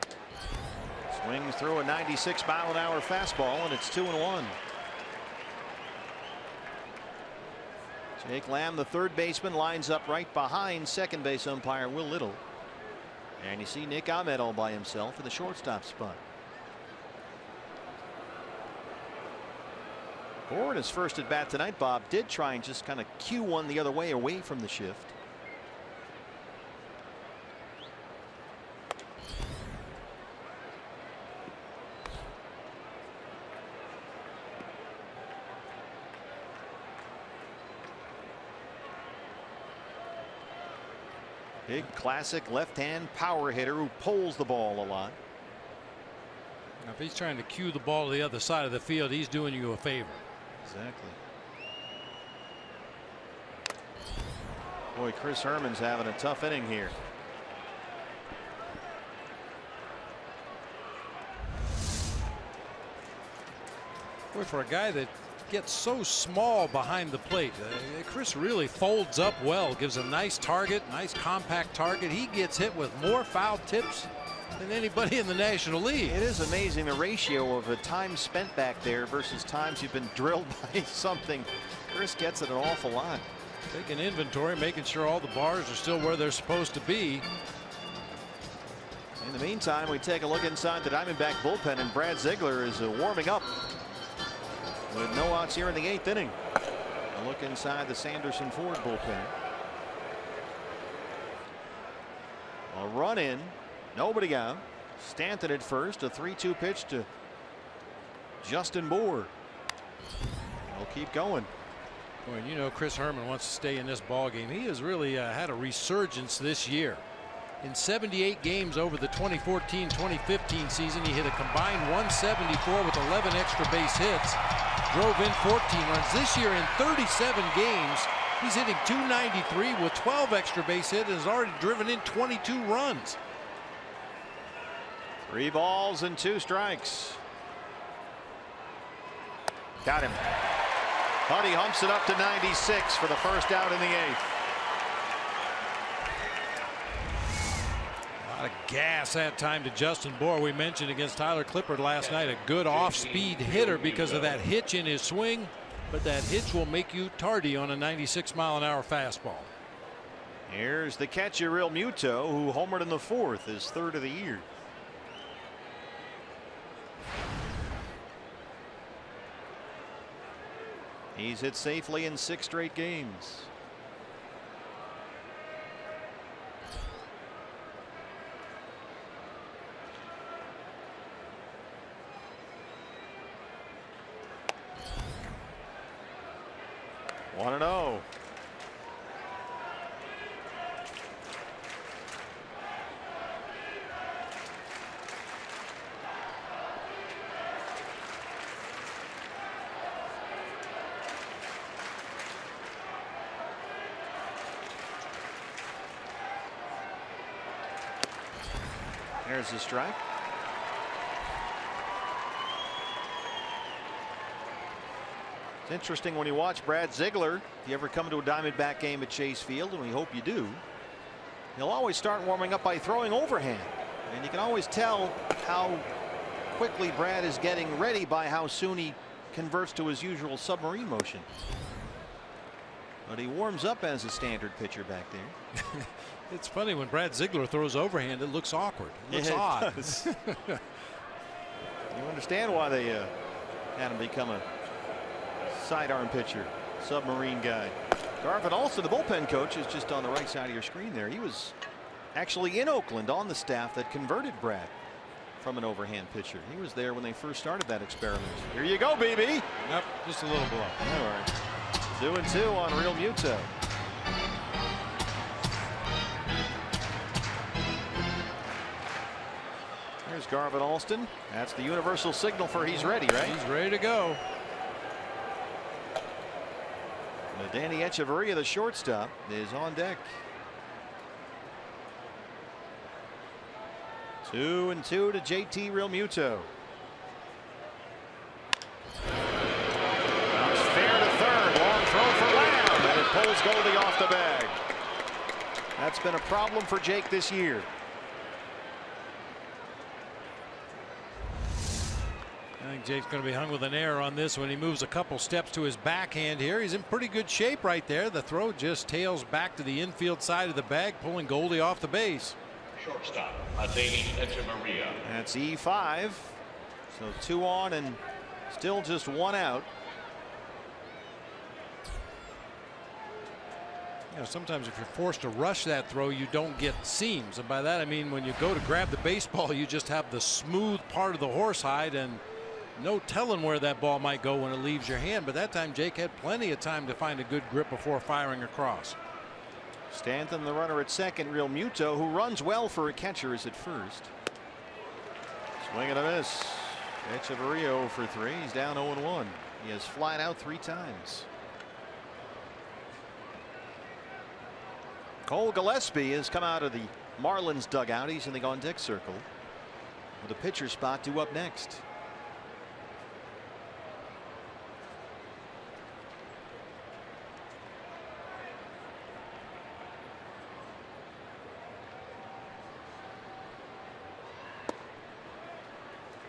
Swings through a 96-mile-an-hour fastball, and it's 2-1. Jake Lamb, the third baseman, lines up right behind second base umpire Will Little. And you see Nick Ahmed all by himself in the shortstop spot. Bour in his first at bat tonight, Bob, did try and just kind of cue one the other way away from the shift. Big classic left-hand power hitter who pulls the ball a lot. Now, if he's trying to cue the ball to the other side of the field, he's doing you a favor. Exactly. Boy, Chris Herman's having a tough inning here. Boy, for a guy that gets so small behind the plate, Chris really folds up well, gives a nice target, nice compact target. He gets hit with more foul tips than anybody in the National League. It is amazing the ratio of the time spent back there versus times you've been drilled by something. Chris gets it an awful lot. Taking inventory, making sure all the bars are still where they're supposed to be. In the meantime, we take a look inside the Diamondback bullpen, and Brad Ziegler is warming up with no outs here in the 8th inning. A look inside the Sanderson Ford bullpen. A run in, nobody out. Stanton at first, a 3-2 pitch to Justin Bour. They'll keep going. Boy, you know Chris Herman wants to stay in this ball game. He has really had a resurgence this year. In 78 games over the 2014-2015 season, he hit a combined 174 with 11 extra base hits. Drove in 14 runs. This year in 37 games, he's hitting .293 with 12 extra base hits and has already driven in 22 runs. 3 balls and 2 strikes. Got him. Huddy humps it up to 96 for the first out in the 8th. A lot of gas that time to Justin Bour. We mentioned against Tyler Clippard last night, a good off-speed hitter because of that hitch in his swing, but that hitch will make you tardy on a 96-mile-an-hour fastball. Here's the catcher, Real Muto, who homered in the 4th, his 3rd of the year. He's hit safely in 6 straight games. One and 0. There's the strike. It's interesting when you watch Brad Ziegler. If you ever come to a Diamondback game at Chase Field, and we hope you do, he'll always start warming up by throwing overhand. And you can always tell how quickly Brad is getting ready by how soon he converts to his usual submarine motion. But he warms up as a standard pitcher back there. It's funny when Brad Ziegler throws overhand, it looks awkward. It looks odd. You understand why they had him become a sidearm pitcher, submarine guy. Garvin Alston, the bullpen coach, is just on the right side of your screen there. He was actually in Oakland on the staff that converted Brad from an overhand pitcher. He was there when they first started that experiment. Here you go, BB. Nope, just a little blow. All right. 2-2 on Real Muto. Here's Garvin Alston. That's the universal signal for he's ready, right? He's ready to go. And Danny Echeverria, the shortstop, is on deck. 2-2 to JT Real Muto. Comes fair to third. Long throw for Lamb, and it pulls Goldie off the bag. That's been a problem for Jake this year. I think Jake's going to be hung with an error on this when he moves a couple steps to his backhand here. He's in pretty good shape right there. The throw just tails back to the infield side of the bag, pulling Goldie off the base. Shortstop, Danny Echeverria. That's E5. So 2 on and still just 1 out. You know, sometimes if you're forced to rush that throw, you don't get seams. And by that I mean when you go to grab the baseball, you just have the smooth part of the horsehide and no telling where that ball might go when it leaves your hand. But that time Jake had plenty of time to find a good grip before firing across. Stanton, the runner at second. Real Muto, who runs well for a catcher, is at first. Swing and a miss. Echeverria for 3. He's down 0-1. He has flied out 3 times. Cole Gillespie has come out of the Marlins dugout. He's in the on-deck circle with a pitcher spot due up next.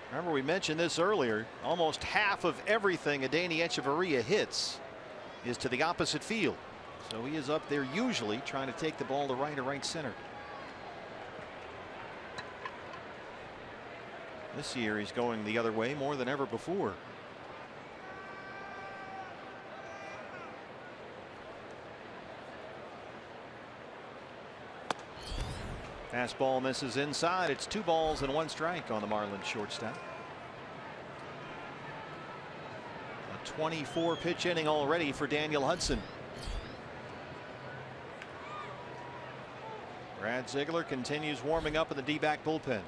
Remember, we mentioned this earlier. Almost half of everything Adeiny Echeverria hits is to the opposite field. So he is up there usually trying to take the ball to right or right center. This year he's going the other way more than ever before. Fastball misses inside. It's 2 balls and 1 strike on the Marlins shortstop. A 24 pitch inning already for Daniel Hudson. Brad Ziegler continues warming up in the D-back bullpen.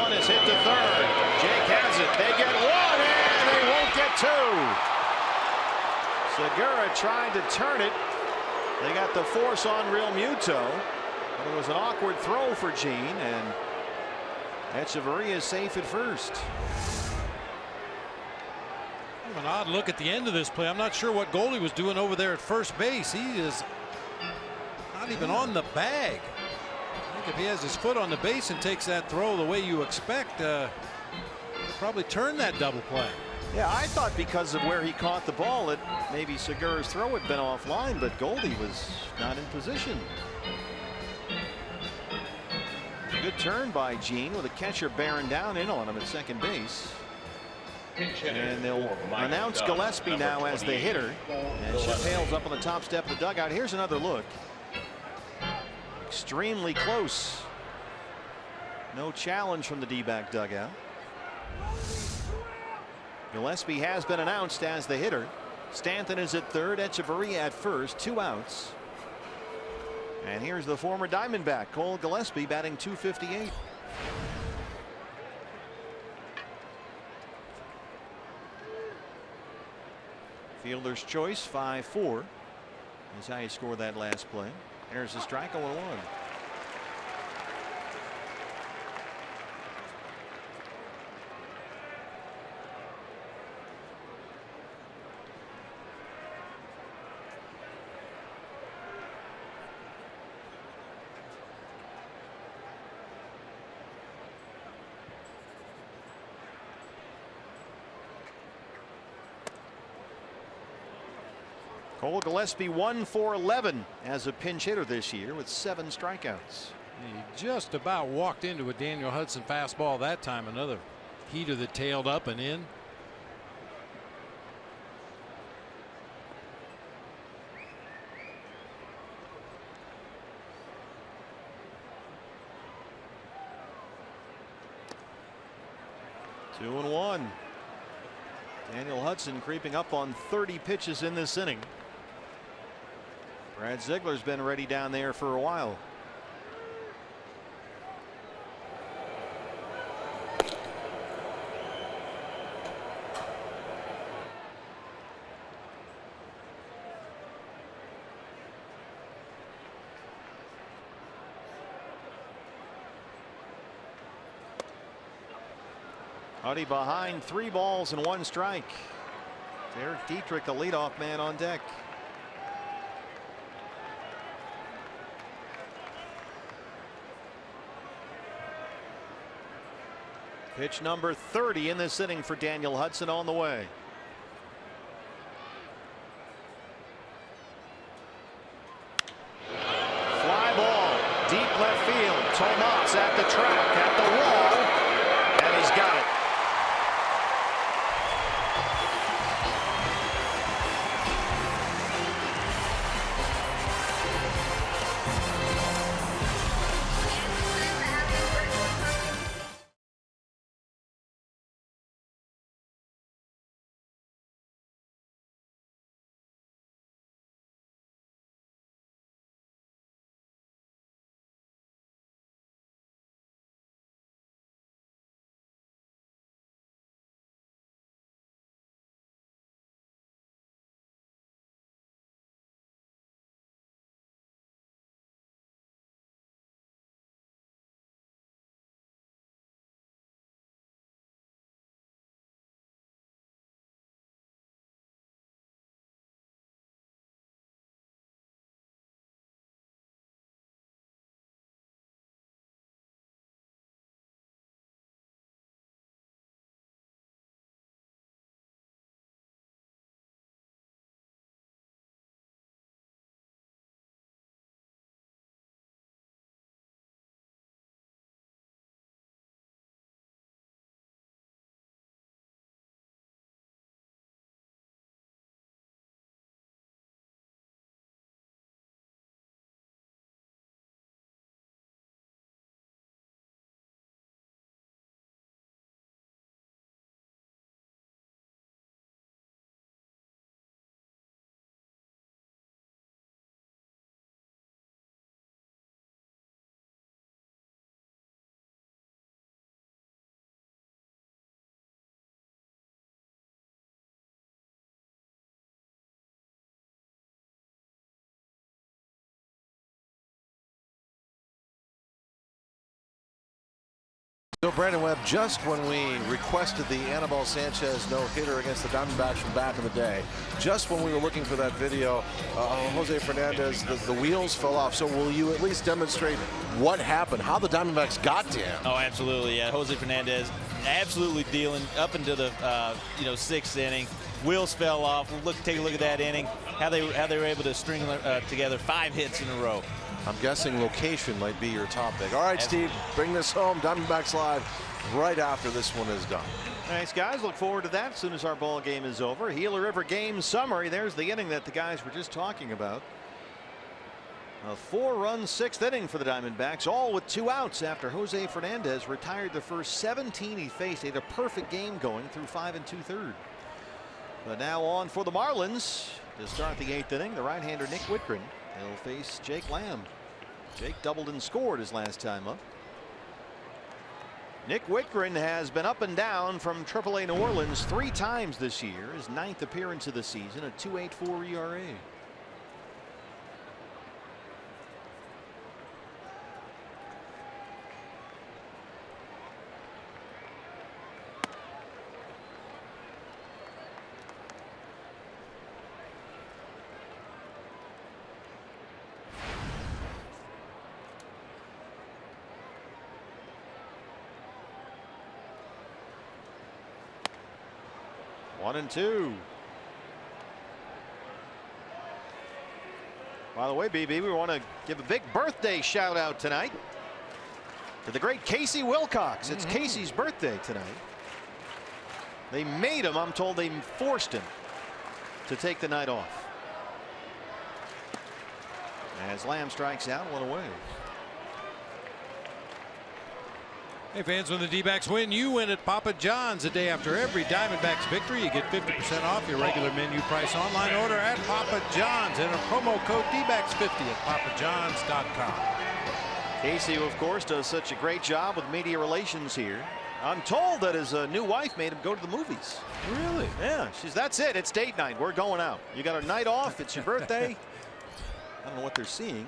Is hit to third. Jake has it. They get 1 and they won't get 2. Segura tried to turn it. They got the force on Real Muto. But it was an awkward throw for Gene, and Echeverria is safe at first. An odd look at the end of this play. I'm not sure what Goldie was doing over there at first base. He is not even on the bag. I think if he has his foot on the base and takes that throw the way you expect, he'll probably turn that double play. Yeah, I thought because of where he caught the ball that maybe Segura's throw had been offline, but Goldie was not in position. Good turn by Gene with a catcher bearing down in on him at second base. And they'll announce Gillespie now as the hitter. And Chappelle's up on the top step of the dugout. Here's another look. Extremely close. No challenge from the D-back dugout. Gillespie has been announced as the hitter. Stanton is at third, Echeverria at first, 2 outs. And here's the former Diamondback, Cole Gillespie, batting .258. Fielder's choice, 5-4 is how you score that last play. There's a strike, 0-1. Cole Gillespie 1 for 11 as a pinch hitter this year with 7 strikeouts. He just about walked into a Daniel Hudson fastball that time. Another heater that tailed up and in. Two and one. Daniel Hudson creeping up on 30 pitches in this inning. Brad Ziegler's been ready down there for a while. Huddy behind, 3 balls and 1 strike. Derek Dietrich, the leadoff man on deck. Pitch number 30 in this inning for Daniel Hudson on the way. Fly ball, deep left field. Tomas at the track, at the wall, and he's got it. So Brandon Webb, just when we requested the Anibal Sanchez no-hitter against the Diamondbacks from back in the day, just when we were looking for that video, Jose Fernandez, the wheels fell off. So will you at least demonstrate what happened, how the Diamondbacks got to him? Oh, absolutely. Yeah, Jose Fernandez absolutely dealing up into the 6th inning. Wheels fell off. Take a look at that inning. How they were able to string together 5 hits in a row. I'm guessing location might be your topic. All right, Steve, bring this home. Diamondbacks Live right after this one is done. Thanks, guys. Look forward to that as soon as our ball game is over. Gila River game summary. There's the inning that the guys were just talking about. A 4-run 6th inning for the Diamondbacks, all with 2 outs after Jose Fernandez retired the first 17 he faced. He had a perfect game going through 5 2/3. But now on for the Marlins to start the 8th inning. The right-hander Nick Whitgren. He'll face Jake Lamb. Jake doubled and scored his last time up. Nick Whitgren has been up and down from AAA New Orleans 3 times this year. His 9th appearance of the season, a 2.84 ERA. One and two. By the way, BB, we want to give a big birthday shout out tonight to the great Casey Wilcox. It's Casey's birthday tonight. They made him, I'm told they forced him to take the night off. As Lamb strikes out, 1 away. Hey fans, when the D-backs win, you win at Papa John's. The day after every Diamondbacks victory, you get 50% off your regular menu price online order at Papa John's. And a promo code D-backs50 at papajohns.com. Casey, of course, does such a great job with media relations here. I'm told that his new wife made him go to the movies. Really? Yeah, that's it. It's date night. We're going out. You got a night off. It's your birthday. I don't know what they're seeing.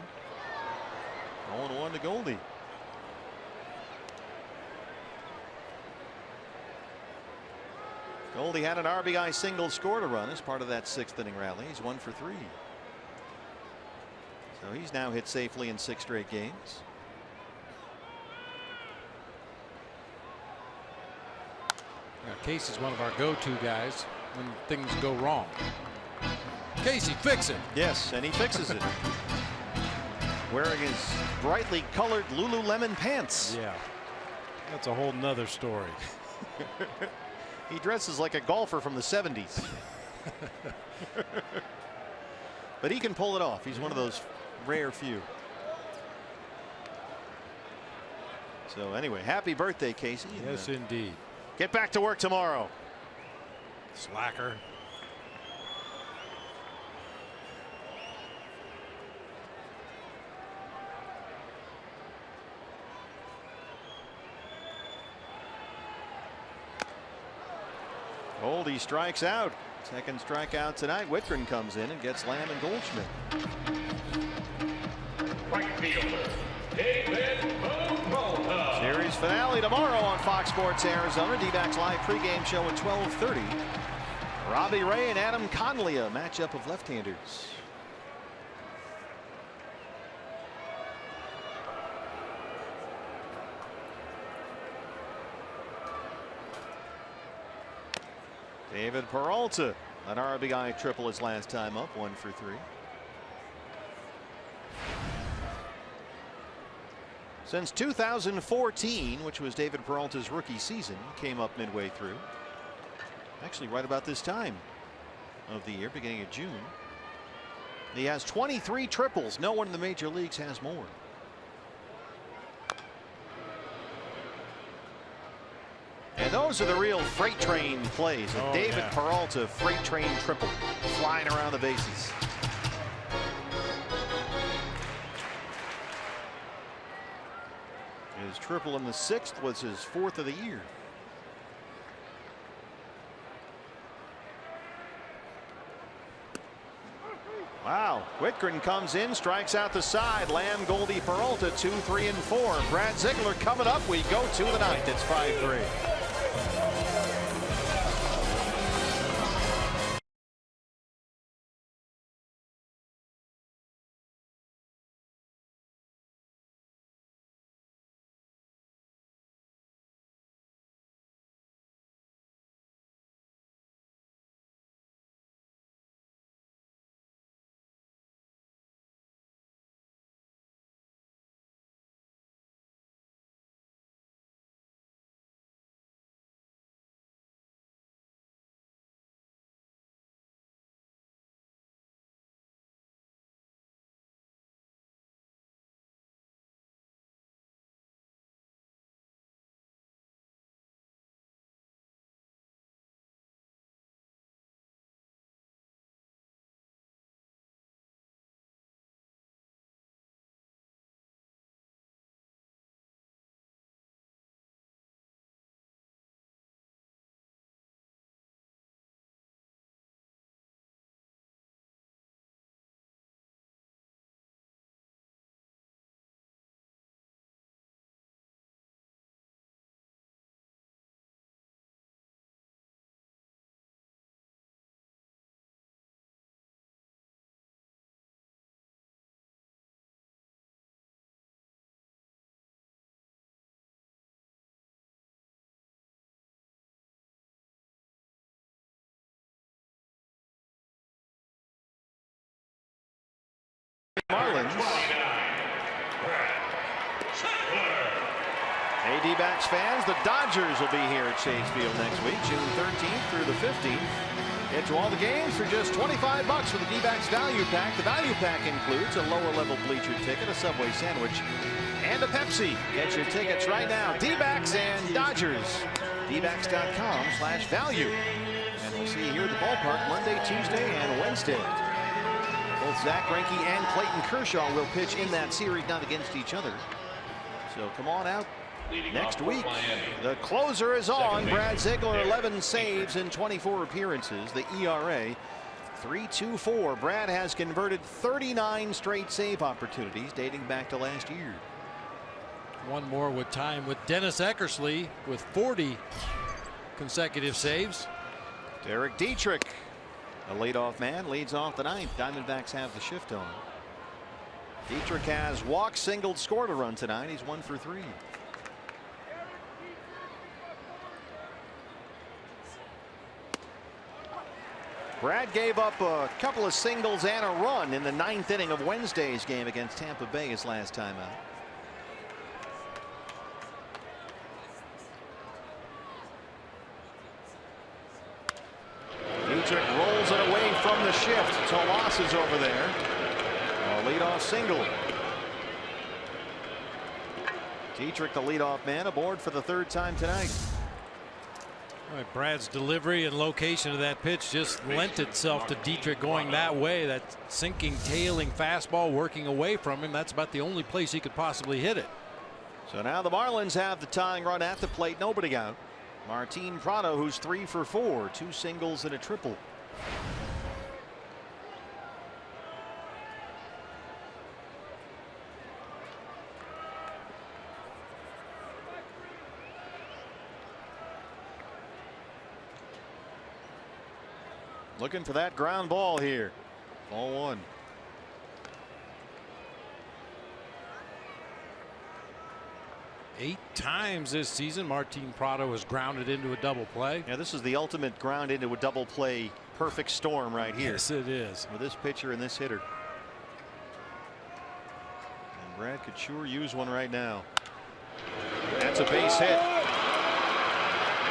0-1 to Goldie. Goldie had an RBI single, scored a run as part of that 6th inning rally. He's 1 for 3. So he's now hit safely in 6 straight games. Casey's one of our go-to guys when things go wrong. Casey, fix it. Yes, and he fixes it. Wearing his brightly colored Lululemon pants. Yeah, that's a whole nother story. He dresses like a golfer from the 70s. But he can pull it off. He's one of those rare few. So anyway, happy birthday, Casey. Yes, indeed. Get back to work tomorrow. Slacker. Goldie strikes out. 2nd strikeout tonight. Whitgren comes in and gets Lamb and Goldschmidt. Right fielder, David Peralta. Series finale tomorrow on Fox Sports Arizona. D-backs live pregame show at 12:30. Robbie Ray and Adam Conley, a matchup of left-handers. David Peralta, an RBI triple his last time up, 1 for 3. Since 2014, which was David Peralta's rookie season, came up midway through. Actually, right about this time of the year, beginning of June. He has 23 triples. No one in the major leagues has more. And those are the real freight train plays. A David Peralta freight train triple flying around the bases. His triple in the 6th was his 4th of the year. Wow. Whitgren comes in, strikes out the side. Lamb, Goldie, Peralta, 2, 3, and 4. Brad Ziegler coming up. We go to the ninth. It's 5-3. Marlins. AD-backs fans, the Dodgers will be here at Chase Field next week, June 13th through the 15th. Get to all the games for just $25 for the D-backs value pack. The value pack includes a lower level bleacher ticket, a Subway sandwich, and a Pepsi. Get your tickets right now. D-backs and Dodgers. dbacks.com/value. And we'll see you here at the ballpark Monday, Tuesday, and Wednesday. Both Zach Greinke and Clayton Kershaw will pitch in that series, not against each other. So come on out next week. The closer is on. Brad Ziegler, 11 saves in 24 appearances. The ERA, 3.24. Brad has converted 39 straight save opportunities dating back to last year. One more with time with Dennis Eckersley with 40 consecutive saves. Derek Dietrich, a leadoff man, leads off the ninth. Diamondbacks have the shift on. Dietrich has walked, singled, scored a run tonight. He's 1 for 3. Brad gave up a couple of singles and a run in the 9th inning of Wednesday's game against Tampa Bay his last time out. Dietrich rolls it away from the shift. Tomas is over there. A leadoff single. Dietrich, the leadoff man, aboard for the 3rd time tonight. All right, Brad's delivery and location of that pitch just lent itself to Dietrich going that way. That sinking, tailing fastball working away from him. That's about the only place he could possibly hit it. So now the Marlins have the tying run at the plate. Nobody out. Martin Prado, who's 3 for 4, 2 singles and a triple. Looking for that ground ball here. Ball 1. Eight times this season Martin Prado has grounded into a double play. Yeah, this is the ultimate ground into a double play perfect storm right here. Yes, it is. With this pitcher and this hitter. And Brad could sure use one right now. That's a base hit.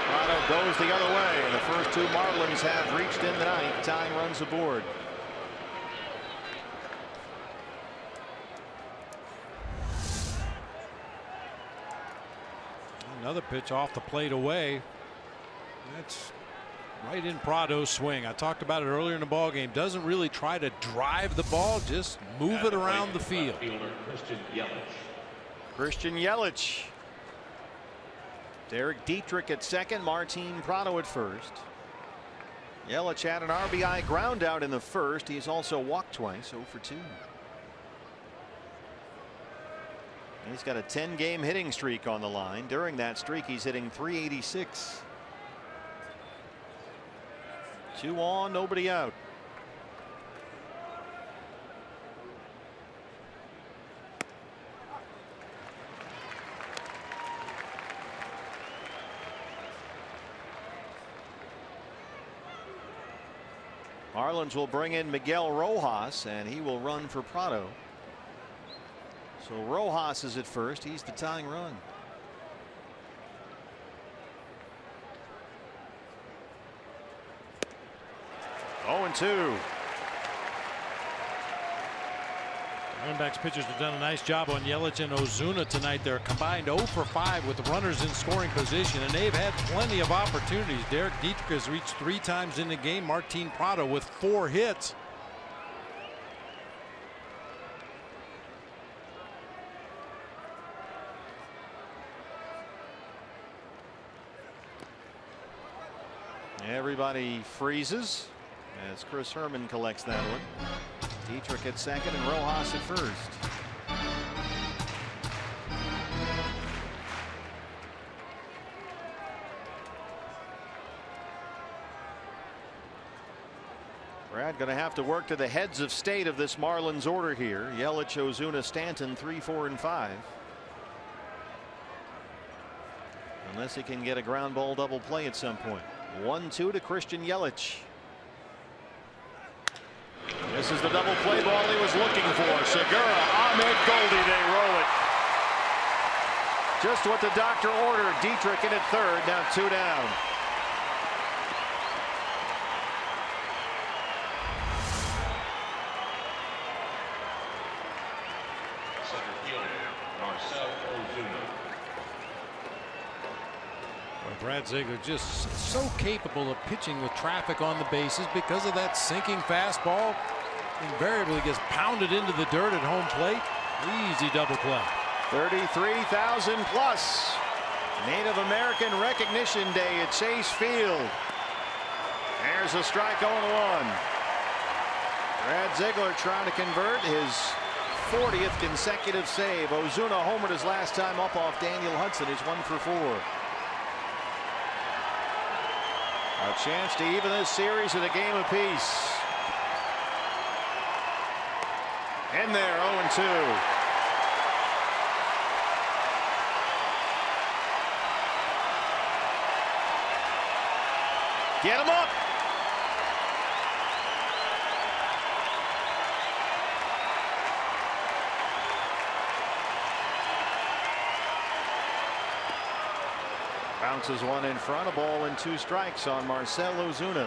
Prado goes the other way, and the first 2 Marlins have reached in the ninth. Tying runs aboard. Another pitch off the plate away. That's right in Prado's swing. I talked about it earlier in the ball game. Doesn't really try to drive the ball, just move it around the field. Christian Yelich. Derek Dietrich at second, Martin Prado at first. Yelich had an RBI ground out in the first. He's also walked twice, 0 for 2. He's got a 10-game hitting streak on the line. During that streak, he's hitting .386. 2 on, nobody out. Marlins will bring in Miguel Rojas, and he will run for PRADO. So Rojas is at first. He's the tying run. Oh, and 2. Diamondbacks pitchers have done a nice job on Yelich and OZUNA tonight. They're combined 0 for 5 with runners in scoring position, and they've had plenty of opportunities. Derek Dietrich has reached 3 times in the game. Martin Prado with 4 hits. Everybody freezes as Chris Herman collects that one. Dietrich at second and Rojas at first. Brad going to have to work to the heads of state of this Marlins order here. Yelich, OZUNA, Stanton 3, 4, and 5. Unless he can get a ground ball double play at some point. 1-2 to Christian Yelich. This is the double play ball he was looking for. Segura, Ahmed Goldie, they roll it. Just what the doctor ordered. Dietrich in at third, now 2 down. Center fielder, Marcell OZUNA. Brad Ziegler just so capable of pitching with traffic on the bases because of that sinking fastball. Invariably gets pounded into the dirt at home plate. Easy double play. 33,000 plus. Native American Recognition Day at Chase Field. There's a strike on 1. Brad Ziegler trying to convert his 40th consecutive save. OZUNA homered his last time up off Daniel Hudson. He's 1 for 4. A chance to even this series at a game apiece. In there, 0-2. Get him up. Bounces one in front, a ball and 2 strikes on Marcell OZUNA.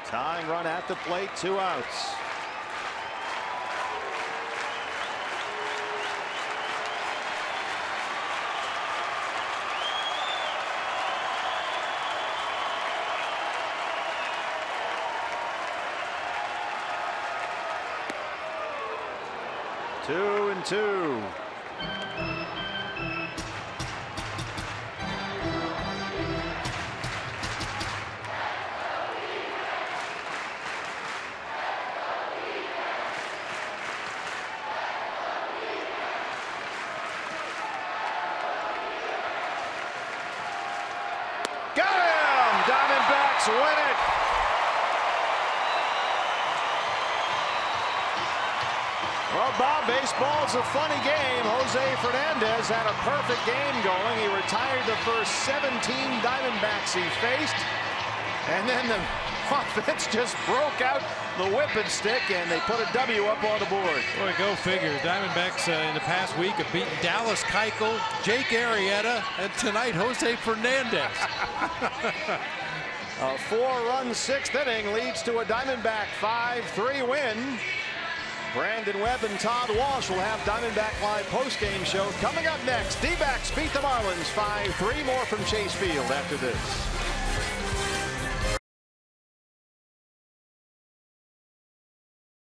Tying run at the plate, 2 outs. Two and 2. Diamondbacks win it. Well, Bob, baseball's a funny game. Jose Fernandez had a perfect game going. He retired the first 17 Diamondbacks he faced. And then the offense just broke out the whipping stick, and they put a W up on the board. Boy, go figure. Diamondbacks in the past week have beaten Dallas Keuchel, Jake Arrieta, and tonight Jose Fernandez. A 4-run 6th inning leads to a Diamondback 5-3 win. Brandon Webb and Todd Walsh will have Diamondback Live postgame show coming up next. D-backs beat the Marlins 5-3. More from Chase Field after this.